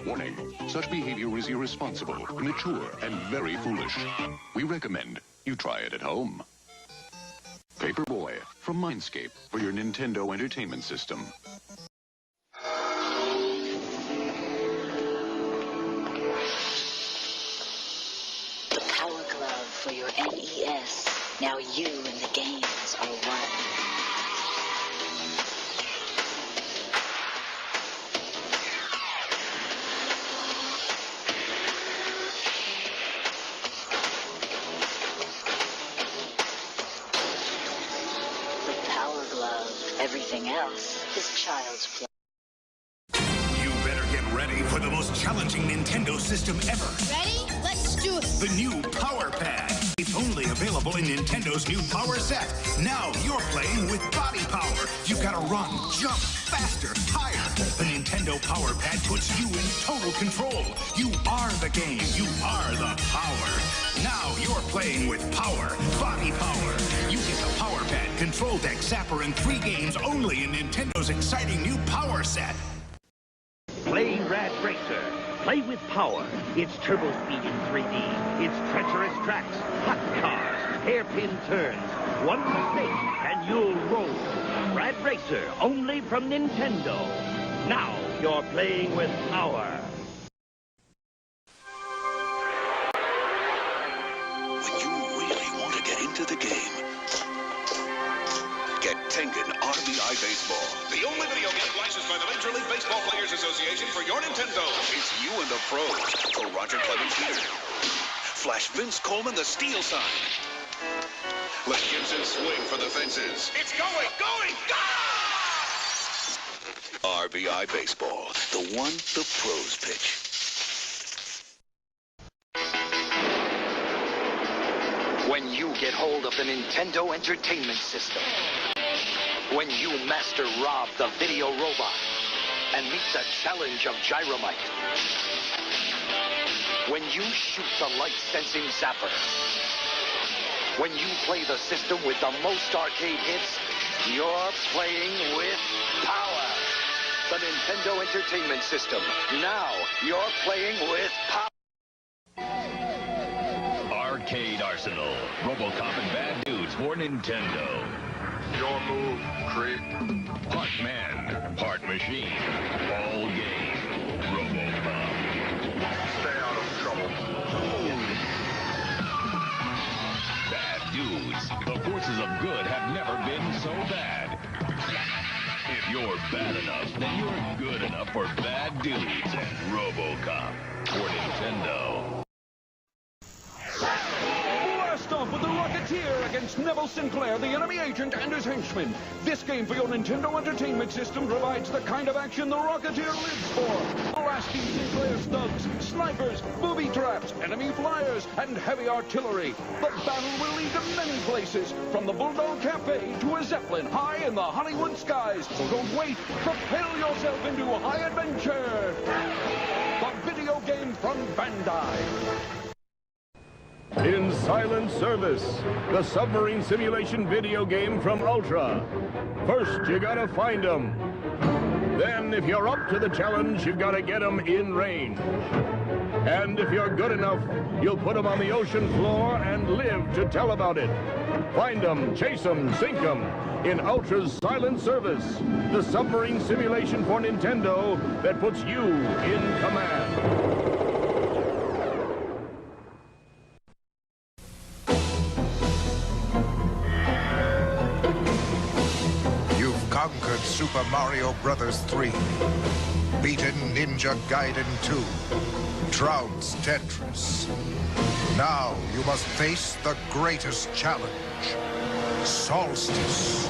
Warning, such behavior is irresponsible, immature, and very foolish. We recommend you try it at home. Paperboy from Mindscape for your Nintendo Entertainment System. The Power Glove for your NES. Now you and the games are one. Everything else is child's play. You better get ready for the most challenging Nintendo system ever. Ready? Let's do it. The new Power Pad. It's only available in Nintendo's new Power Set. Now you're playing with body power. You've got to run, jump, faster, higher. The Nintendo Power Pad puts you in total control. You are the game. You are the power. Now you're playing with power, body power. You get the Power Pad, Control Deck, Zapper, and 3 games only in Nintendo's exciting new Power Set. Play Rad Racer. Play with power. It's turbo speed in 3D. It's treacherous tracks, hot cars, hairpin turns. One mistake and you'll roll. Rad Racer, only from Nintendo. Now you're playing with power. When you really want to get into the game, get Tengen RBI Baseball. The only video game licensed by the Major League Baseball Players Association for your Nintendo. It's you and the pros. For Roger Clemens Jr. Flash Vince Coleman the steal sign. Let Gibson swing for the fences. It's going, go! RBI Baseball, the one the pros pitch. When you get hold of the Nintendo Entertainment System, when you master Rob the video robot and meet the challenge of Gyromite, when you shoot the light-sensing zapper, when you play the system with the most arcade hits, you're playing with power. The Nintendo Entertainment System. Now you're playing with power. Arcade Arsenal. RoboCop and Bad Dudes for Nintendo. Your move, creep. Part man, part machine. All game. RoboCop. Stay out of trouble. Bad Dudes. The forces of good have never been so bad. If you're bad enough, then you're good enough for Bad Dudes and RoboCop for Nintendo. Blast off with the Rocketeer against Neville Sinclair, the enemy agent, and his henchmen. This game for your Nintendo Entertainment System provides the kind of action the Rocketeer lives for. Blasting Sinclair's thugs, snipers, booby traps, enemy flyers, and heavy artillery. The battle will lead to many places, from the Bulldog Cafe to a Zeppelin high in the Hollywood skies. So don't wait. Propel yourself into high adventure. The video game from Bandai. In Silent Service, the submarine simulation video game from Ultra. First, you gotta find them. Then, if you're up to the challenge, you've gotta get them in range. And if you're good enough, you'll put them on the ocean floor and live to tell about it. Find them, chase them, sink them in Ultra's Silent Service, the submarine simulation for Nintendo that puts you in command. Conquered Super Mario Bros. 3, beaten Ninja Gaiden 2, trounced Tetris. Now you must face the greatest challenge, Solstice.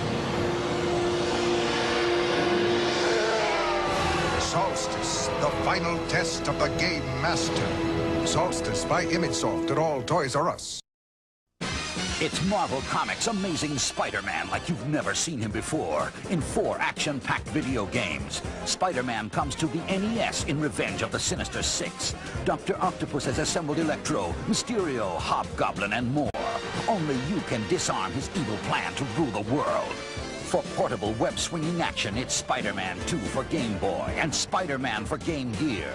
Solstice, the final test of the Game Master. Solstice by ImageSoft at all Toys R Us. It's Marvel Comics' Amazing Spider-Man like you've never seen him before, in 4 action-packed video games. Spider-Man comes to the NES in Revenge of the Sinister Six. Dr. Octopus has assembled Electro, Mysterio, Hobgoblin, and more. Only you can disarm his evil plan to rule the world. For portable web-swinging action, it's Spider-Man 2 for Game Boy and Spider-Man for Game Gear.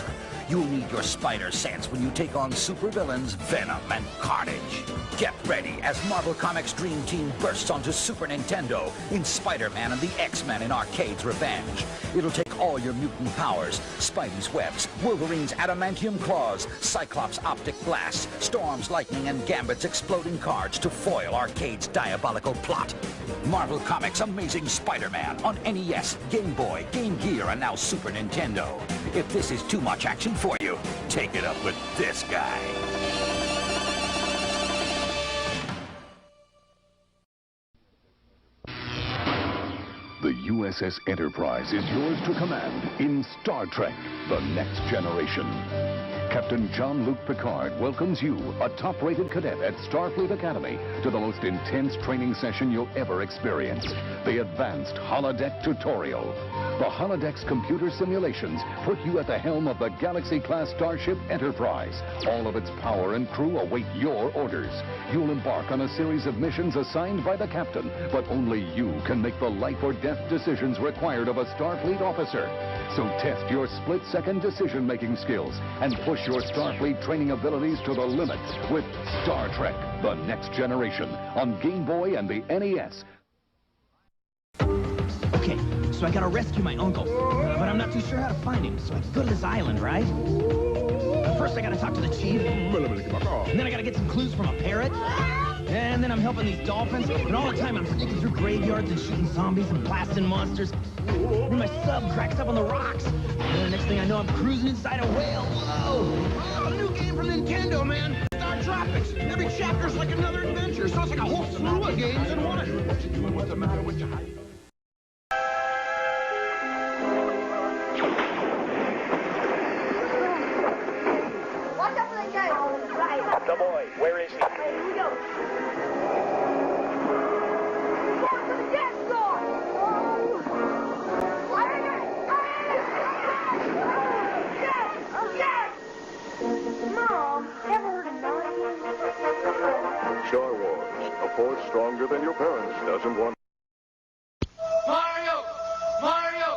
You'll need your spider sense when you take on supervillains Venom and Carnage. Get ready as Marvel Comics' Dream Team bursts onto Super Nintendo in Spider-Man and the X-Men in Arcade's Revenge. It'll take all your mutant powers, Spidey's webs, Wolverine's adamantium claws, Cyclops' optic blasts, Storm's lightning, and Gambit's exploding cards to foil Arcade's diabolical plot. Marvel Comics' Amazing Spider-Man on NES, Game Boy, Game Gear, and now Super Nintendo. If this is too much action for you, take it up with this guy. The USS Enterprise is yours to command in Star Trek: The Next Generation. Captain Jean-Luc Picard welcomes you, a top-rated cadet at Starfleet Academy, to the most intense training session you'll ever experience, the Advanced Holodeck Tutorial. The Holodeck's computer simulations put you at the helm of the Galaxy-class starship Enterprise. All of its power and crew await your orders. You'll embark on a series of missions assigned by the captain, but only you can make the life-or-death decisions required of a Starfleet officer. So test your split-second decision-making skills and push your Starfleet training abilities to the limit with Star Trek: The Next Generation on Game Boy and the NES. Okay, so I gotta rescue my uncle, but I'm not too sure how to find him, so I go to this island, right? First I gotta talk to the chief, and then I gotta get some clues from a parrot, and then I'm helping these dolphins, and all the time I'm sneaking through graveyards and shooting zombies and blasting monsters. Then my sub cracks up on the rocks, and the next thing I know I'm cruising inside a whale. Whoa! Oh, new game from Nintendo, man! Star Tropics! Every chapter's like another adventure, so it's like a whole slew of games in one. What you doing? What's the matter with you? The boy, where is he? Here we go. Down to the gas door! Mom, ever heard of Narnia? Star Wars, a force stronger than your parents doesn't want. Mario! Mario!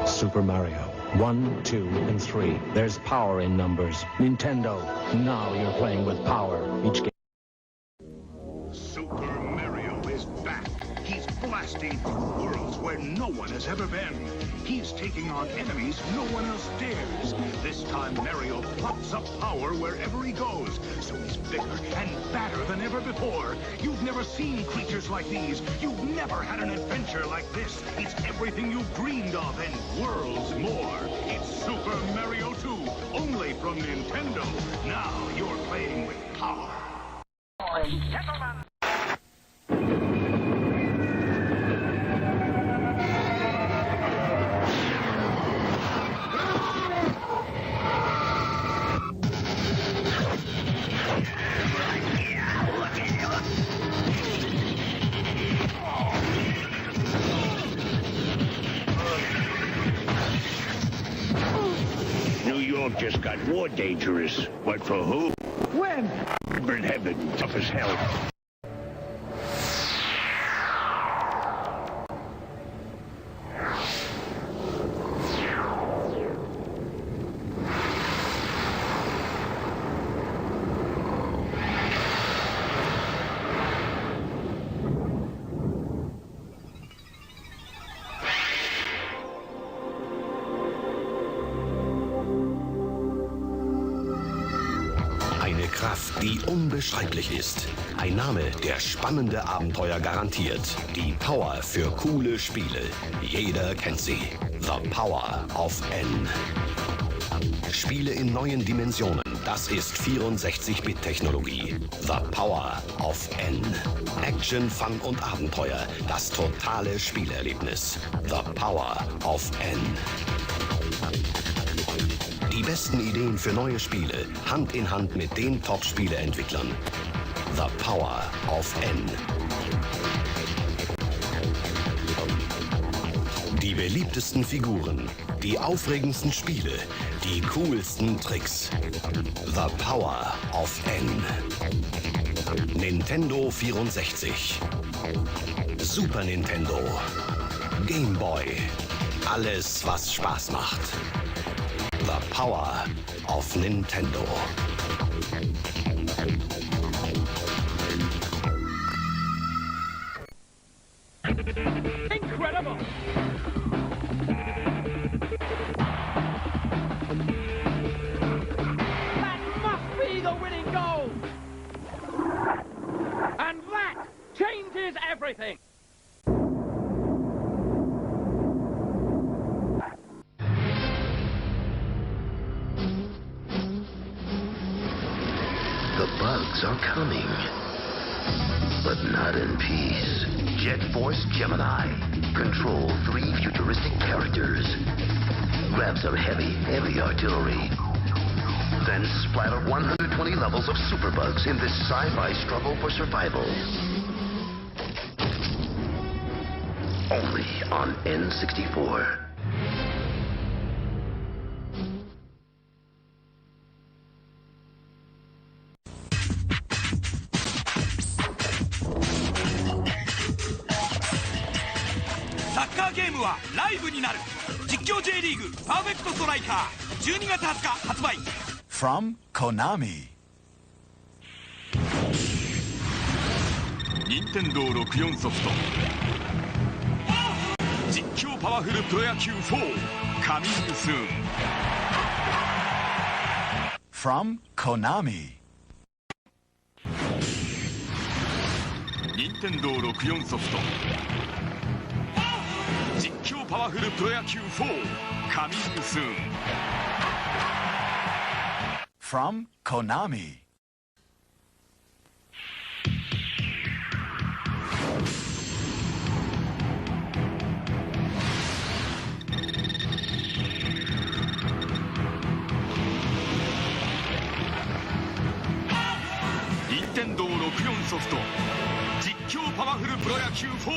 Super Mario. 1, 2, and 3. There's power in numbers. Nintendo, now you're playing with power. Each game. Super Mario is back. He's blasting through worlds where no one has ever been. He's taking on enemies no one else dares. This time Mario pops up power wherever he goes, so he's bigger and badder than ever before. You've never seen creatures like these. You've never had an adventure like this. It's everything you've dreamed of and worlds more. It's Super Mario 2, only from Nintendo. Now you're playing with power. Gentlemen. New York just got more dangerous. But for who? When? In heaven, tough as hell. Eine Kraft, die unbeschreiblich ist. Ein Name, der spannende Abenteuer garantiert. Die Power für coole Spiele. Jeder kennt sie. The Power of N. Spiele in neuen Dimensionen. Das ist 64-Bit-Technologie. The Power of N. Action, Fun und Abenteuer. Das totale Spielerlebnis. The Power of N. Die besten Ideen für neue Spiele, Hand in Hand mit den Top-Spieleentwicklern. The Power of N. Die beliebtesten Figuren, die aufregendsten Spiele, die coolsten Tricks. The Power of N. Nintendo 64. Super Nintendo. Game Boy. Alles, was Spaß macht. The Power of Nintendo. Incredible! That must be the winning goal! And that Giants are coming. But not in peace. Jet Force Gemini. Control 3 futuristic characters. Grab some heavy artillery. Then splatter 120 levels of superbugs in this sci-fi struggle for survival. Only on N64.ライブになる実況 J リーグパーフェクトストライカー12月20日発売 From Konami。 任天堂64ソフト実況パワフルプロ野球4カミングスーン From Konami。 任天堂64ソフト実況パワフルプロ野球4カミングスーン From Konami。 任天堂64ソフト実況パワフルプロ野球4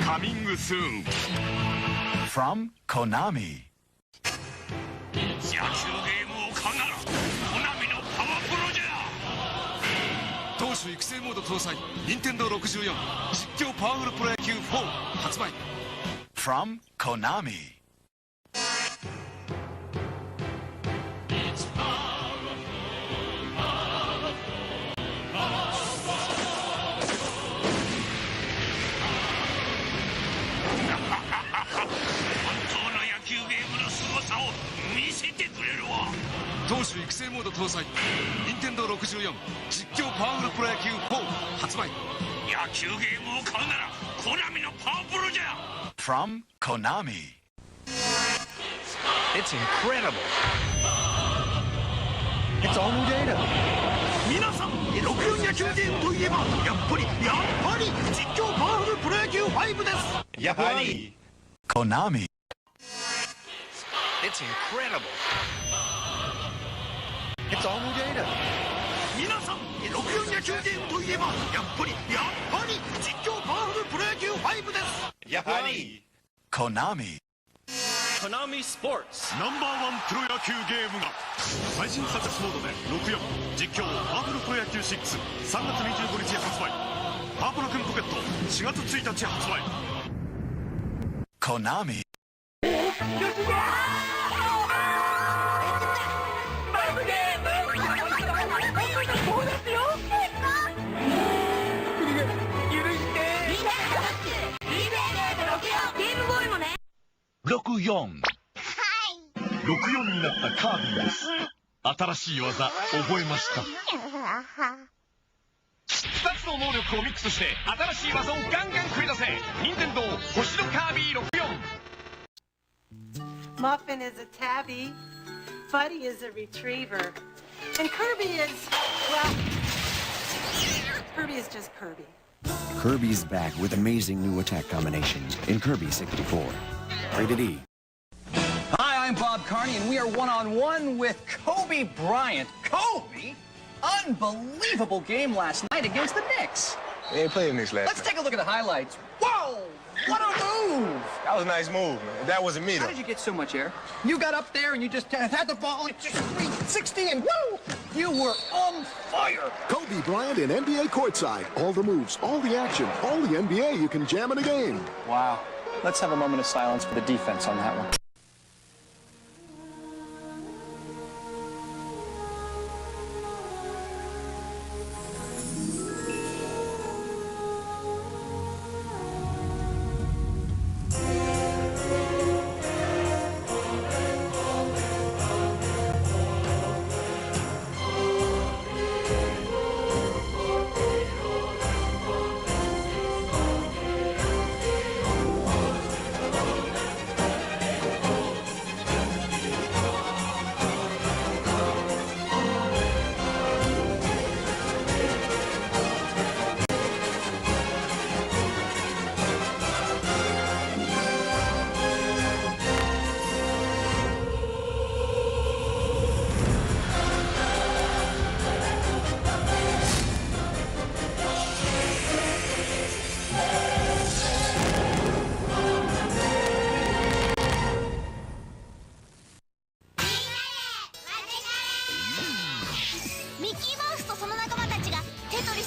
カミングスーン From Konami。 野球ゲームを買うならコナミのパワプロじゃ投手育成モード搭載任天堂64実況パワフルプロ野球4発売 From Konami。 投手育成モード搭載任天堂64実況パワフルプロ野球4発売野球ゲームを買うならコナミのパワプロじゃ From Konami。 It's incredible. It's all new data. 皆さん64野球ゲームといえばやっぱり実況パワフルプロ野球5ですやっぱり Konami。 It's incredible. It's all new data. 皆さん64野球ゲームといえばやっぱり実況パワフルプロ野球5ですやっぱり Konami。 Konami Sports ナンバーワンプロ野球ゲームが最新サクセスモードで64実況パワフルプロ野球63月25日発売パワプロくんポケット4月1日発売 Konami。 64 64になったカービィです。新しい技覚えました。2つの能力をミックスして新しい技をガンガン繰り出せ任天堂星のカービィ64 Muffin is a tabby, Buddy is a retriever, and Kirby is, well, Kirby is just Kirby. Kirby's back with amazing new attack combinations in Kirby 64. Rated E. Hi, I'm Bob Carney, and we are one-on-one with Kobe Bryant. Kobe? Unbelievable game last night against the Knicks. We ain't playing Knicks last Let's take a look at the highlights. Whoa! What a move! That was a nice move, man. That wasn't me, though. How did you get so much air? You got up there and you just had the ball and just 360 and woo! You were on fire! Kobe Bryant in NBA courtside. All the moves, all the action, all the NBA you can jam in a game. Wow. Let's have a moment of silence for the defense on that one.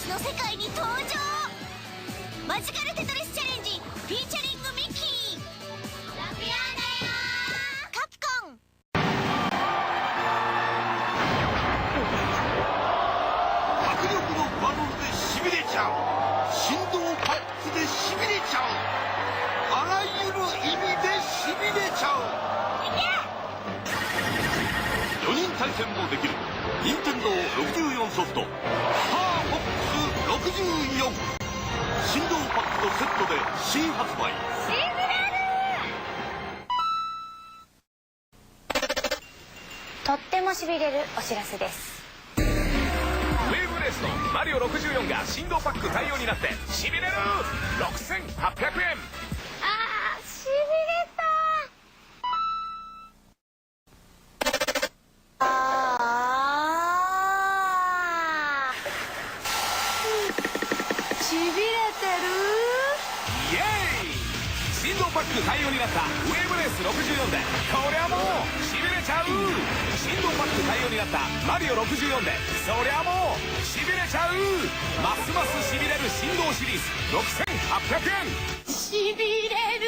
私の世界に登場。マジカルテトリスチャレンジフィーチャリングミッキー。ラピアだよー。カプコン。迫力のバトルでしびれちゃう。振動パックでしびれちゃう。あらゆる意味でしびれちゃう。4人対戦もできる任天堂64ソフトスターフォックス64。振動パックとセットで新発売。とってもしびれるお知らせです。ウェーブレースのマリオ64が振動パック対応になってしびれる。6800円。あー、しびれた。しびれてる。イエーイ。振動パック対応になったウェーブレース64でこりゃもうしびれちゃう。振動パック対応になったマリオ64でそりゃもうしびれちゃう。ますますしびれる振動シリーズ6800円。しびれる。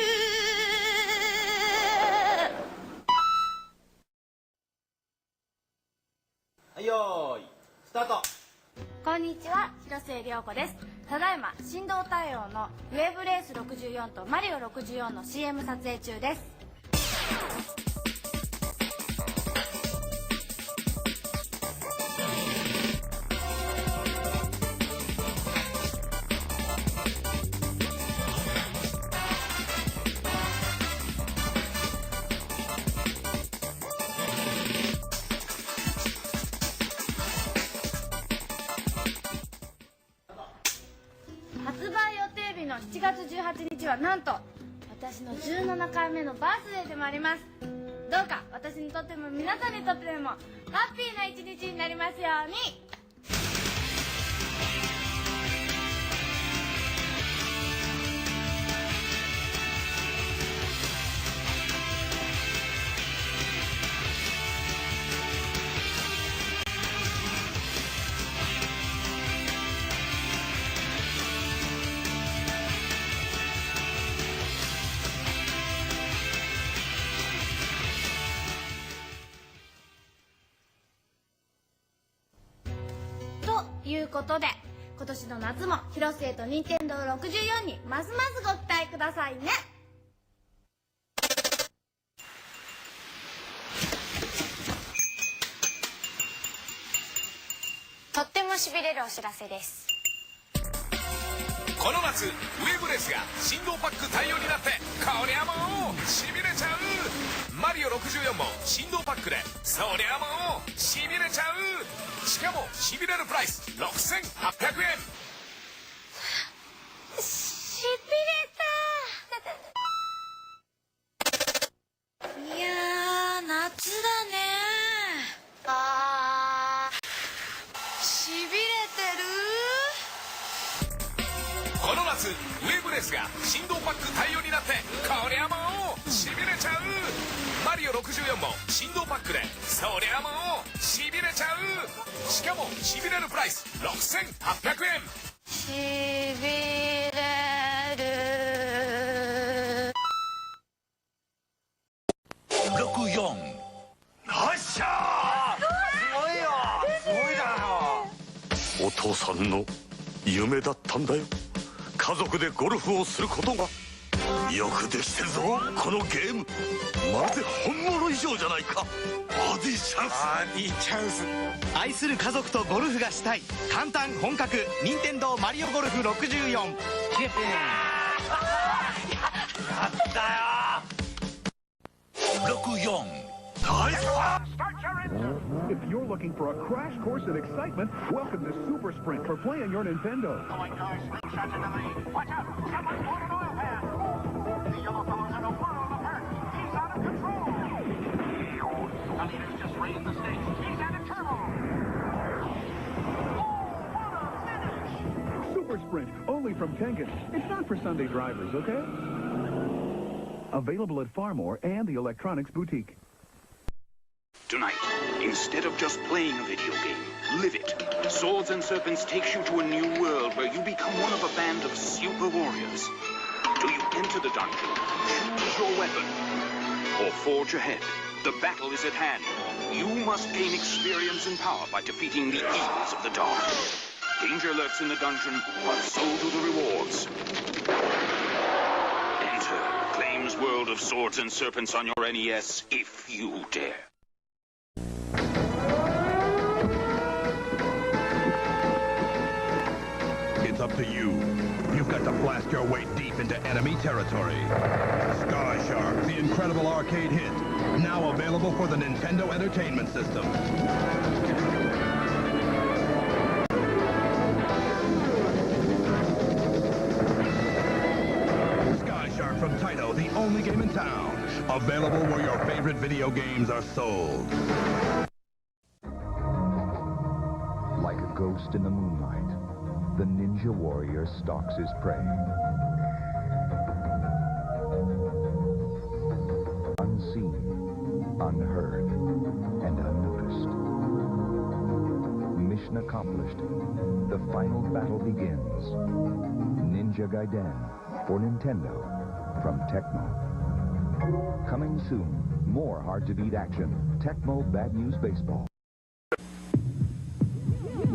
はい、よーいスタート。こんにちは、広末涼子です。ただいま振動対応のウェーブレース64とマリオ64の CM 撮影中です。発売予定日の7月18日はなんと私の17回目のバースデーでもあります。どうか私にとっても皆さんにとってもハッピーな一日になりますように。ということで今年の夏も広末と任天堂64にますますご期待くださいね。とってもしびれるお知らせです。この夏ウェーブレースが振動パック対応になってこりゃもうしびれちゃう。マリオ64も振動パックでそりゃもうしびれちゃう。しかもしびれるプライス6800円。しびれた。いやー、夏だね。あー、しびれてる。この夏ウェーブレースが振動パック対応になってこりゃもうしびれちゃう。マリオ64も振動パックでそりゃもうしびれちゃう。しかもしびれるプライス6800円。しびれる。64。よっしゃー。すごいよ。すごいだよ。お父さんの夢だったんだよ。家族でゴルフをすることが。よくできてるぞこのゲーム。まるで本物以上じゃないか。バーディーチャンス。バーディーチャンス。愛する家族とゴルフがしたい。簡単本格任天堂マリオゴルフ64。やったよ。64。If you're looking for a crash course in excitement, welcome to Super Sprint for playing your Nintendo. Watch out! Someone's poured an oil pan! The yellow fellow's in a world of hurt! He's out of control! The leader's just raised the stakes! He's out of turbo! Super Sprint, only from Tengen. It's not for Sunday drivers, okay? Available at Farmore and the Electronics Boutique. Tonight, instead of just playing a video game, live it. Swords and Serpents takes you to a new world where you become one of a band of super warriors. Do you enter the dungeon, choose your weapon, or forge ahead? The battle is at hand. You must gain experience and power by defeating the evils of the dark. Danger lurks in the dungeon, but so do the rewards. Enter Acclaim's world of Swords and Serpents on your NES, if you dare. It's up to you. You've got to blast your way deep into enemy territory. Sky Shark, the incredible arcade hit. Now available for the Nintendo Entertainment System. Sky Shark from Taito, the only game in town. Available where your favorite video games are sold. Like a ghost in the moonlight, the ninja warrior stalks his prey. Unseen, unheard, and unnoticed. Mission accomplished. The final battle begins. Ninja Gaiden for Nintendo from Tecmo. Coming soon, more hard-to-beat action. Tecmo Bad News Baseball.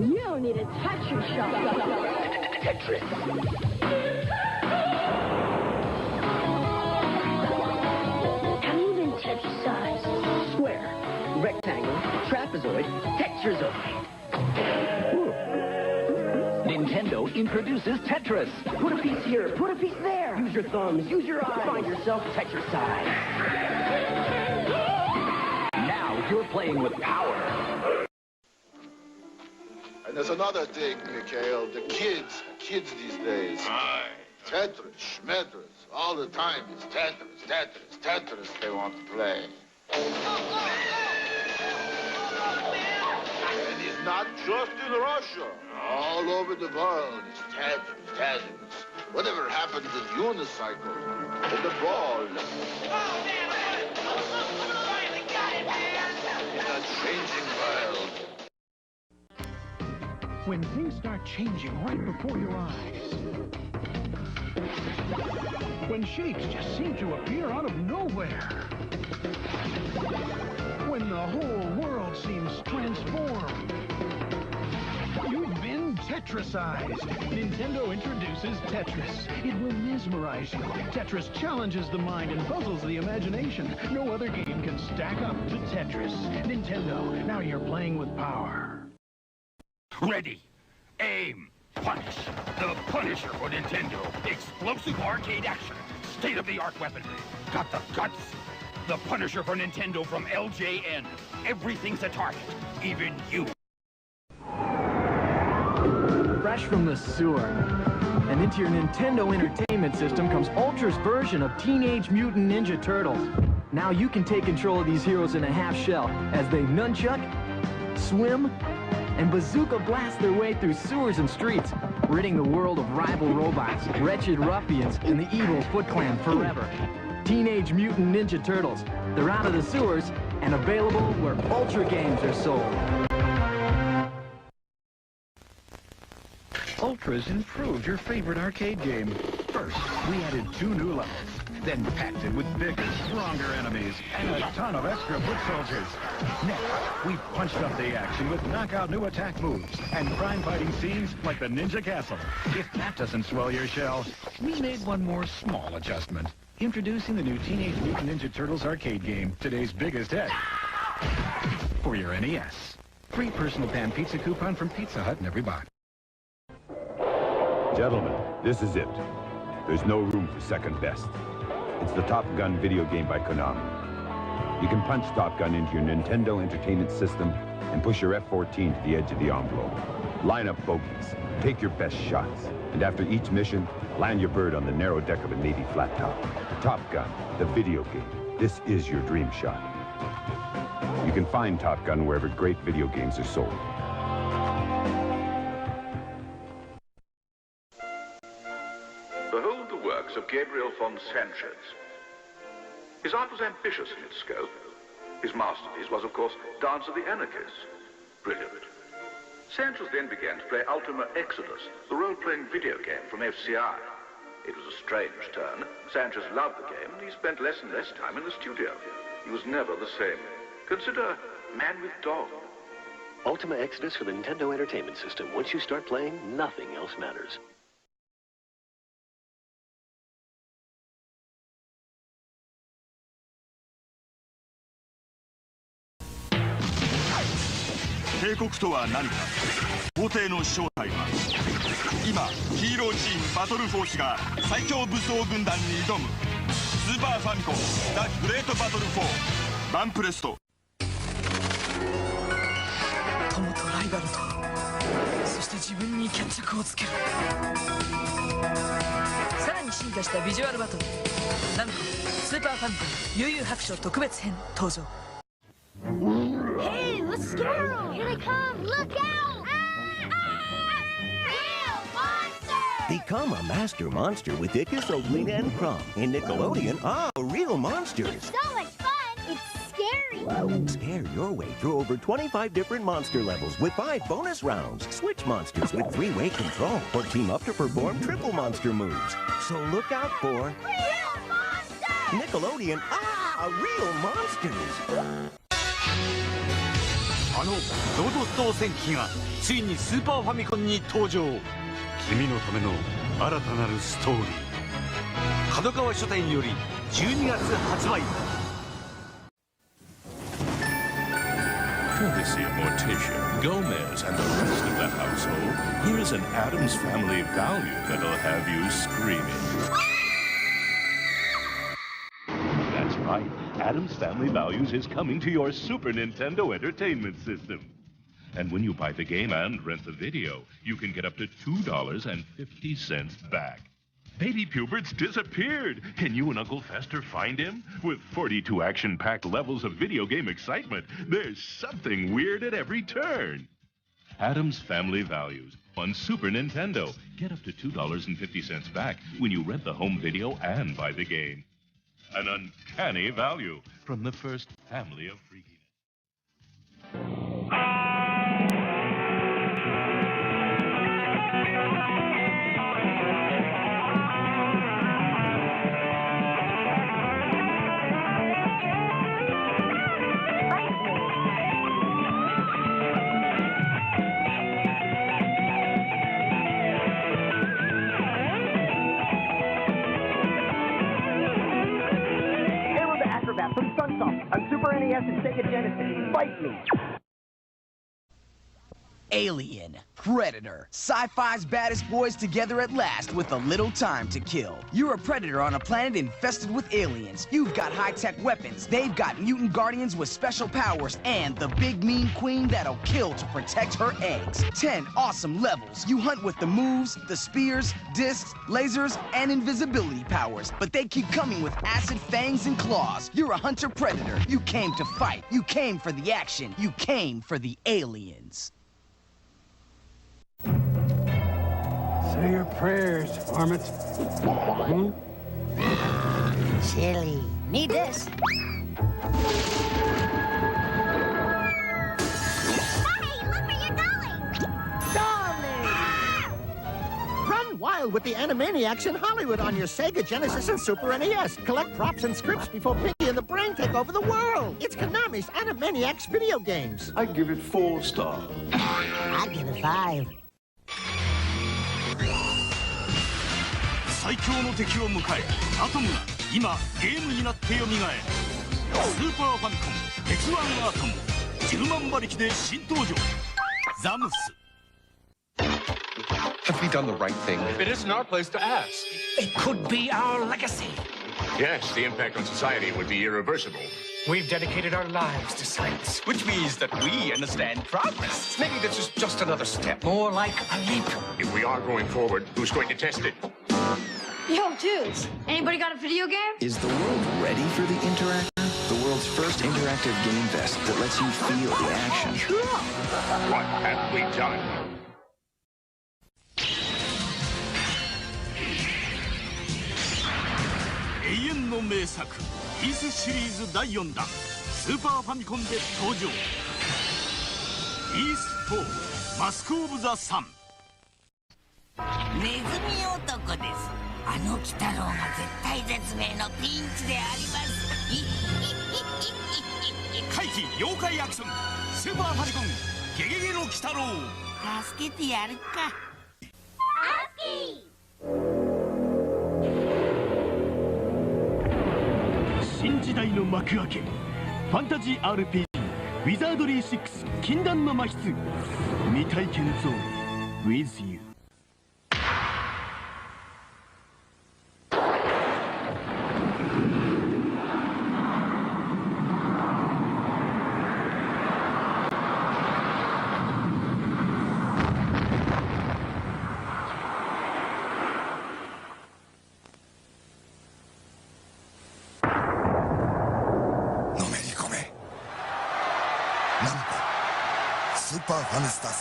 You don't need a Tetris shot. Tetris. How do you even Tetris-size? Square, rectangle, trapezoid, tetrazoid. Nintendo introduces Tetris. Put a piece here, put a piece there. Use your thumbs, use your eyes. Find yourself Tetris-size. Now you're playing with power. And there's another thing, Mikhail. The kids these days. Aye. Tetris, schmetris, all the time it's Tetris, Tetris, Tetris they want to play. And it's not just in Russia. All over the world, it's Tetris, Tetris. Whatever happened to the unicycle and the ball? In a changing world. When things start changing right before your eyes. When shapes just seem to appear out of nowhere. When the whole world seems transformed. You've been Tetrisized. Nintendo introduces Tetris. It will mesmerize you. Tetris challenges the mind and puzzles the imagination. No other game can stack up to Tetris. Nintendo, now you're playing with power. Ready, aim, punish. The Punisher for Nintendo. Explosive arcade action. State-of-the-art weaponry. Got the guts? The Punisher for Nintendo from LJN. Everything's a target, even you. Fresh from the sewer. And into your Nintendo Entertainment System comes Ultra's version of Teenage Mutant Ninja Turtles. Now you can take control of these heroes in a half shell as they nunchuck, swim, and bazooka blast their way through sewers and streets, ridding the world of rival robots, wretched ruffians, and the evil Foot Clan forever. Teenage Mutant Ninja Turtles. They're out of the sewers and available where Ultra games are sold. Ultra's improved your favorite arcade game. First, we added 2 new levels, then packed it with bigger, stronger enemies and a ton of extra foot soldiers. Next, we punched up the action with knockout new attack moves and crime-fighting scenes like the Ninja Castle. If that doesn't swell your shell, we made one more small adjustment. Introducing the new Teenage Mutant Ninja Turtles arcade game, today's biggest hit. For your NES. Free personal pan pizza coupon from Pizza Hut in every box. Gentlemen, this is it. There's no room for second best. It's the Top Gun video game by Konami. You can punch Top Gun into your Nintendo Entertainment System and push your F-14 to the edge of the envelope. Line up bogeys, take your best shots, and after each mission, land your bird on the narrow deck of a Navy flat top. Top Gun, the video game. This is your dream shot. You can find Top Gun wherever great video games are sold. Behold the works of Gabriel von Sanchez. His art was ambitious in its scope. His masterpiece was, of course, Dance of the Anarchists. Brilliant. Sanchez then began to play Ultima Exodus, the role-playing video game from FCI. It was a strange turn. Sanchez loved the game, and he spent less and less time in the studio. He was never the same. Consider Man with Dog. Ultima Exodus for the Nintendo Entertainment System. Once you start playing, nothing else matters.帝国とは何か。皇帝の正体は今ヒーローチームバトルフォースが最強武装軍団に挑むスーパーファミコンザ・グレートバトル4バンプレスト。友とライバルと、そして自分に決着をつける。さらに進化したビジュアルバトル、ナムコスーパーファミコン悠々白書特別編登場。Hey, let's go! Here they come! Look out! Real monster! Become a master monster with Ickis, Oblina, and Crumb. In Nickelodeon, real monsters. It's so much fun! It's scary! Scare your way through over 25 different monster levels with 5 bonus rounds. Switch monsters with 3-way control or team up to perform triple monster moves. So look out for... Real monsters! Nickelodeon, real monsters! あのロードストー戦記がついにスーパーファミコンに登場。君のための新たなるストーリー。角川書店より12月発売。 Courtesy of Morticia, Gomez, and the rest of the household, here's an Addams Family value that'll have you screaming. That's right. Addams Family Values is coming to your Super Nintendo Entertainment System. And when you buy the game and rent the video, you can get up to $2.50 back. Baby Pubert's disappeared. Can you and Uncle Fester find him? With 42 action-packed levels of video game excitement, there's something weird at every turn. Addams Family Values on Super Nintendo. Get up to $2.50 back when you rent the home video and buy the game. An uncanny value from the first family of freakiness. From Sunsoft on Super NES and Sega Genesis. Fight me! Alien, Predator, sci-fi's baddest boys together at last with a little time to kill. You're a predator on a planet infested with aliens. You've got high-tech weapons. They've got mutant guardians with special powers and the big mean queen that'll kill to protect her eggs. 10 awesome levels. You hunt with the moves, the spears, discs, lasers, and invisibility powers. But they keep coming with acid fangs and claws. You're a hunter-predator. You came to fight. You came for the action. You came for the aliens. Say your prayers, varmint. Silly. Need this. Hey, look where you're going! Darling! Run wild with the Animaniacs in Hollywood on your Sega Genesis and Super NES. Collect props and scripts before Pinky and the Brain take over the world. It's Konami's Animaniacs video games. I give it 4 stars. I'd give it 5. 最強の敵を迎え、アトムが今ゲームになって蘇る。スーパーファミコン鉄腕アトム10万馬力で新登場。ザムス。 Have we done the right thing? It isn't our place to ask. It could be our legacy. Yes, the impact on society would be irreversible. We've dedicated our lives to science. Which means that we understand progress. Maybe this is just another step. More like a leap. If we are going forward, who's going to test it? Yo, dudes, anybody got a video game? Is the world ready for the Interactor? The world's first interactive game vest that lets you feel the action. Cool. What have we done? 永遠の名作イースシリーズ第4弾スーパーファミコンで登場イース4マスク・オブ・ザ・サン。ネズミ男です。あの鬼太郎が絶対絶命のピンチであります。怪奇妖怪アクションスーパーファミコンゲゲゲの鬼太郎。助けてやるか。新時代の幕開け、ファンタジー RPG ウィザードリー6禁断の魔筆、未体験ゾーン with you。スーパーファミスタ3。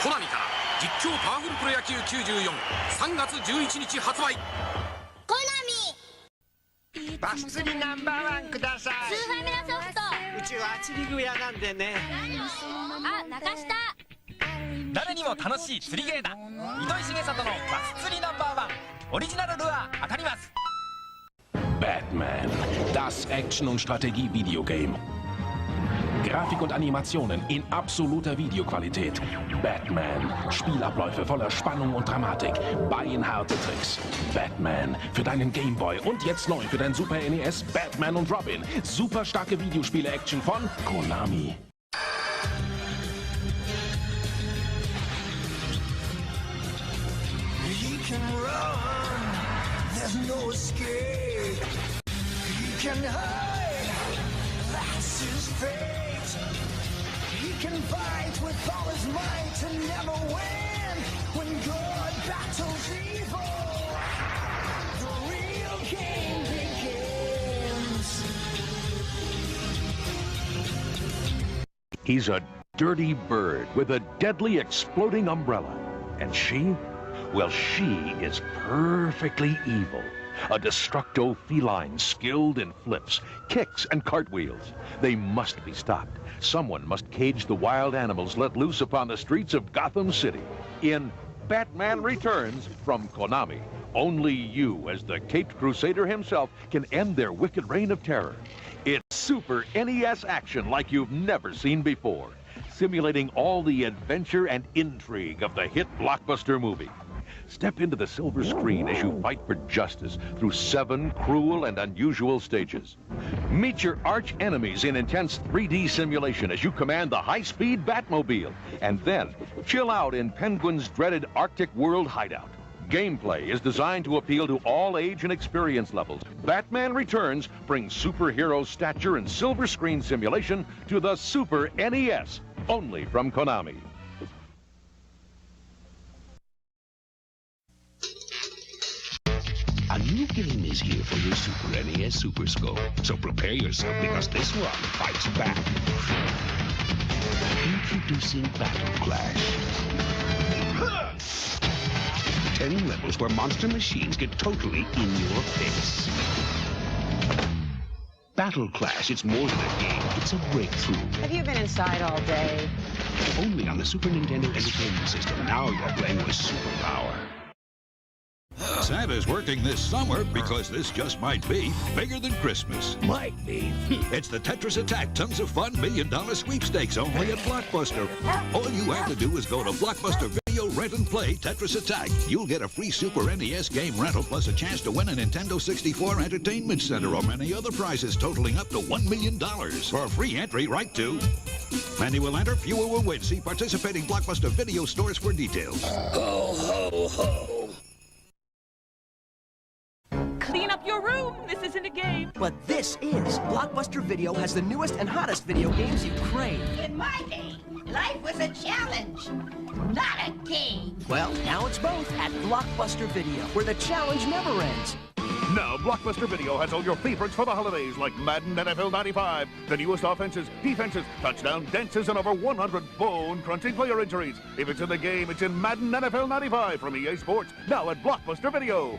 コナミから実況パワフルプロ野球943月11日発売。コナミバス釣りナンバー1ください。スーファミラソフト。うちは釣り具屋なんでね。あ、中下。誰にも楽しい釣りゲーだ。糸井重里のバス釣りナンバー1オリジナルルアー当たります。 Batman, das Action- und Strategie-Videogame. Grafik und Animationen in absoluter Videoqualität. Batman, Spielabläufe voller Spannung und Dramatik. Beinharte Tricks. Batman für deinen Gameboy und jetzt neu für dein Super NES Batman und Robin. Super starke Videospiele-Action von Konami. He can run, there's no escape. He can hide, that's his fate. He can fight with all his might and never win. When good battles evil, the real game begins. He's a dirty bird with a deadly exploding umbrella. And she? Well, she is perfectly evil. A destructo feline skilled in flips, kicks, and cartwheels. They must be stopped. Someone must cage the wild animals let loose upon the streets of Gotham City. In Batman Returns from Konami, only you, as the Caped Crusader himself, can end their wicked reign of terror. It's Super NES action like you've never seen before, simulating all the adventure and intrigue of the hit blockbuster movie. Step into the silver screen as you fight for justice through 7 cruel and unusual stages. Meet your arch enemies in intense 3D simulation as you command the high-speed Batmobile. And then chill out in Penguin's dreaded Arctic World hideout. Gameplay is designed to appeal to all age and experience levels. Batman Returns brings superhero stature and silver screen simulation to the Super NES, only from Konami. A new game is here for your Super NES Super Scope, so prepare yourself because this one fights back. Introducing Battle Clash. 10 levels where monster machines get totally in your face. Battle Clash, it's more than a game, it's a breakthrough. Have you been inside all day? Only on the Super Nintendo Entertainment System. Now you're playing with superpower. Santa's working this summer because this just might be bigger than Christmas. Might be. It's the Tetris Attack Tons of Fun $1 Million Sweepstakes only at Blockbuster. All you have to do is go to Blockbuster Video Rent and Play Tetris Attack. You'll get a free Super NES game rental plus a chance to win a Nintendo 64 Entertainment Center or many other prizes totaling up to $1 million. For a free entry, write to... Many will enter, fewer will win. See participating Blockbuster Video stores for details. Ho, ho, ho. Clean up your room! This isn't a game! But this is! Blockbuster Video has the newest and hottest video games you crave. In my game, Life was a challenge, not a game. Well, now it's both at Blockbuster Video, where the challenge never ends. Now, Blockbuster Video has all your favorites for the holidays, like Madden NFL 95, the newest offenses, defenses, touchdown dances, and over 100 bone-crunching player injuries. If it's in the game, it's in Madden NFL 95 from EA Sports, now at Blockbuster Video.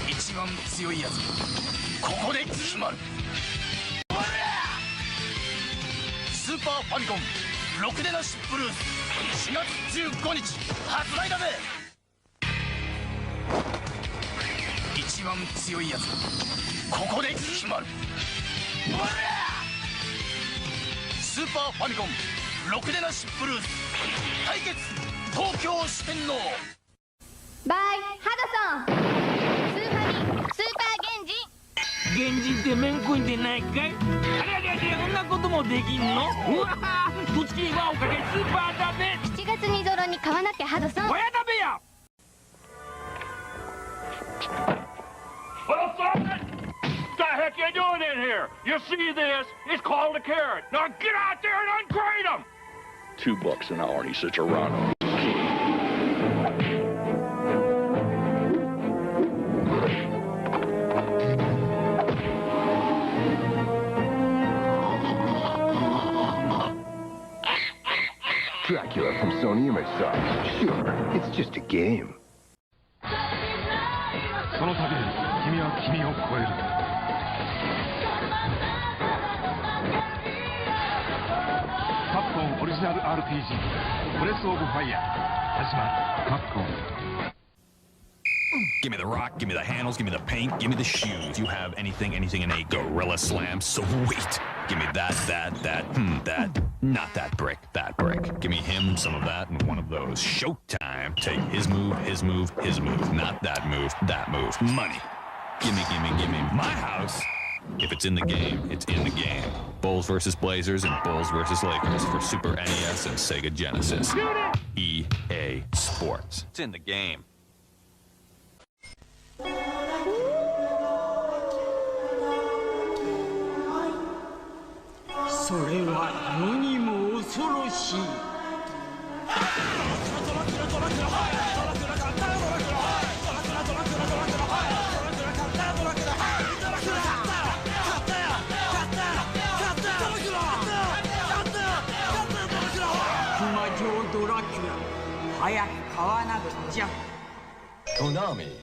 一番強いやつ、ここで決まる。スーパーファミコンろくでなしブルース4月15日発売だぜ。一番強いやつ、ここで決まる。スーパーファミコンろくでなしブルース対決東京四天王。バイハドソン。スーファミスーパー原人。原人ってめんこいんでないかい。あれあれあれ、こんなこともできんの。うわー、どっちにはおかげスーパーだべ。7月にぞろに買わなきゃハドソン。親だべや。Well, son, what the heck you doing in here? You see this? It's called a carrot. Now get out there and ungrade them! $2 an hour, and he says, Toronto. Dracula from Sony and myself. Sure, it's just a game. この旅に君は君を超える。カプコンオリジナル RPG ブレスオブファイヤー始まる。カプコン。Give me the rock, give me the handles, give me the paint, give me the shoes. You have anything in a gorilla slam? Sweet. Give me that, not that brick, that brick. Give me him, some of that, and one of those. Showtime. Take his move, his move, his move. Not that move, that move. Money. Give me my house. If it's in the game, it's in the game. Bulls versus Blazers and Bulls versus Lakers for Super NES and Sega Genesis. EA Sports. It's in the game. それは世にも恐ろしい。魔女ドラキュラ、早く買わなくちゃ。Konami